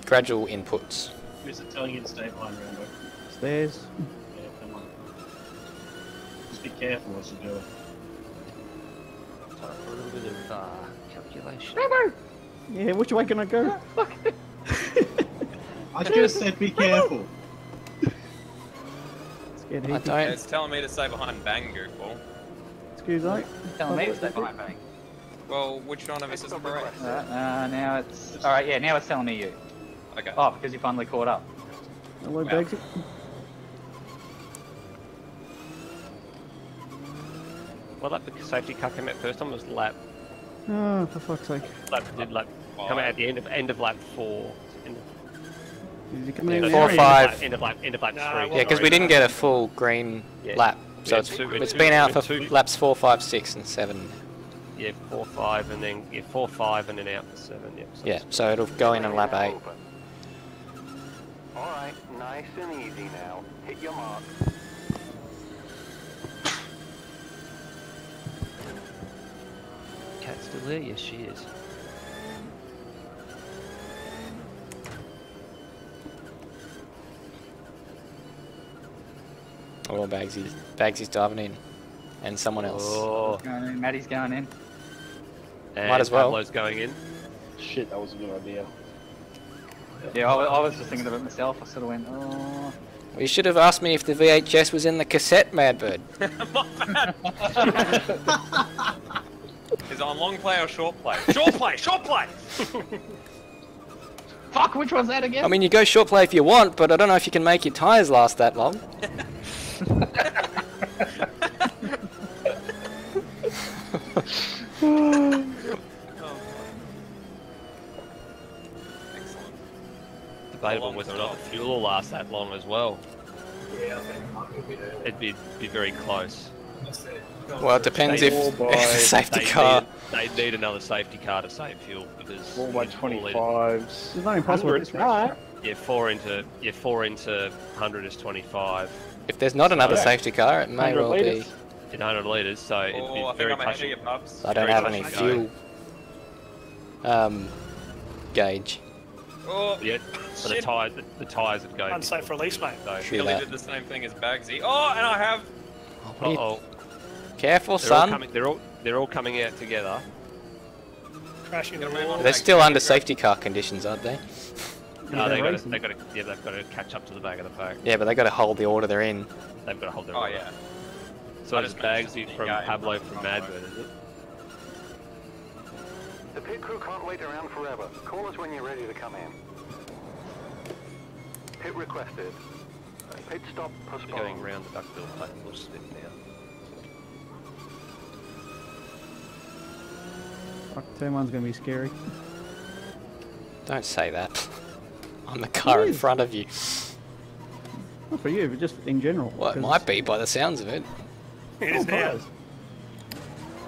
gradual inputs. Who's it telling you to stay behind, Rambo? Stairs. Yeah, come on. Just be careful as you do it. Time for a little bit of calculation. Yeah, which way can I go? I just said be careful. Scared I heat. don't... It's telling me to stay behind Bang, goofball. Excuse me. Telling me to stay behind me. Well, which one of us is correct? Now it's alright. Yeah, now it's telling me you. Okay. Oh, because you finally caught up. Hello, Well. Bagsy. What lap the safety car came out first on was lap. Oh, for fuck's sake. Come out at the end of lap 4. Did you come Yeah, in 4 or there? 5. End of lap 3. Yeah, because we didn't get a full green lap. So it's been out for laps 4, 5, 6 and 7. Yeah, 4, 5 and then 4, 5 and then out for 7. Yep. So Yeah, so it'll go in lap 8. Alright, nice and easy now. Hit your mark. Cat's still there? Yes, she is. Oh, Bagsy's diving in. And someone else. Oh, Going in, Maddie's going in. and Might as well. Pablo's going in. Shit, that was a good idea. Yeah, I was just thinking of it myself. I sort of went, oh. Well, you should have asked me if the VHS was in the cassette, Madbird. Is it on long play or short play? Short play! Short play! Fuck, which one's that again? I mean, you go short play if you want, but I don't know if you can make your tyres last that long. Debatable whether or not the fuel will last that long as well. Yeah, I think it might be a bit early. It'd be very close. That's it. Well, it depends if Four by- it's a safety car. They need another safety car to save fuel because 4 by it's 4 litre. 25s. It's not impossible. It's right. Yeah, 4 into 100 is 25. If there's not another So- safety car, it may 100 well be. litres. In 100 litres, so Oh, it'd I be think very I'm ahead of touch you, pups. I don't very have touch any and fuel gauge. Oh, Yeah, but the tyres would go. Unsafe release, mate. So, True Billy that. did the same thing as Bagsy. Oh, and I have... Oh, what are you- uh-oh. Careful, They're all son. coming. They're all coming out together. Crashing the Gotta move wall. on. They're still under safety car conditions, aren't they? No, they're they've racing. got to catch up to the back of the pack. Yeah, but they got to hold the order they're in. They've got to hold their Oh, order. yeah. So I it's just mentioned Bagsy the from guy Pablo from from Pablo. Madbird, is it? The pit crew can't wait around forever. Call us when you're ready to come in. Pit requested. Pit stop They're postponed. going round the duckbill plate. We'll spin now. Fuck, turn one's gonna be scary. Don't say that. On the car It in is. front of you. Not for you, but just in general. Well, it 'cause might be by the sounds of it. It is now.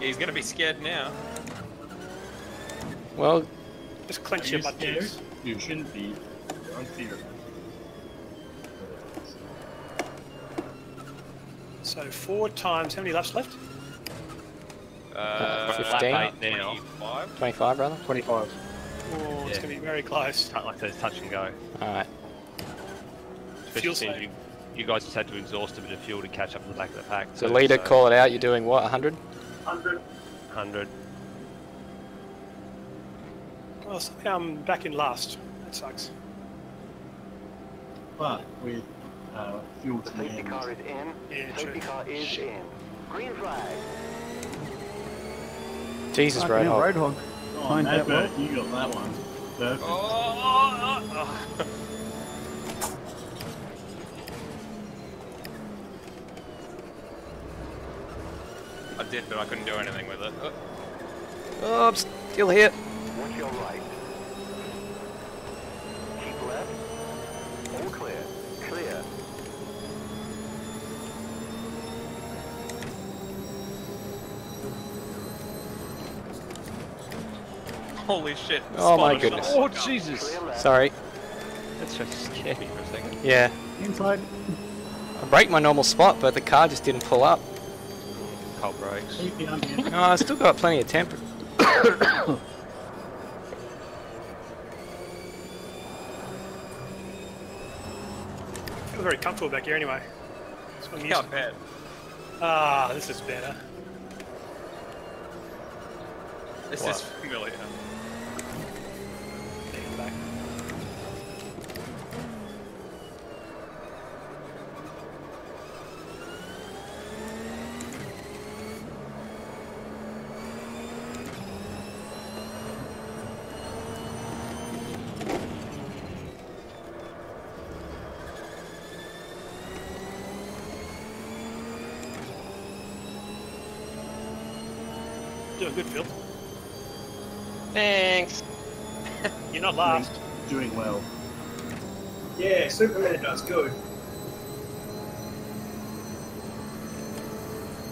Yeah, he's gonna be scared now. Well, Just clench Are your you butt scared? cheeks. You shouldn't be. Don't fear. So 4 times, how many laps left? 15? Lap 8 now. 25? 25 rather? 25. Oh, it's Yeah. going to be very close. Like those touch and go. Alright. Especially Fuel since save. you guys just had to exhaust a bit of fuel to catch up to the back of the pack. So leader, call it out. You're doing what, 100? 100. 100. Well, somehow I'm back in last. That sucks. But with fuel to the Safety end. car is in. Yeah, Safety true. car is in. Green flag. Jesus, Fucking hell, Roadhog. Roadhog. Oh, Timed that well. Madbird, you got that one. Perfect. I did, but I couldn't do anything with it. Oh, I'm still here. Watch your right. Keep left. All clear. Clear. Holy shit. Oh my Spotted goodness. shot. Oh, Jesus. Clear left. Sorry. That's just scared me for a second. Yeah. Inside. I braked my normal spot, but the car just didn't pull up. Cold brakes. Keep behind you. Oh, I still got plenty of temper. I feel very comfortable back here anyway. That's what I'm used Yeah, to. bad. Ah, this is better. This What? is familiar. Taking back. Doing good, Phil. Thanks. You're not last. Doing well. Yeah, Superman does good.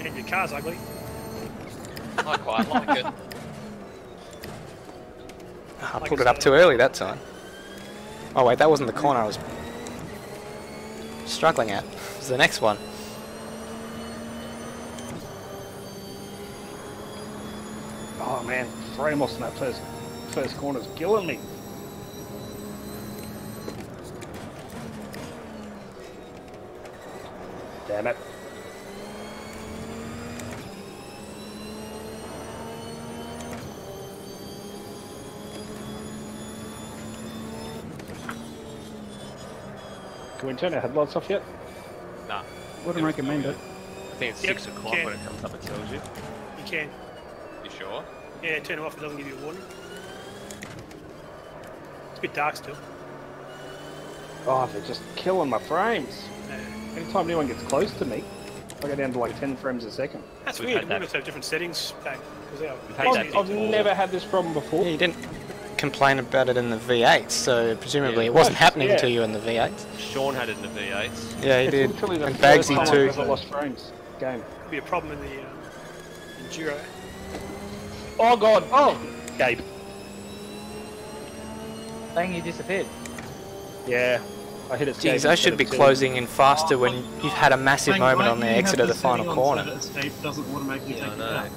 And your car's ugly. I quite like it. I pulled it up too early that time. Oh wait, that wasn't the corner I was struggling at. It was the next one. Oh man, Ramos in that first corner's killing me. Damn it. Can we turn our headlights off yet? Nah. Wouldn't recommend it. I think it's Yep, 6 o'clock okay. when it comes up, it tells you. You can. You sure? Yeah, turn it off. It doesn't give you a warning. It's a bit dark still. Oh, they're just killing my frames. Yeah. Anytime anyone gets close to me, I go down to like 10 frames a second. That's We've weird. had We that. must have different settings back. We've had I've, that I've before. never had this problem before. Yeah, you didn't complain about it in the V8, so presumably Yeah. it wasn't happening Yeah. to you in the V8. Sean had it in the V8s. Yeah, he It's did. literally the And first Bagsy time too. I've ever lost frames. Game. Could be a problem in the Enduro. Oh god! Oh! Gabe. Saying you disappeared. Yeah. I hit it. Jeez, I should be closing in faster when you've had a massive Frank, moment why on the do you exit have of the final setting on corner. so that escape doesn't automatically Yeah, I take it know. out?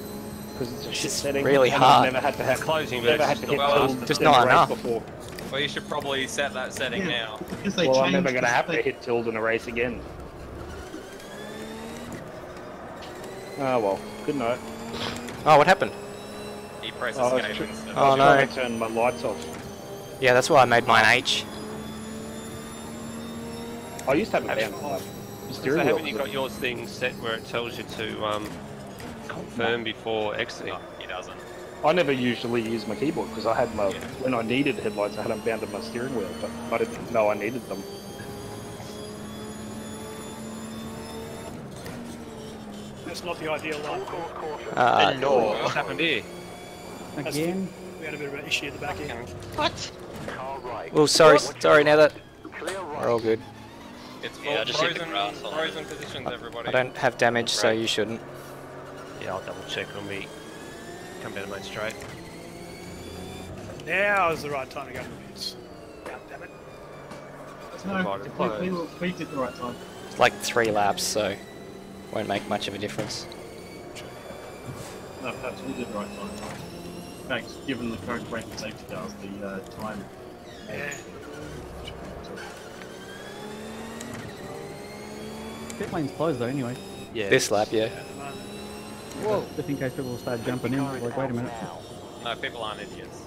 Because it's a shit It's setting. really and hard. I've never had to have Closing never had versus to the hit well, tilde just in not a race enough. before. Well, you should probably set that setting Yeah, now. because they Well, I'm never changed going to the have to spec. hit tilde in a race again. Oh well. Good night. Oh, what happened? He presses Oh, escape it's instead. Oh, I was no. trying to turn my lights off. Yeah, that's why I made mine H. I used to have it Have down. you- Like, the So steering haven't wheel. you got yours thing set where it tells you to confirm before exiting? No, he doesn't. I never usually use my keyboard because I had my Yeah. when I needed headlights, I had them bound to my steering wheel, but I didn't know I needed them. That's not the ideal line. What's happened here? Again. We had a bit of an issue at the back end. What? Car right. Well, sorry, now that Clear right. we're all good. It's Yeah, I just hit the frozen, grass on it. frozen positions, everybody. I don't have damage, so Right. you shouldn't. Yeah, I'll double check when we come down the main straight. Now is the right time to go to the pits. God damn it. No, we did the right time. It's like 3 laps, so won't make much of a difference. No, perhaps we did the right time. In fact, given the current brake and safety cars, the time. Yeah. Pit lane's closed though anyway. Yeah. This lap, yeah. At the moment. Whoa. Just in case people start jumping in. Like, wait a minute. No, people aren't idiots.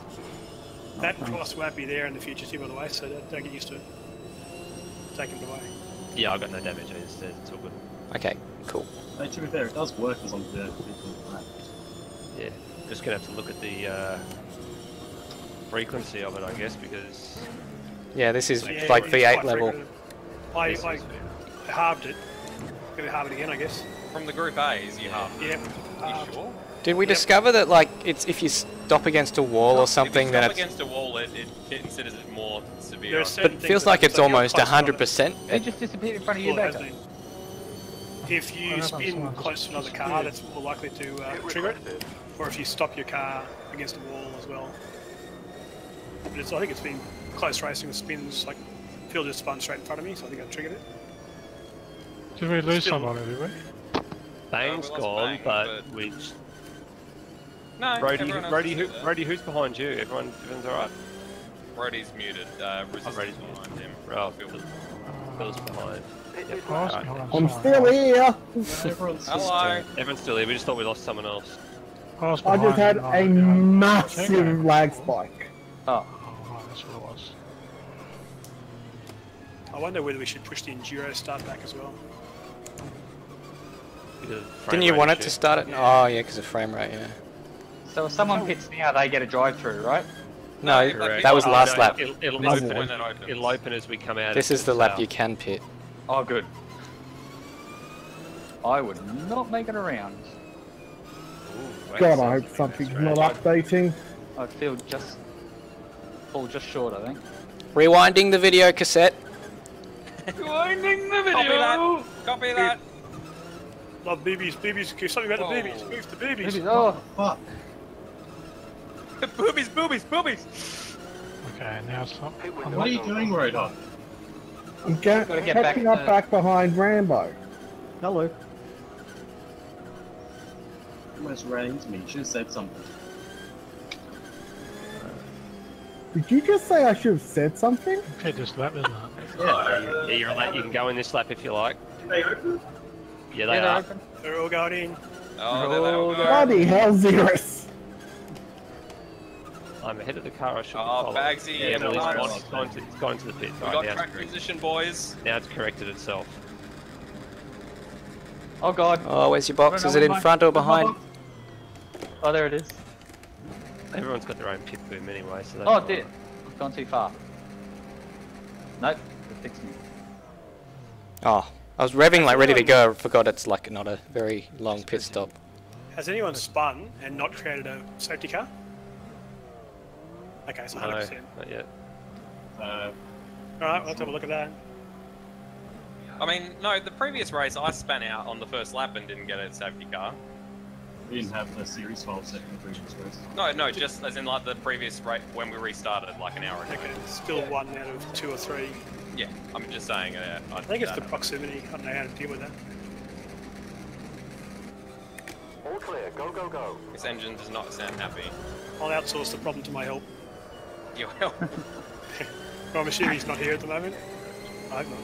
That cross won't be there in the future too, by the way, so don't get used to it. Take it away. Yeah, I got no damage. It's all good. Okay, cool. Hey, to be fair, it does work as long as the people are Yeah, just gonna have to look at the frequency of it, I guess, because Yeah, this is Yeah, like it's V8 quite level. frequent. I halved it. Gonna halve it again, I guess. From the Group A's, you have. Yep. You sure? Did we discover that like it's if you stop against a wall or something, if you then stop it's against a wall, it considers it more severe. There are but certain it feels things like that- it's so you're almost close to 100%. It just disappeared in front of you, Well, it Becca. has been. If you spin close to another car, that's more likely to trigger it. Or if you stop your car against a wall as well. But I think it's been close racing with spins, like Phil just spun straight in front of me, so I think I triggered it. Did we lose Still- someone, did we? Bang's we lost gone, Bang, but we. No, everyone else is there. Brody, who's behind you? Everyone's alright. Brody's muted. Resistance Brody's behind him. Right, Phil's behind. Yep. I was Alright. behind I'm someone. still here. Hello. Everyone's still here. We just thought we lost someone else. I was I just behind had and a I- massive lag spike. Oh, Oh, right, that's what it was. I wonder whether we should push the Enduro start back as well. Because of frame Didn't you rate want it issue. to start it? Oh yeah, because of frame rate. Yeah. so if someone pits now, they get a drive-through, right? No, Correct. that was Oh, last no, lap. It'll This is open. when that opens. It'll open as we come out. This of is the the lap south. you can pit. Oh, good. I would not make it around. Ooh, God, that I hope sounds something's strange. not updating. I'd feel fall just short, I think. Rewinding the video cassette. Winding the video. Copy that. Love boobies, boobies, something about the Whoa. boobies, move the boobies. Oh, Fuck. Boobies, boobies, boobies. Okay, now it's not. What are you doing, Rodon? I'm Gotta get catching back up to- back behind Rambo. Hello. Almost ran into me. You should have said something. Did you just say I should have said something? Okay, just lap, isn't it? Yeah, you're late. You can go in this lap if you like. They open? Yeah, they they're are. open. They're all going in. Oh, there they all go. Bloody hell, Xerus! I'm ahead of the car. I should Oh, follow. Bagsy, Yeah, well, everyone. it's gone to the pit. We Right, got now, track position, boys. now it's corrected itself. Oh god. Oh, where's your box? Is it in front or behind? Oh, there it is. Everyone's got their own pit boom anyway, so. Oh, dear. I've gone too far. Nope. It fixed me. Oh, I was revving like ready to go. I forgot it's like not a very long pit stop. Has anyone spun and not created a safety car? Okay, so No, 100%. not yet. Alright, we'll have to have a look at that. I mean, no, the previous race I span out on the first lap and didn't get a safety car. We didn't have the series file set in the previous race. No, just as in like the previous race when we restarted like an hour ago. Okay, still 1 out of 2 or 3. Yeah, I'm just saying. I think it's the proximity. I don't know how to deal with that. All clear. Go, go, go. This engine does not sound happy. I'll outsource the problem to my help. You will. Well, I'm assuming he's not here at the moment. I hope not.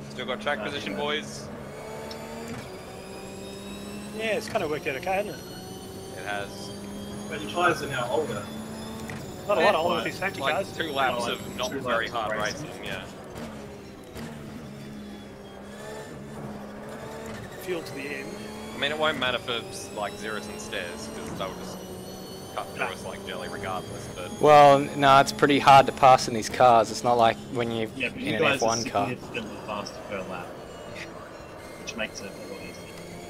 Still got track position, boys. Yeah, it's kind of worked out okay, hasn't it? It has. But your tyres are now older. Not a lot older with these safety Like cars. 2 laps like of not 2 very laps of hard racing. racing, yeah. Fuel to the end. I mean, it won't matter for like Xerus and Stairs because they'll just cut through us like jelly regardless. But Well, no, it's pretty hard to pass in these cars. It's not like when you're Yeah, but in you an guys are F1 car. significantly faster per lap. Which makes it a lot easier.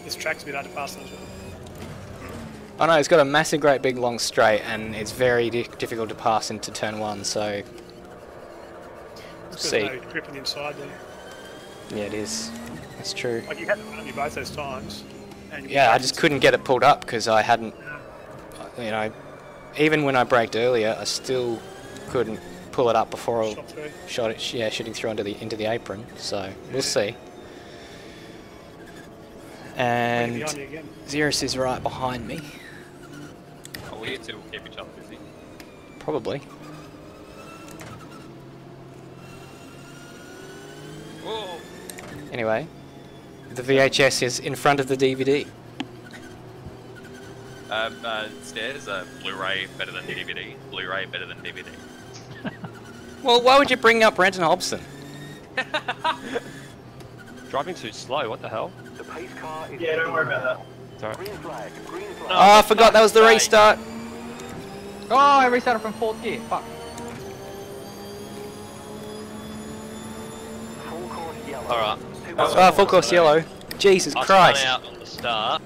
This track's a bit hard to pass those with. Oh no, it's got a massive, great big long straight, and it's very difficult to pass into turn 1. So, It's see. got no grip on the inside there. Yeah, it is. That's true. Like you had it on you both those times. And Yeah, I just couldn't get it pulled up because I hadn't, you know, even when I braked earlier, I still couldn't pull it up before I Shot through. shot it. Yeah, shooting through into the apron. So we'll see. And behind you again. Xerus is right behind me, oh, we two will keep each other busy. probably. Whoa! Anyway, the VHS is in front of the DVD. Stairs, Blu-ray better than DVD. Blu-ray better than DVD. Well, why would you bring up Brenton Hobson? Driving too slow, what the hell? The pace car is Yeah, don't worry about that. Sorry. green flag, green flag. Oh, I forgot that was the restart. Oh, I restarted from 4th gear. Fuck. Full course yellow. Alright. Oh, full course yellow. Jesus I Christ. spun out on the start.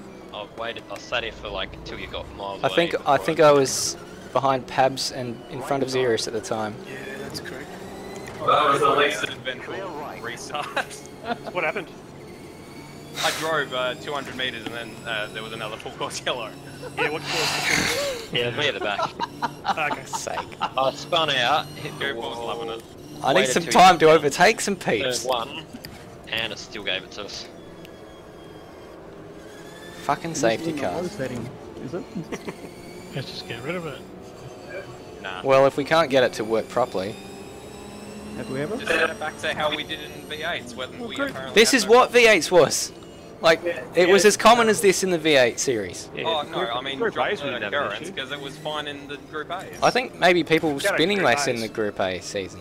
I sat here for like until you got miles I away. think I was behind Pabs and in front of Xerus at the time. Yeah, that's correct. That was the least eventful restart. What happened? I drove 200 meters and then there was another full course yellow. Yeah, what course? Yeah, me at the back. Okay. Sake. I spun out, hit the Go was wall. loving it. I need Waited some till time you to overtake some turned peeps. one, and it still gave it to us. Fucking safety cars. Setting, is it? Let's just get rid of it. Nah. Well, if we can't get it to work properly. Have we ever? Just set it back to how we did it in V8s when we apparently This had is no- what V8s was. Like, it was as common as this in the V8 series. Oh no, I mean Group drop A's the wouldn't have an occurrence issue. because it was fine in the Group A's. I think maybe people were We've got a spinning Group less in A's. the Group A season.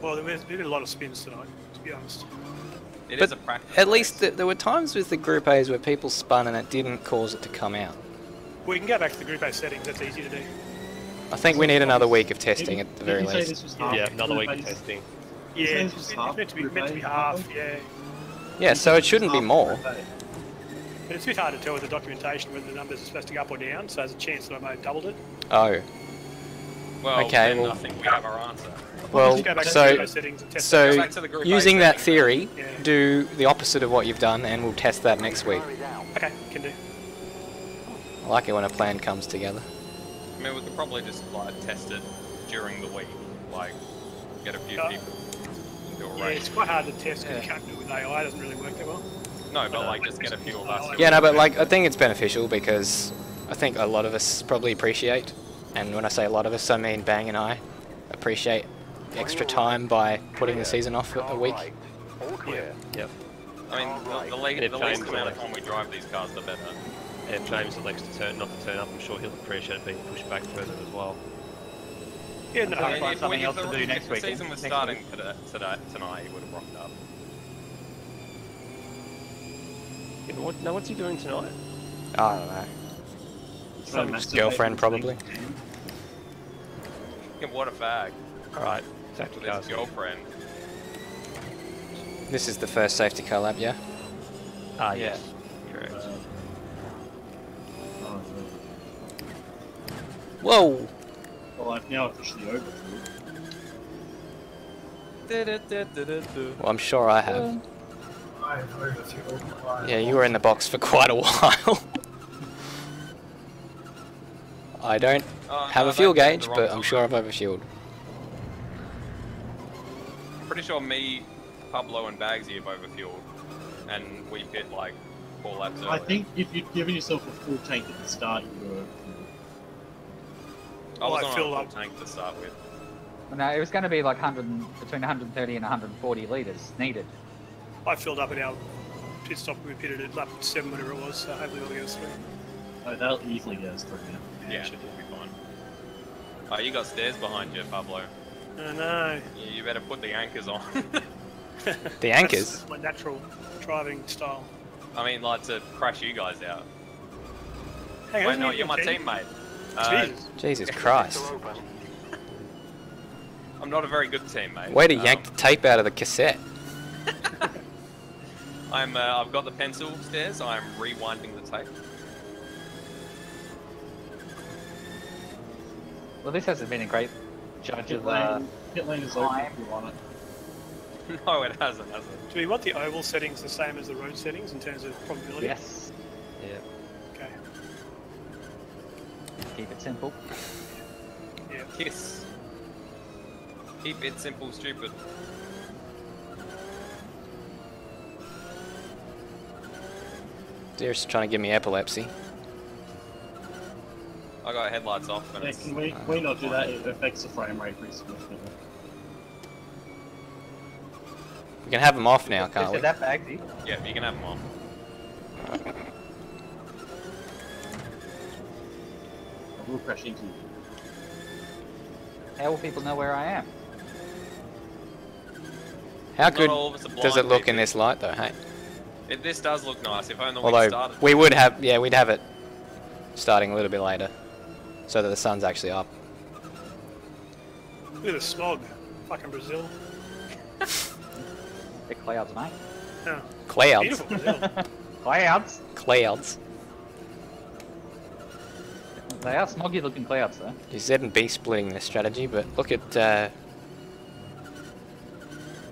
Well, we did a lot of spins tonight, to be honest. It But is a practice. at least race. there were times with the Group A's where people spun and it didn't cause it to come out. We can go back to the Group A settings, that's easy to do. I think we need another week of testing at the very Didn't you say least. this was half Yeah, another week of Group A's? testing. Yeah, This it's, was it's half meant to be Group A, half, yeah. Yeah, so it shouldn't be Half more. Group A. But it's a bit hard to tell with the documentation whether the numbers are supposed to go up or down, so there's a chance that I may have doubled it. Oh, Well, okay, then well- I think we have our answer. well, Just go back to the Group A so settings and test so that. Go back to the Group A using that settings. theory, Yeah. do the opposite of what you've done, and we'll test that next week. Car is out. Okay, can do. I like it when a plan comes together. I mean, we could probably just like test it during the week, like get a few Yeah. people into a Yeah, race. it's quite hard to test because you can't do it with AI, it doesn't really work that well. No, but like just get a few of us. Yeah, no, but like I think it's beneficial because I think a lot of us probably appreciate, and when I say a lot of us, I mean Bang and I appreciate extra time by putting the season off a Car week. right. All clear. Yep. I mean, the If least James amount of likes- time we drive these cars, the better. And James elects to not to turn up, I'm sure he'll appreciate it being pushed back further as well. Yeah, no, I'll find if something if else the, to do if next the week. season was Next starting week. tonight, he would have rocked up. Yeah, but what's he doing tonight? I don't know. So Some girlfriend probably. Yeah, what a fag. Alright, With safety his cars. girlfriend. This is the first safety car lap, yeah? Ah, Yeah. yes. Correct. Oh, Whoa! well, I've now officially overflew. Well, I'm sure I have. I've overfueled quite a Yeah, you lot. were in the box for quite a while. I don't Oh, have no, a fuel they picked gauge, the wrong but I'm one. sure I've overfueled. I'm pretty sure me, Pablo, and Bagsy have overfueled, and we hit like 4 laps earlier. I think if you'd given yourself a full tank at the start, you were. I was Well, I on a feel full like- tank to start with. No, it was going to be like between 130 and 140 litres needed. I filled up at our pit stop, we pitted at lap 7, whatever it was, so hopefully we'll get us through. Oh, that'll easily get us through now. Yeah, we'll be fine. Oh, you got stairs behind you, Pablo. Oh no. You better put the anchors on. The anchors? That's my natural driving style. I mean, like to crash you guys out. Hey, Wait, isn't no, it you're my team? teammate. Jesus. Jesus Christ. They're open. I'm not a very good teammate. Way to yank the tape out of the cassette. I've got the pencil stairs. I'm rewinding the tape. Well, this hasn't been a great judge Pit of lane is open time. if you want it. No, it hasn't, has it? Do we want the oval settings the same as the road settings in terms of probability? Yes. Yeah. Okay. Keep it simple. Yeah. Kiss. Keep it simple, stupid. They're just trying to give me epilepsy. I got headlights off and Yeah, it's... can we not do that? It affects the frame rate pretty significantly. We can have them off now, can't Is we? that Bagsy? Yeah, you can have them on. I will crash into you. How will people know where I am? How Not good all of us are does it blind, look in maybe. this light though, hey? This does look nice. If only we Although started. we would have, yeah, we'd have it starting a little bit later, so that the sun's actually up. Look at the smog. Fucking Brazil. The clouds, mate. Yeah. Clouds. Beautiful Brazil. Clouds. Clouds. They are smoggy looking clouds, though. You said B splitting this strategy, but look at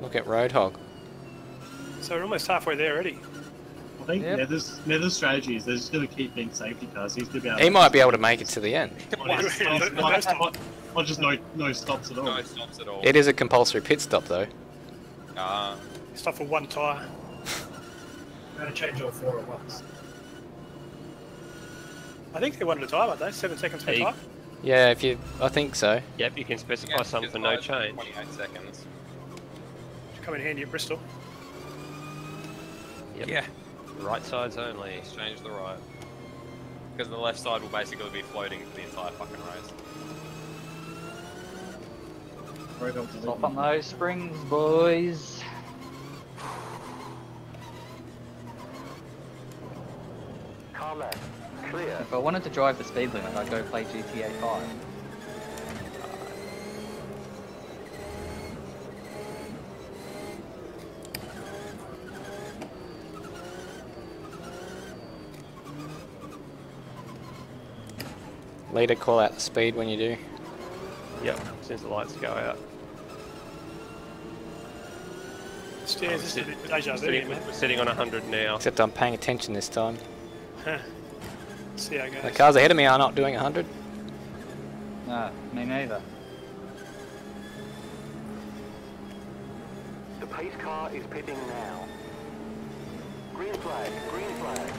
Roadhog. So we're almost halfway there already. I think Nether's strategy is they're just going to keep being safety cars. He's going to be able He might be able to make it to the end. Not just no stops at all. No stops at all. It is a compulsory pit stop though. Stop for one tyre. I'm going to change all 4 at once. I think they wanted a tyre, aren't they? 7 seconds per tyre. Yeah, I think so. Yep, you can specify something for no change. 28 seconds. Should come in handy at Bristol. Yep. Yeah. Right sides only. Let's change the right. Because the left side will basically be floating for the entire fucking race. Stop on those springs, boys. Car left. Clear. If I wanted to drive the speed limit, I'd go play GTA 5. Leader, call out the speed when you do. Yep, as soon as the lights go out. Stairs, this is a bit deja vu, man. We're sitting on 100 now. Except I'm paying attention this time. Huh. See how it goes. The cars ahead of me are not doing 100. No, me neither. The pace car is pitting now. Green flag, green flag.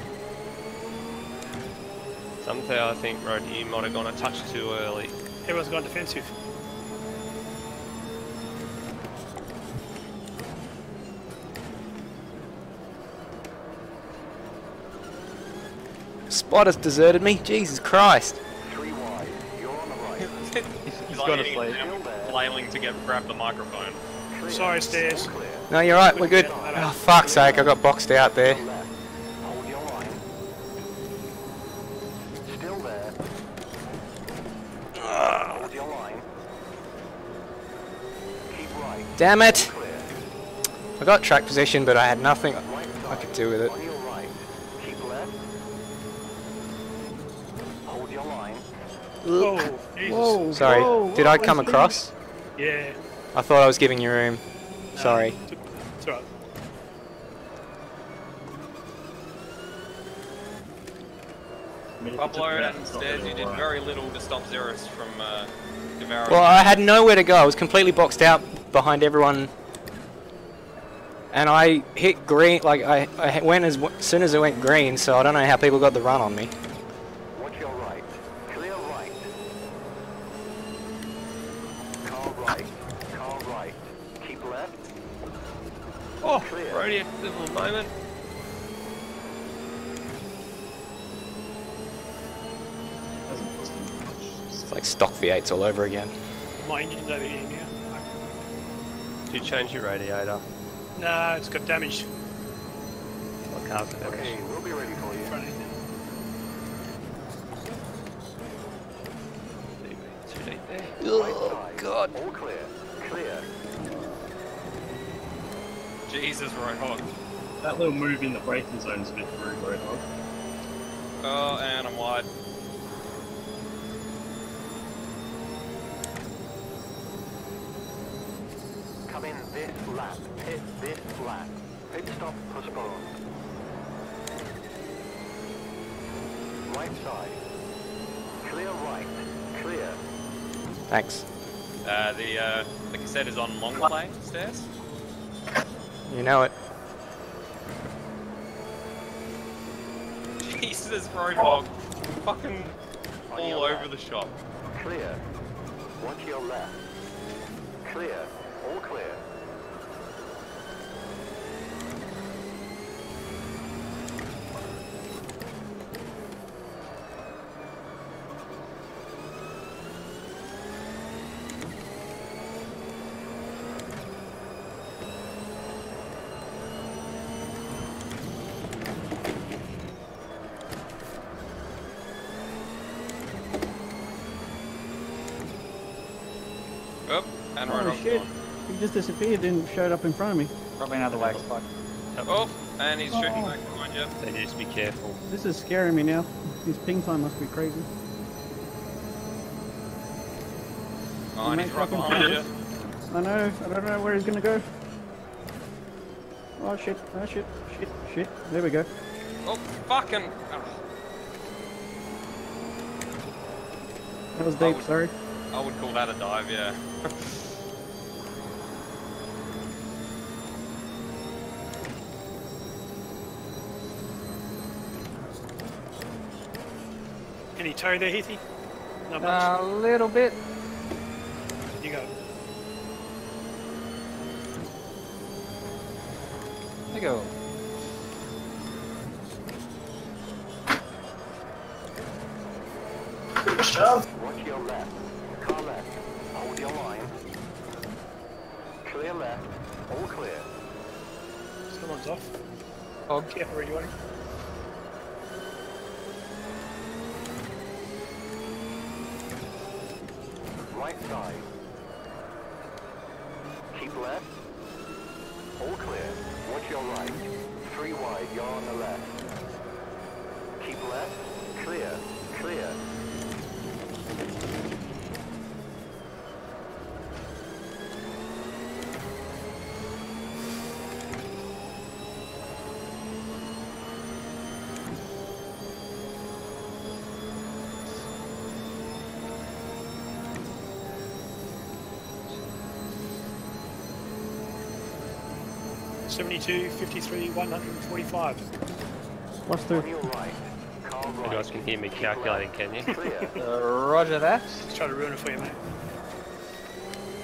Somehow I think, Rod, you might have gone a touch too early. Everyone's gone defensive. Spotter's deserted me. Jesus Christ. 3 wide. You're on the right. He's gone to like sleep. flailing to grab the microphone. Sorry, Stairs. No, you're right. We're good. Oh, fuck's sake. I got boxed out there. Hold your line. Still there. Hold your line. Keep right. Damn it. Clear. I got track position, but I had nothing I could do with it. On your right. Keep left. Hold your line. Oh, Jesus. Whoa, Sorry. whoa, Did what I was come this? across? Yeah. I thought I was giving you room. Sorry. It's alright. Pablo and Stairs, you did very little to stop Xeris from devouring. Well, I had nowhere to go. I was completely boxed out behind everyone. And I hit green, like I went as soon as it went green, so I don't know how people got the run on me. Watch your right. Clear right. Car right. Car right. Keep left. Oh, Clear. Brody, at a little moment. It's like stock V8s all over again. My engine's over here now. Did you change your radiator? Nah, it's got damage. What car's it? Okay, we'll be ready for you. Front end. Too deep there. Oh, God. All clear. Clear. Jesus, Roadhog. That little move in the braking zone is a bit rude, Roadhog. Oh, and I'm wide. Come in this lap. Hit this lap. Pit stop postponed. Right side. Clear right. Clear. Thanks. The cassette is on long play, Stairs. You know it. Jesus, Roadhog. Fucking all over the shop. Clear. Watch your left. Clear. All clear. shit. He just disappeared and showed up in front of me. Probably another wax spike. Oh, and he's shooting back behind you. So just be careful. This is scaring me now. His ping time must be crazy. Oh, and he's right behind you. I know, I don't know where he's gonna go. Oh shit, oh shit, shit. There we go. Oh, fucking... Oh. That was deep, sorry. I would call that a dive, yeah. Any tow there, Heathy? Not much. A little bit. You go. There you go. Watch your left. Car left. Hold your line. Clear left. All clear. Someone's off. Oh, Careful where you're going. Right side. Keep left. All clear. Watch your right. 3 wide. You're on the left. Keep left. Clear. Clear. $72, $53, $145. What's the... On your right. Car You right. guys can hear me calculating, can you? Clear. Roger that. Let's try to ruin it for you, mate.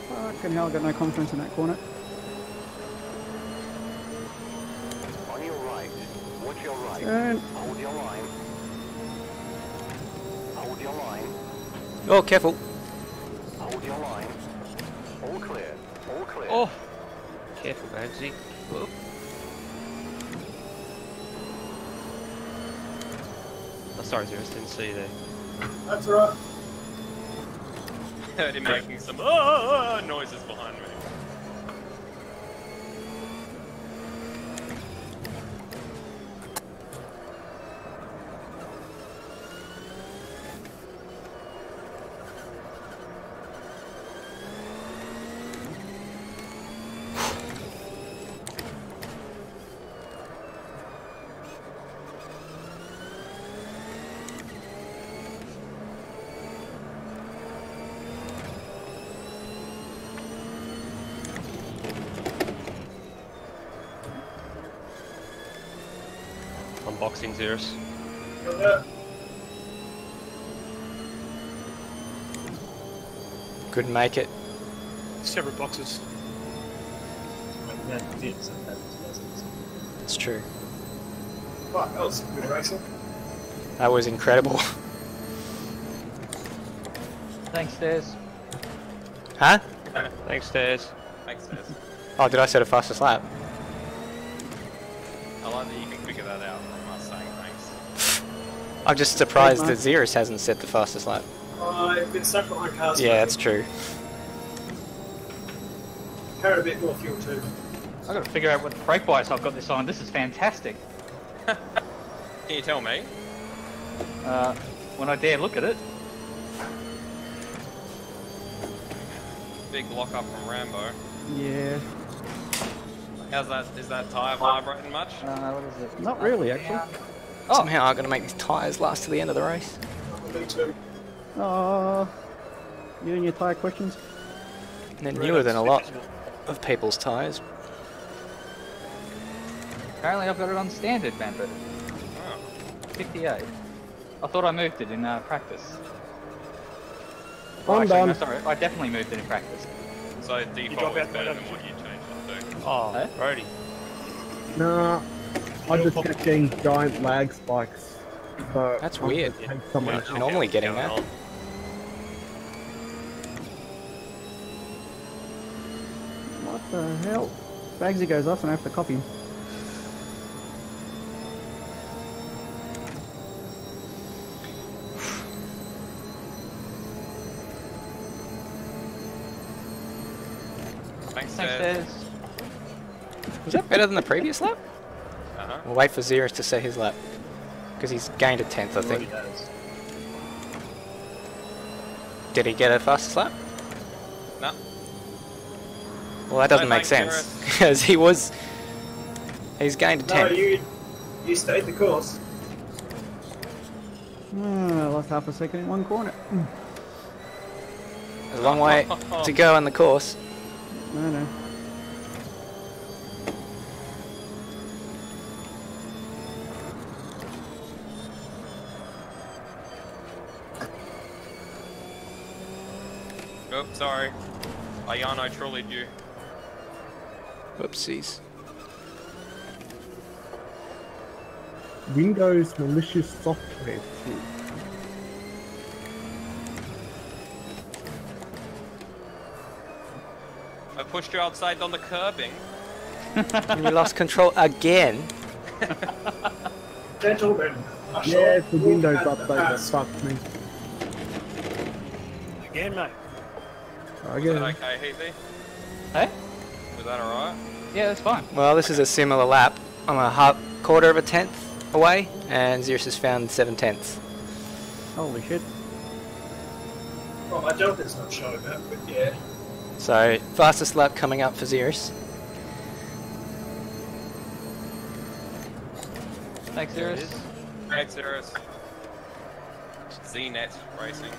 Fucking hell, I got no confidence in that corner. On your right. Watch your right. And... Hold your line. Hold your line. Oh, careful. Hold your line. All clear. All clear. Oh! Careful, Babsy. Whoop. Oh, sorry, Zeus, didn't see you there. That's right. Heard him making some noises behind me. Unboxing Zeus. Couldn't make it. Separate boxes. It's true. Fuck, that was good racing. That was incredible. Thanks, Stairs. Huh? Thanks, Stairs. Thanks, Des. Oh, did I set a fastest lap? I like that you can figure that out from us saying thanks. I'm just surprised that Xeris hasn't set the fastest lap. I've been stuck behind cars. Yeah, that's true. Carried a bit more fuel too. I've got to figure out what the brake bias I've got this on. This is fantastic. Can you tell me? When I dare look at it. Big lock up from Rambo. Yeah. How's that? Is that tyre vibrating much? What is it? Not really, actually. Somehow I'm going to make these tyres last to the end of the race. Me too. Oh, you and your tyre questions? And they're newer than a lot of people's tyres. Apparently I've got it on standard, Madbird. Oh. 58. I thought I moved it in practice. I'm Actually, done. no, sorry. I definitely moved it in practice. So drop default is out better the than what you changed it to. Oh, Eh? Brody. Nah, I'm just catching giant lag spikes. So That's I'm weird. gonna take someone You're normally getting that. What the hell? Bagsy goes off and I have to copy him. Stairs. Was that better than the previous lap? Uh-huh. We'll wait for Xeris to say his lap. Because he's gained a 10th, I think. Did he get a fastest lap? No. Well, that doesn't No, make thanks, sense. Because he's gained a 10th. No, you stayed the course. I lost half a second in one corner. There's a long way to go on the course. No. Oops, sorry. Ayano trolleyed you. Whoopsies. Windows malicious software too. I pushed you outside on the curbing. And you lost control again. Gentlemen, Yeah, it's the Windows update that fucked me. Again, mate. Was that okay, Heathy? Hey? Was that alright? Yeah, that's fine. Well, this is a similar lap. I'm a quarter of a 10th away, and Xeris has found 7/10. Holy shit. Well, my Delta's not showing that, but yeah. So, fastest lap coming up for Xeris. Thanks, Iris. Thanks, Iris. ZNet Racing.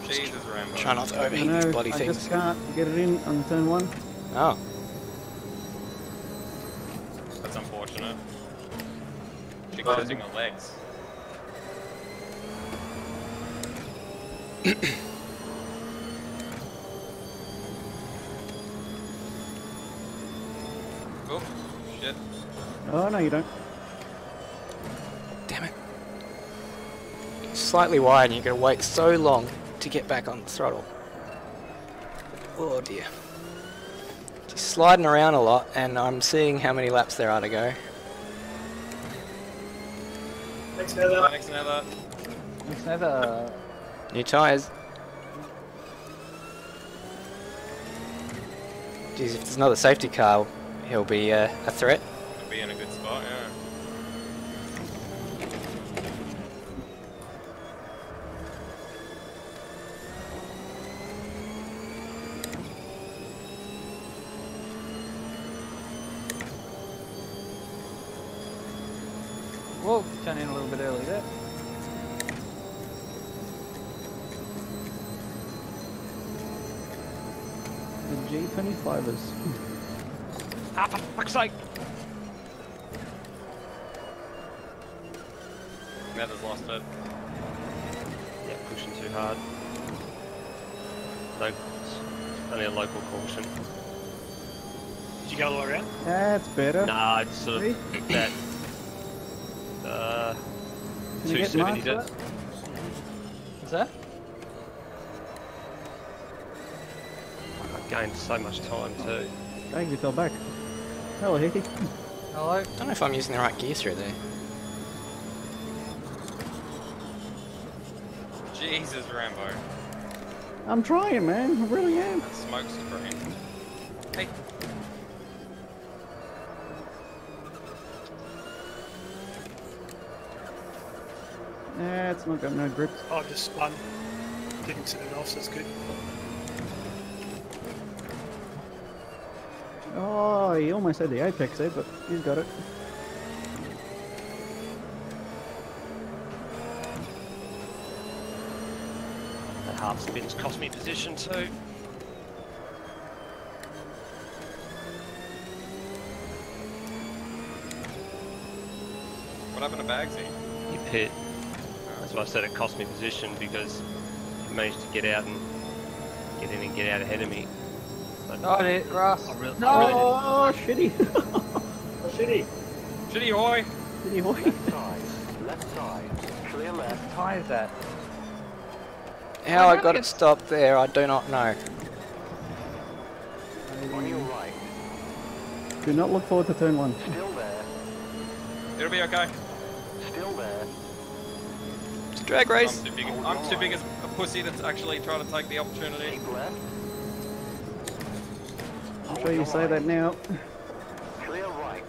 Jesus, Rambo. Try not to I overheat know, these bloody I things. just can't get it in on turn 1. Oh. That's unfortunate. She's closing her legs. Oh, shit. Oh, no, you don't. Damn it. Slightly wide and you're going to wait so long to get back on the throttle. Oh dear. She's sliding around a lot and I'm seeing how many laps there are to go. Thanks, Nether. Thanks, Nether. It's never. New tyres. Geez, if there's another safety car, he'll be a threat. Could be in a good spot, yeah. Whoa, turn in a little bit early there. The G25s. Ah, for fuck's sake! Nether's lost it. Yeah, pushing too hard. No, only a local caution. Did you go all the way around? That's better. Nah, it's sort See? of that. Can you get 270 marks for that? What's that? I gained so much time too. Dang, you fell back. Hello, Hickey. Hello? I don't know if I'm using the right gear through there. Jesus, Rambo. I'm trying, man. I really am. Smoke screen. Hey. Nah, it's not got no grip. Oh, I just spun. Didn't set it off, so that's good. Oh, he almost had the apex there, but he's got it. That half spin's cost me position too. What happened to Bagsy? He pit. That's why I said it cost me position because he managed to get out and get in and get out ahead of me. But Got it, Russ. I really, Oh, shitty. Oh, shitty. Shitty hoy! Shitty boy. Left side, clear left. Tie is that? How I got it stopped there, I do not know. On your right, Do not look forward to turn 1. still there, It'll be okay. still there. Drag race. I'm too big as a pussy to actually try to take the opportunity. I'm sure you say that now. Clear right.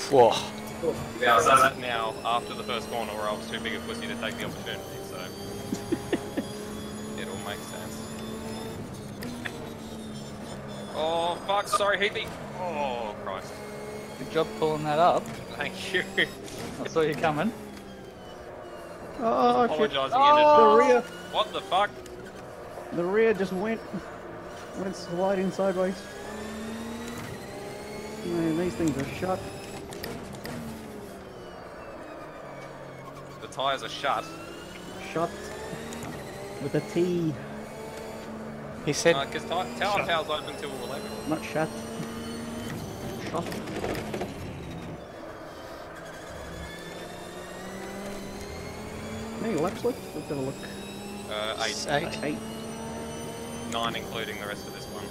Whoa. Yeah, I say that now after the first corner where I was too big a pussy to take the opportunity, so it all makes sense. Oh fuck, sorry Heathy. Oh Christ. Good job pulling that up. Thank you. I saw you coming. Oh, shit. Apologising Oh, in the rear. advance. What the fuck? The rear just went sliding sideways. Man, these things are shut. The tyres are shut. Shut. With a T. He said... Because tower tail's open till 11. Not shut. Shut. How many laps left? Let's have a look. 8. 8. 9 including the rest of this one.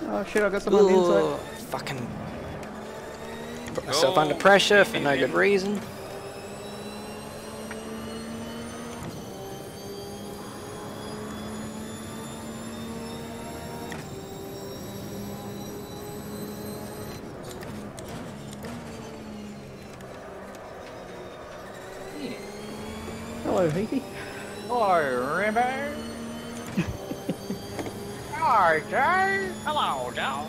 Oh shit, I got some on the inside. Fucking... Put myself under pressure for no good reason. Hello, Heathy. Hello, Rimbo. Hi, Joe. Hello, Joe.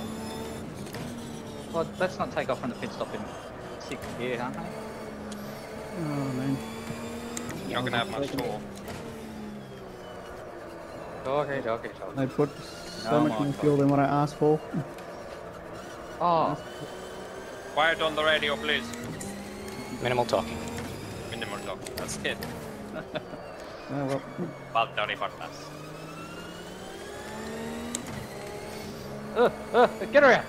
Well, let's not take off from the pit stop in 6th gear, aren't we? Oh man. You're not gonna have much tour. Okay. They put so much more fuel than what I asked for. Oh. Quiet on the radio, please. Minimal talking. Minimal talking, that's it. Oh well. Valtteri Bottas. Get around!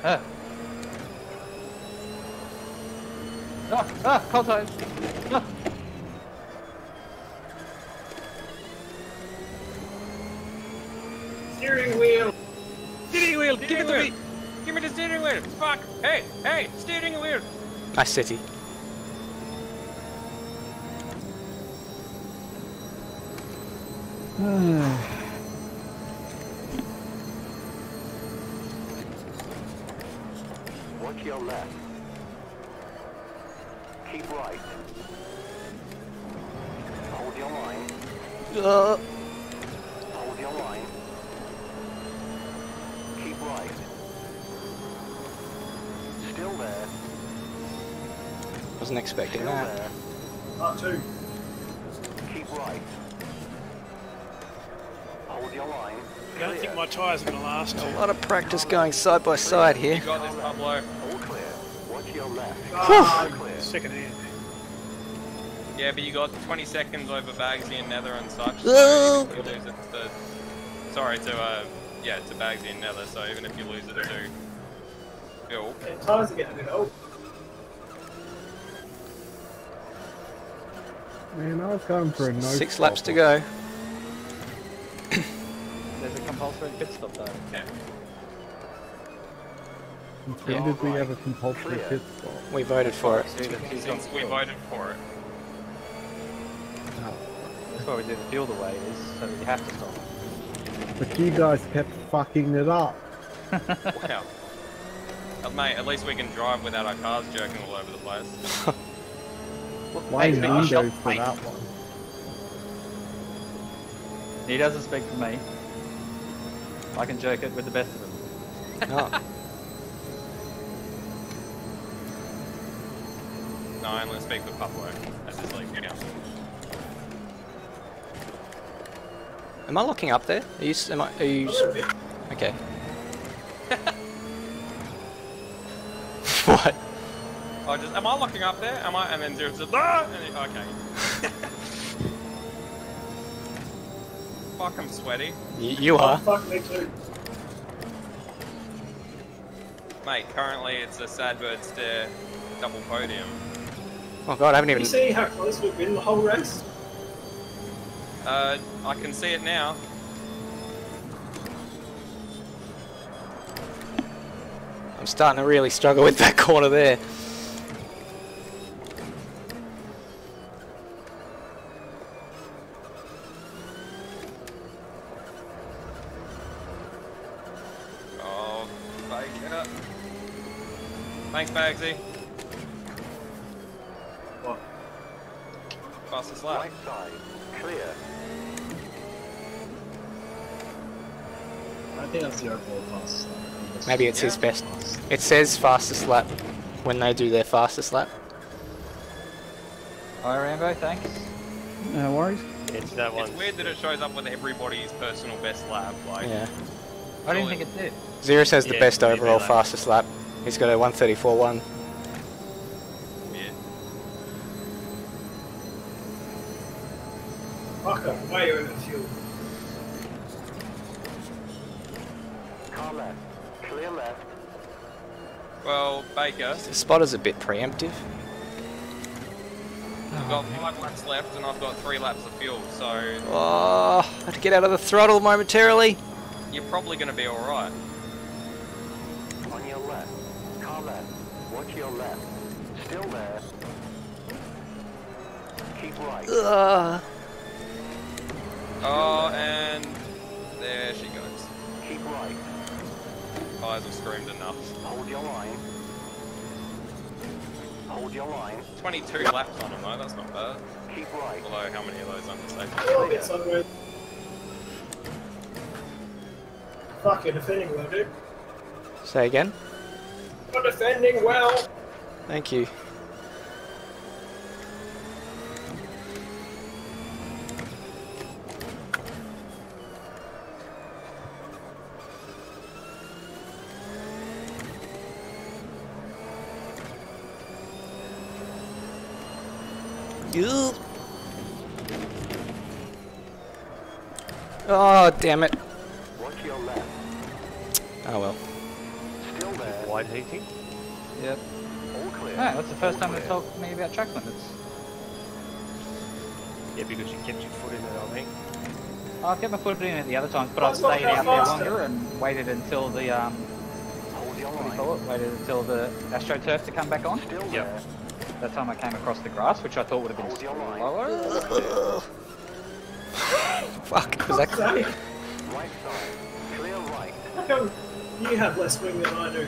Cold toes! Steering wheel! Steering wheel! Give it to me! Give me the steering wheel! Fuck! Hey! Steering wheel! Nice city. Watch your left. Keep right. Hold your line. Hold your line. Keep right. Still there. Wasn't expecting Still that. there. R2. Keep right. Hold your line. I don't think my tyres are going to last. A lot of practice going side by side here. You got this, Pablo. All clear. Watch your left. Oh, Clear. second hand. Yeah, but you got 20 seconds over Bagsy and Nether and such. So even if you lose it to... Sorry, to Bagsy and Nether, so even if you lose it to Phil... Yeah, tyres are getting a bit old. Man, I was going for a no. 6 laps to go. There's a compulsory pit stop though. Yeah. When did we have a compulsory pit stop? We voted for it. Since we voted for it. That's why we do the fuel the way it is, so that you have to stop. But you guys kept fucking it up. Wow. Mate, at least we can drive without our cars jerking all over the place. Why Hey, Windows shop, for mate. that one? He doesn't speak for me. I can jerk it with the best of them. Oh. No, I only speak with Pablo. That's his league now. Am I looking up there? Are you? Okay. What? Am I looking up there? Am I? And then Zero's just, ah! And then, okay. Fuck, I'm sweaty. You are. Fuck me too. Mate, currently it's a sad bird stare double podium. Oh god, I haven't Can even... you see how close we've been the whole race? I can see it now. I'm starting to really struggle with that corner there. Oh, bake it up. Thanks, Bagsy. What? Fastest lap. Right side, clear. I think that's the overall fastest lap. Maybe it's his best. It says fastest lap when they do their fastest lap. Hi Rambo, thanks. No worries. It's that one. It's weird that it shows up with everybody's personal best lap. Like, Yeah. I didn't think it did. Zero says the Yeah, best maybe overall like- fastest lap. He's got a 1:34.1. weird. Fuck, I'm way over fuel. Car left, clear left. Well, Baker, The spotter's a bit preemptive. I've got 5 laps left and I've got 3 laps of fuel, so Oh, I had to get out of the throttle momentarily. you're probably going to be alright. On your left, car left, watch your left. Still there. Keep right. Ugh. Oh, and there she goes. Keep right. Eyes have screamed enough. Hold your line. Hold your line. 22 laps on them though, that's not bad. Keep right. Although, how many of those under safety? Oh, it's unreal. Fuck, you're defending well, dude. Say again? You're defending well. Thank you. Ugh. Oh, damn it. Watch your left. Oh well. Still there. Wide heating. Yep. All clear. No, that's the first All time they clear. talked to me about track limits. Yeah, because you kept your foot in it, I think. I've kept my foot in it the other times, but I've That's not stayed how out there fast longer and waited until the Hold your what do you line. call it? Waited until the AstroTurf to come back on. Still Yep. there. That time I came across the grass, which I thought would have been Hold your line. slower. Fuck, was that... Hey, Right side, clear right. how come you have less swing than I do?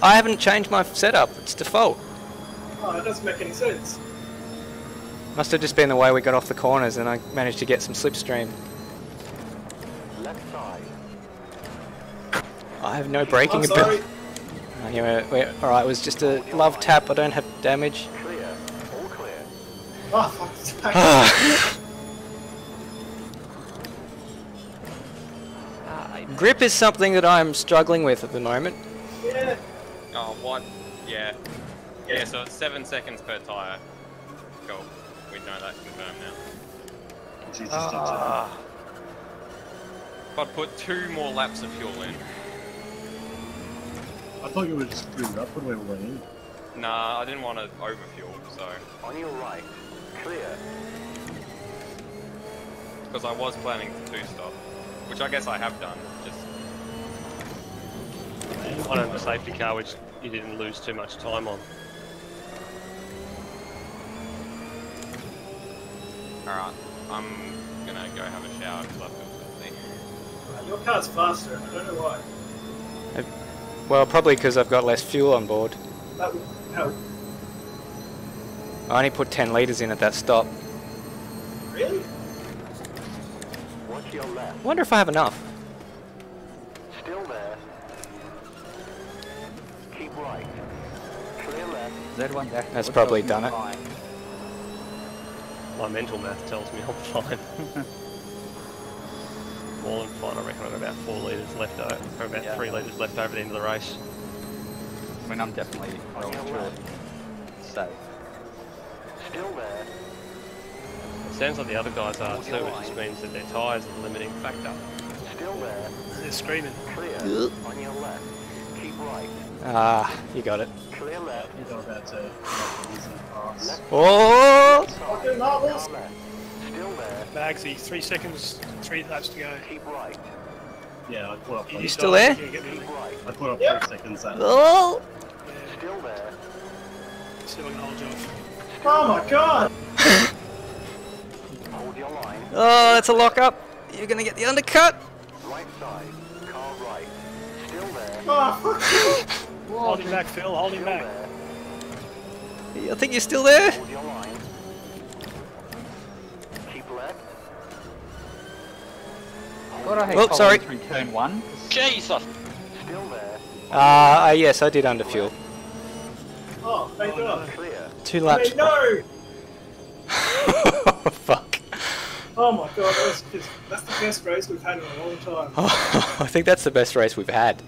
I haven't changed my setup, it's default. Oh, it doesn't make any sense. Must have just been the way we got off the corners and I managed to get some slipstream. Left side. I have no braking I'm sorry. ability. Alright, it was just a love tap, I don't have damage. Clear. All clear. Oh, fuck. Grip is something that I'm struggling with at the moment. Yeah. Oh, what? Yeah. Yeah, so it's 7 seconds per tyre. Cool. We know that confirmed now. Jesus, Ah. If I'd put 2 more laps of fuel in. I thought you were just screwed up when we went in. Nah, I didn't want to overfuel, so... On your right, clear. Because I was planning to 2-stop. Which I guess I have done, just... One of the safety car, which you didn't lose too much time on. Alright, I'm gonna go have a shower because I feel filthy. Your car's faster. I don't know why. Well, probably because I've got less fuel on board. That would help. I only put 10 litres in at that stop. Really? Watch your left. I wonder if I have enough. Still there. Keep right. Clear left. Z1 back. That's probably done it. My mental math tells me I'm fine. More than fine, I reckon I've got about 4 litres left over, or about 3 litres left over the end of the race. I mean, I'm definitely well and truly safe. Still there. It sounds like the other guys are too, which just means that their tyres are the limiting factor. Still there. They're screaming. Clear. On your left. Keep right. Ah, you got it. Clear left. You're not about to make an easy pass. Oh! Fucking marbles. Still there. Bagsy, 3 seconds, 3 laps to go. Keep right. Yeah, I caught up. You still there? Keep right. I caught up 3 seconds. That Oh! Still there. See if I can hold you off. Oh my god! Hold your line. Oh, that's a lock up. You're gonna get the undercut. Right side. Car right. Still there. Oh, Hold him back, Phil, hold him back. I think you're still there. Hold your line. Keep left. What I hate Oh, sorry. through turn 1. Jesus! Still there. Yes, I did underfuel. oh, thank god. Clear. 2 laps. Wait, no! Fuck. Oh my god, that's the best race we've had in a long time. I think that's the best race we've had.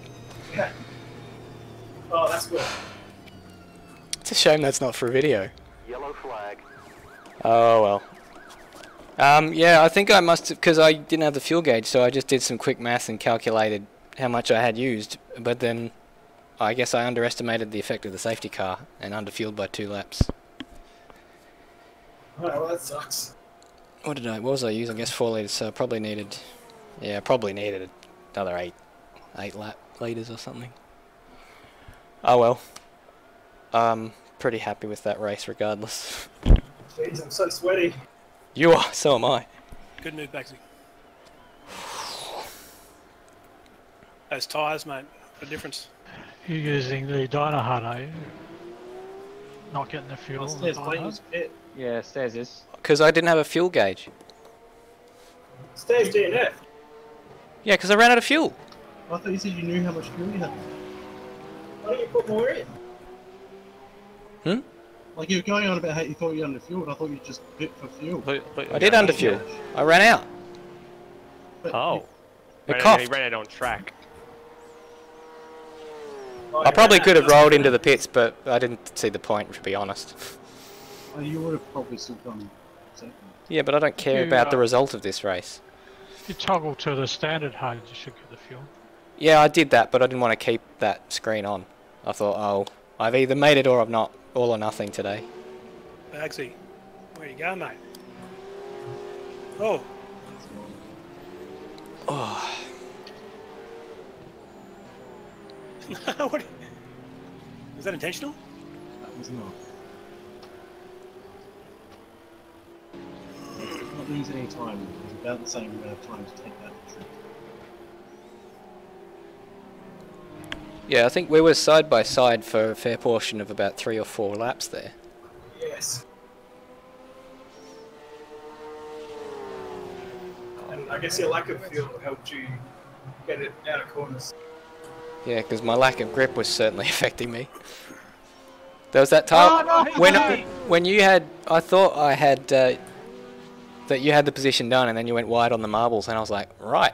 Yeah. Oh, that's good. It's a shame that's not for a video. Yellow flag. Oh well. Yeah, I think I must have, because I didn't have the fuel gauge, so I just did some quick math and calculated how much I had used, but then I guess I underestimated the effect of the safety car and underfueled by 2 laps. Oh, well, that sucks. What was I using? I guess 4 litres, so I probably needed, another 8 litres or something. Oh well. Pretty happy with that race regardless. Jeez, I'm so sweaty. You are, so am I. Good move, Bagsy. Those tyres, mate, the difference. You're using the dyno hard, are you? Not getting the fuel. on the Stairs, dyno why hard? use pit? Yeah, stairs is. Because I didn't have a fuel gauge. Stairs DNF. Yeah, because I ran out of fuel. I thought you said you knew how much fuel you had. Why don't you put more in? Like you were going on about how you thought you underfueled. I thought you just bit for fuel. I did underfuel. I ran out. But Oh. It He coughed. ran it on track. Oh, I probably could have rolled into the pits, but I didn't see the point, to be honest. You would have probably still done second. Yeah, but I don't care You, about the result of this race. You toggle to the standard hard, you should get the fuel. Yeah, I did that, but I didn't want to keep that screen on. I thought, oh, I've either made it or I've not. All or nothing today. Bagsy, where you going, mate? Oh, Oh, what? Was that intentional? That was not. Not lose any time. It was about the same amount of time to take that trip. yeah, I think we were side by side for a fair portion of about 3 or 4 laps there. Yes. And I guess your lack of fuel helped you get it out of corners. Yeah, because my lack of grip was certainly affecting me. There was that time when you had, I thought I had that you had the position done, and then you went wide on the marbles, and I was like, right,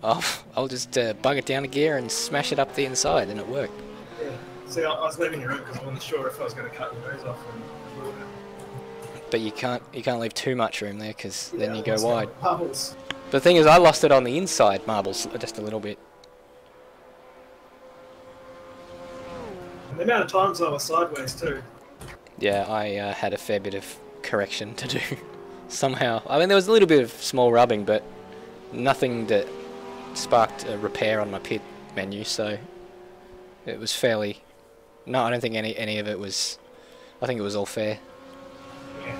I'll just bug it down a gear and smash it up the inside, and it worked. Yeah. See, I was leaving your room because I wasn't sure if I was going to cut your nose off and ruin it. But you can't leave too much room there, because then you go once wide. got bubbles. But the thing is, I lost it on the inside marbles just a little bit. And the amount of times I was sideways too. Yeah, I had a fair bit of correction to do. Somehow. I mean, there was a little bit of small rubbing, but nothing that sparked a repair on my pit menu, so it was fairly... No, I don't think any of it was... I think it was all fair. Yeah.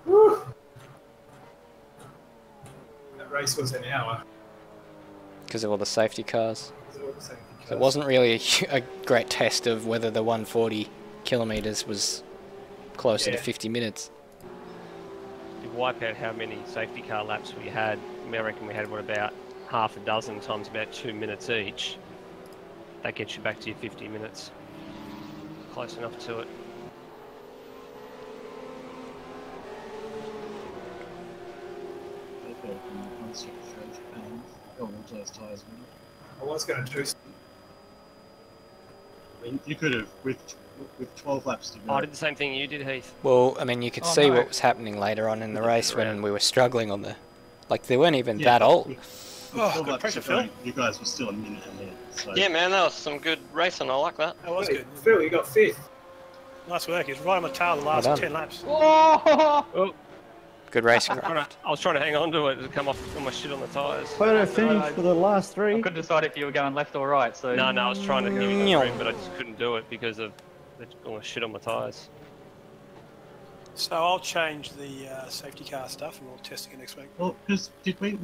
Woo. That race was an hour. Because of all the safety cars. Because of all the safety So it wasn't really a great test of whether the 140 kilometres was closer to 50 minutes. You wipe out how many safety car laps we had. I reckon we had, what, about half a dozen times about 2 minutes each. That gets you back to your 50 minutes. Close enough to it. I was going to do. I mean, you could have with 12 laps to go. Oh, I did the same thing you did, Heath. Well, I mean, you could see what was happening later on in the race when we were struggling on the Like, they weren't even Yeah. that old. Oh, good pressure, Phil. You guys were still a minute ahead. So. Yeah, man, that was some good racing. I like that. That was good. Phil, you got 5th. Nice work. He's right on the tail the last Well done. 10 laps. Oh, Good racing. I was trying to hang on to it to come off all my shit on the tyres. Photo finish for the last I 3. couldn't decide if you were going left or right, so... No, I was trying to give you the green, but I just couldn't do it because of all the shit on my tyres. So I'll change the safety car stuff and we'll test again next week. Well, because were you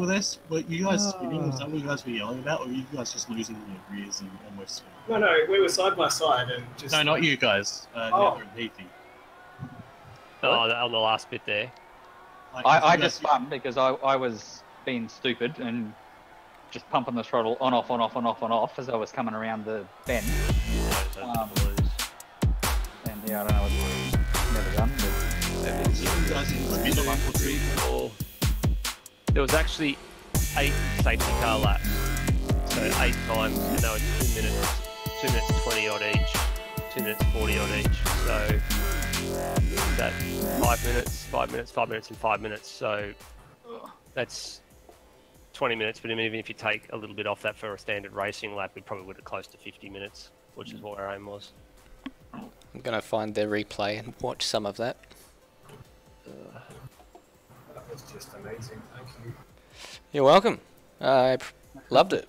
guys spinning? Was that what you guys were yelling about, or were you guys just losing your rears and almost spinning? No, we were side by side and just. No, not you guys. Neither and Heathy. Oh, on the last bit there. I just spun because I was being stupid and just pumping the throttle on off as I was coming around the bend. And yeah, I don't know what never done, but... There was actually 8 safety car laps, so 8 times, and they were 2 minutes 20 odd each, 2 minutes 40 odd each. So that 5 minutes, 5 minutes, 5 minutes, and 5 minutes. So that's 20 minutes. But even if you take a little bit off that for a standard racing lap, we probably would have close to 50 minutes, which is what our aim was. I'm gonna find the replay and watch some of that. That was just amazing. Thank you. You're welcome. I loved it.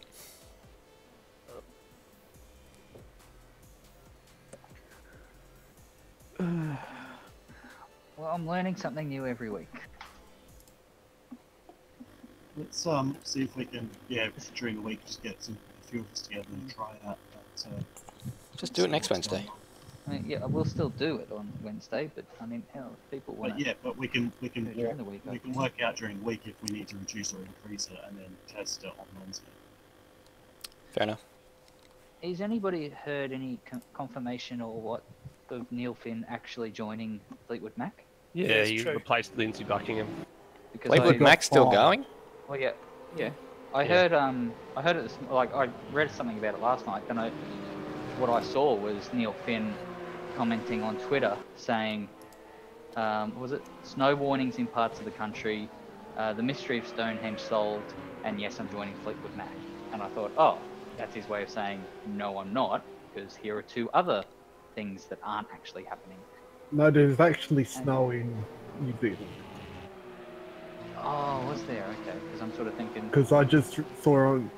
Well, I'm learning something new every week. Let's see if we can during the week just get a few of us together and try out that. Just do it next Wednesday. I mean, yeah, we'll still do it on Wednesday, but I mean, hell, if people want. But we can during the week, we can work out during the week if we need to reduce or increase it, and then test it on Wednesday. Fair enough. Has anybody heard any confirmation or what of Neil Finn actually joining Fleetwood Mac? Yeah, he replaced Lindsay Buckingham. Because Fleetwood Mac's still going? Well, yeah. I heard it. Like I read something about it last night, and what I saw was Neil Finn commenting on Twitter saying, was it snow warnings in parts of the country, the mystery of Stonehenge solved, and yes, I'm joining Fleetwood Mac. And I thought, oh, that's his way of saying, no, I'm not, because here are 2 other things that aren't actually happening. No, there's actually snow in New Zealand. Oh, was there? Okay, because I'm sort of thinking... Because I just saw on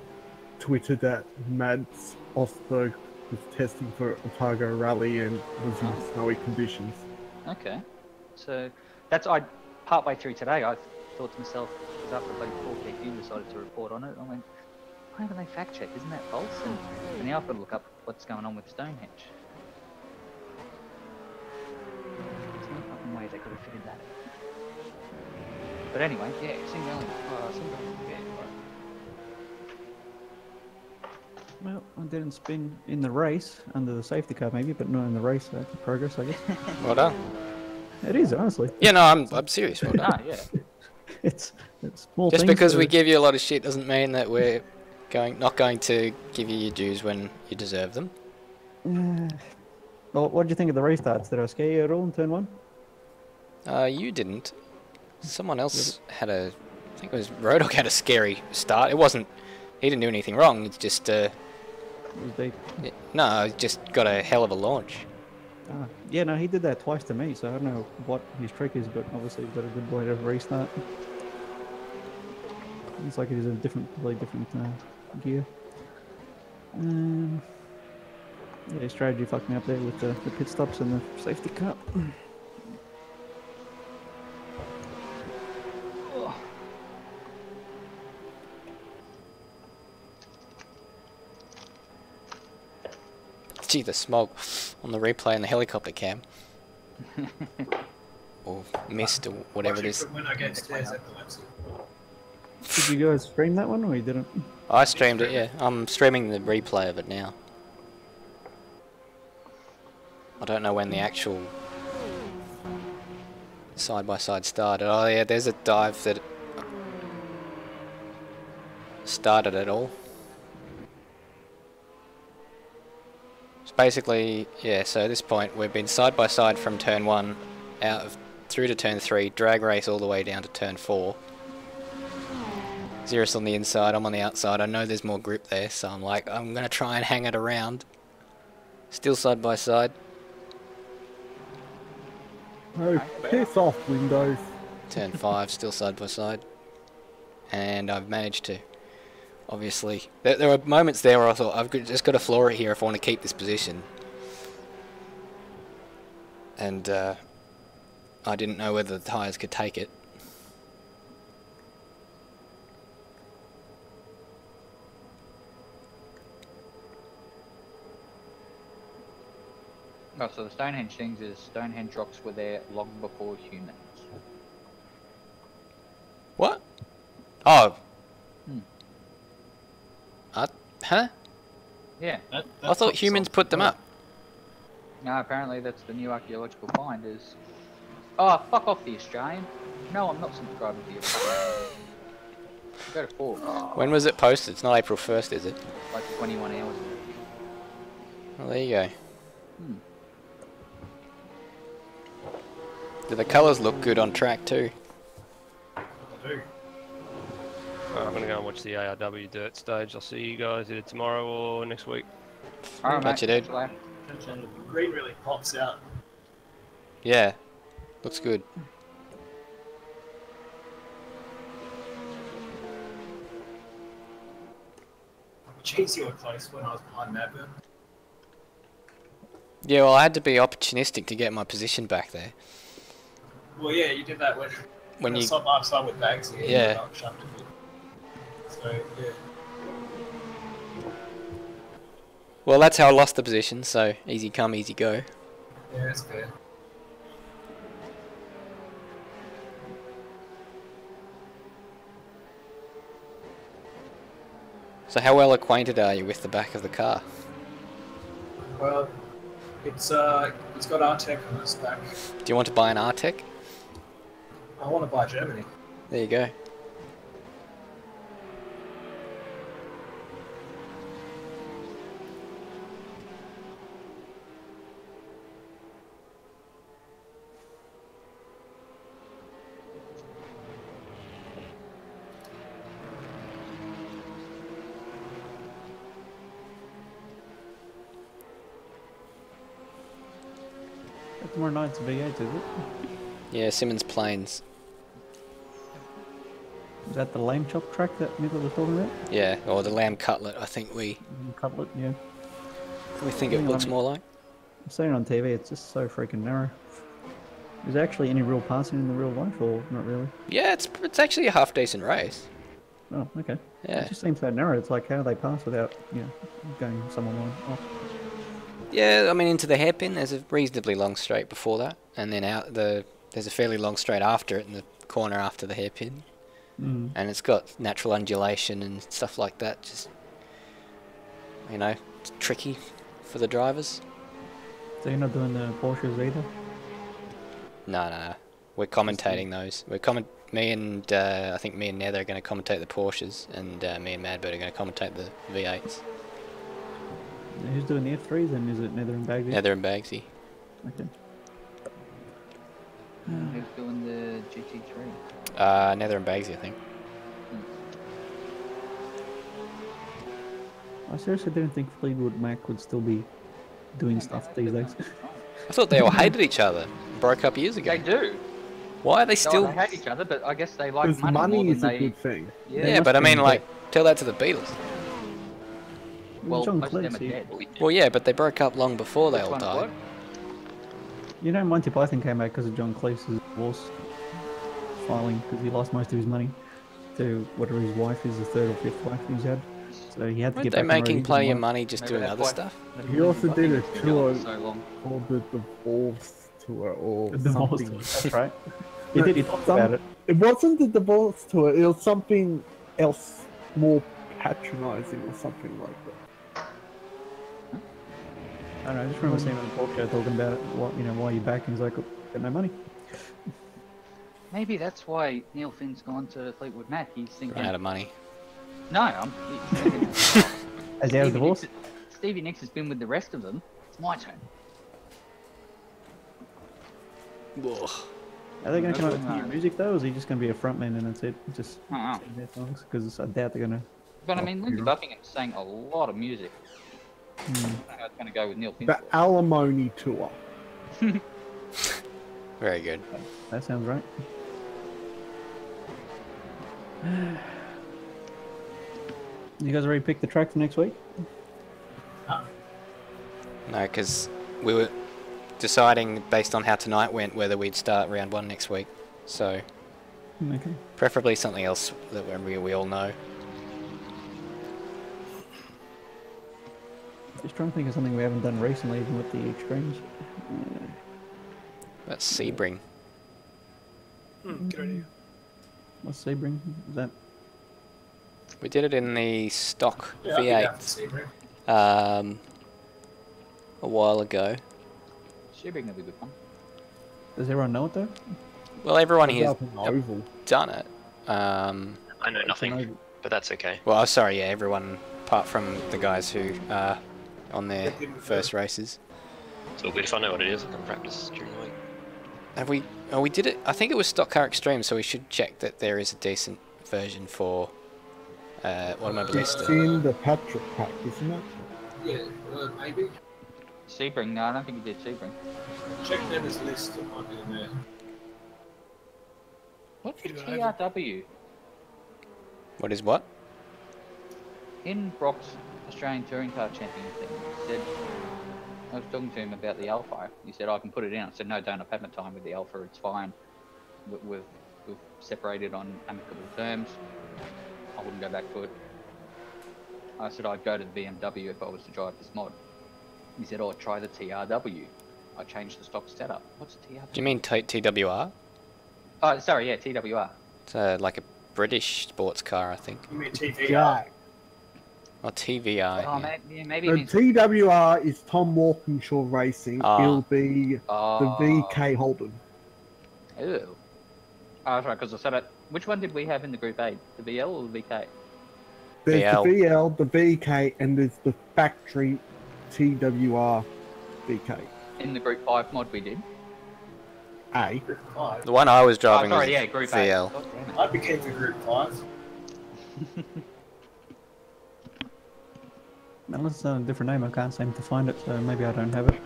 Twitter that Mads Osberg was testing for Otago Rally and was in snowy conditions. Okay, so that's partway through today. I thought to myself, because after like 4KQ decided to report on it, I went, why haven't they fact checked? Isn't that false? And now I've got to look up what's going on with Stonehenge. There's no fucking way they could have figured that out. But anyway, yeah, Well, I didn't spin in the race, under the safety car maybe, but not in the race. That's progress, I guess. Well done. It is, honestly. Yeah, no, I'm serious. Well done. yeah. It's small Just things because that we give you a lot of shit doesn't mean that we're not going to give you your dues when you deserve them. Well, what did you think of the race starts? Did I scare you at all in turn 1? You didn't. Someone else had I think it was Rodok had a scary start. It wasn't, he didn't do anything wrong, it's just, It was deep. no, he just got a hell of a launch. Yeah, no, he did that twice to me, so I don't know what his trick is, but obviously he's got a good way to restart. It's like he's in a completely different gear. Yeah, his strategy fucked me up there with the pit stops and the safety car. Gee, the smog on the replay and the helicopter cam. Or mist or whatever it is. When I get stairs epilepsy. Did you guys stream that one or you didn't? I streamed it, yeah. I'm streaming the replay of it now. I don't know when the actual side-by-side started. Oh yeah, there's a dive that started it all. It's basically, yeah, so at this point we've been side-by-side from turn 1 through to turn 3, drag race all the way down to turn 4. Xeris on the inside, I'm on the outside. I know there's more grip there, so I'm like, I'm going to try and hang it around. Still side by side. Oh, piss off, Windows. Turn 5, still side by side. And I've managed to. Obviously, there were moments there where I thought, I've just got to floor it here if I want to keep this position. And I didn't know whether the tyres could take it. Oh, so the Stonehenge things is Stonehenge rocks were there long before humans. What? Oh. Hmm. Huh? Yeah. I thought humans put them up. No, apparently that's the new archaeological find is... Oh, fuck off the Australian. No, I'm not subscribing to your Go to 4. When was it posted? It's not April 1st, is it? Like 21 hours ago. Well, there you go. Hmm. Do the colours look good on track too? I do. I'm gonna go and watch the ARW dirt stage. I'll see you guys either tomorrow or next week. Alright, Catch you, dude. The green really pops out. Yeah, looks good. Jeez, you were close when I was behind Madbird. Yeah, well, I had to be opportunistic to get my position back there. Well, yeah, you did that when you side by side with Bags. Yeah. So yeah. Well, that's how I lost the position. So easy come, easy go. Yeah, that's fair. So how well acquainted are you with the back of the car? Well, it's got R-Tech on its back. Do you want to buy an R-Tech? I want to buy Germany. There you go. Tomorrow night's V8, is it? Yeah, Simmons Plains. Is that the lamb chop track that Miller was talking about? Yeah, or the lamb cutlet. I think we Cutlet, yeah. it looks more like. I'm seeing it on TV. It's just so freaking narrow. Is there actually any real passing in the real life, or not really? Yeah, it's actually a half decent race. Oh, okay. Yeah. It just seems so narrow. It's like how do they pass without, going someone off. Yeah, I mean into the hairpin. There's a reasonably long straight before that, and then there's a fairly long straight after it in the corner after the hairpin, and it's got natural undulation and stuff like that. Just it's tricky for the drivers. So you're not doing the Porsches either? No. We're commentating those. Me and I think me and Nether are going to commentate the Porsches, and me and Madbird are going to commentate the V8s. Who's doing the F3s then? Is it Nether and Bagsy? Nether and Bagsy. Okay. Who's doing the GT3? Nether and Bagsy, I think. I seriously didn't think Fleetwood Mac would still be doing stuff these days. I thought they all hated each other. Broke up years ago. They do. Why are they still? They hate each other, but I guess they like Because money money more is than a they... good thing. Yeah, but I mean, like, tell that to the Beatles. Well, John most of them are Cleese, dead. Well, yeah, but they broke up long before they all Which one's died. You know, Monty Python came out because of John Cleese's divorce filing because he lost most of his money to whatever his wife is, the third or fifth wife he's had. So he had to Weren't get they back on making road. plenty of money just Maybe doing that's other why- stuff? He also did a tour So long. called the Divorce Tour or The divorce something. tour, that's right. He did, he talked about it. It wasn't the Divorce Tour, it was something else more patronizing or something like that. I don't know, I just remember seeing him on the talk show talking about it, why you back, and he's like, got no money. Maybe that's why Neil Finn's gone to Fleetwood Mac. He's thinking... Out of money. No, I'm thinking... As he has divorce? Stevie Nicks has been with the rest of them. It's my turn. Ugh. Are they going to come out with No. new music though, or is he just going to be a frontman and that's it? Just Uh-uh. sing their songs? Because I doubt they're going to. But I mean, Lindsey Buckingham sang a lot of music. Hmm. I think I was going to go with Neil The Finsworth. Alimony Tour. Very good. That sounds right. You guys already picked the track for next week? No, because we were deciding based on how tonight went whether we'd start round 1 next week. So, Okay. preferably something else that we all know. Just trying to think of something we haven't done recently, even with the extremes. That's Sebring. Good idea. What's Sebring? Is that? We did it in the stock Yeah, I'd be down for V8 Sebring. a while ago. Sebring will be good fun. Does everyone know it though? Well, everyone It's here's up in Oval. done it. I know nothing, Oval. but that's okay. Well, sorry, yeah, everyone apart from the guys who are on their first races. It's all good if I know what it is. I can practice during the week. Have we? Oh, we did it. I think it was Stock Car Extreme, so we should check that there is a decent version for It's Automobilista. in the Patrick pack, isn't it? Yeah, maybe. Sebring? No, I don't think he did Sebring. Check Dennis' list, it might be in there. What's the Keep it over. TRW? What is what? In Brock's Australian Touring Car Champion thing, he said, I was talking to him about the Alpha. He said, I can put it in. I said, no, don't. I've had my time with the Alpha. It's fine. We've separated on amicable terms. I wouldn't go back to it. I said, I'd go to the BMW if I was to drive this mod. He said, oh, try the TRW. I changed the stock setup. What's a TRW? Do you mean TWR? Oh, sorry, yeah, TWR. It's like a British sports car, I think. You mean TVR? Jack. Or TVR. Oh, yeah. maybe The it means... TWR is Tom Walkinshaw Racing. Ah. It'll be the VK Holden. Ew. Oh, that's right, because I said it. Which one did we have in the Group A? The VL or the VK? There's VL. the VL, the VK, and there's the factory TWR VK. In the Group 5 mod we did. A. Group 5. The one I was driving sorry, was yeah, Group VL. A. God damn it. I'd be keen for Group 5. Unless it's a different name, I can't seem to find it, so maybe I don't have it.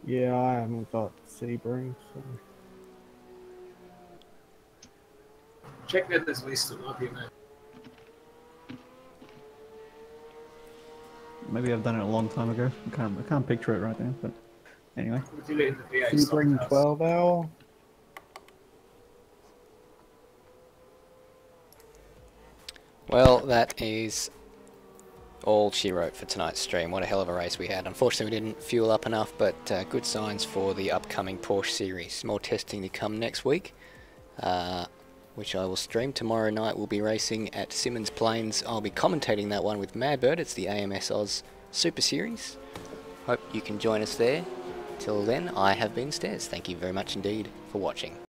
Yeah, I haven't got Sebring, so... Check Dennis' list, it might be in there. Maybe I've done it a long time ago. I can't picture it right now, but anyway. We did it in the V8 stock Sebring cars. 12 hour. Well, that is all she wrote for tonight's stream. What a hell of a race we had. Unfortunately, we didn't fuel up enough, but good signs for the upcoming Porsche series. More testing to come next week, which I will stream. Tomorrow night we'll be racing at Simmons Plains. I'll be commentating that one with Madbird. It's the AMS Oz Super Series. Hope you can join us there. Till then, I have been Stairs. Thank you very much indeed for watching.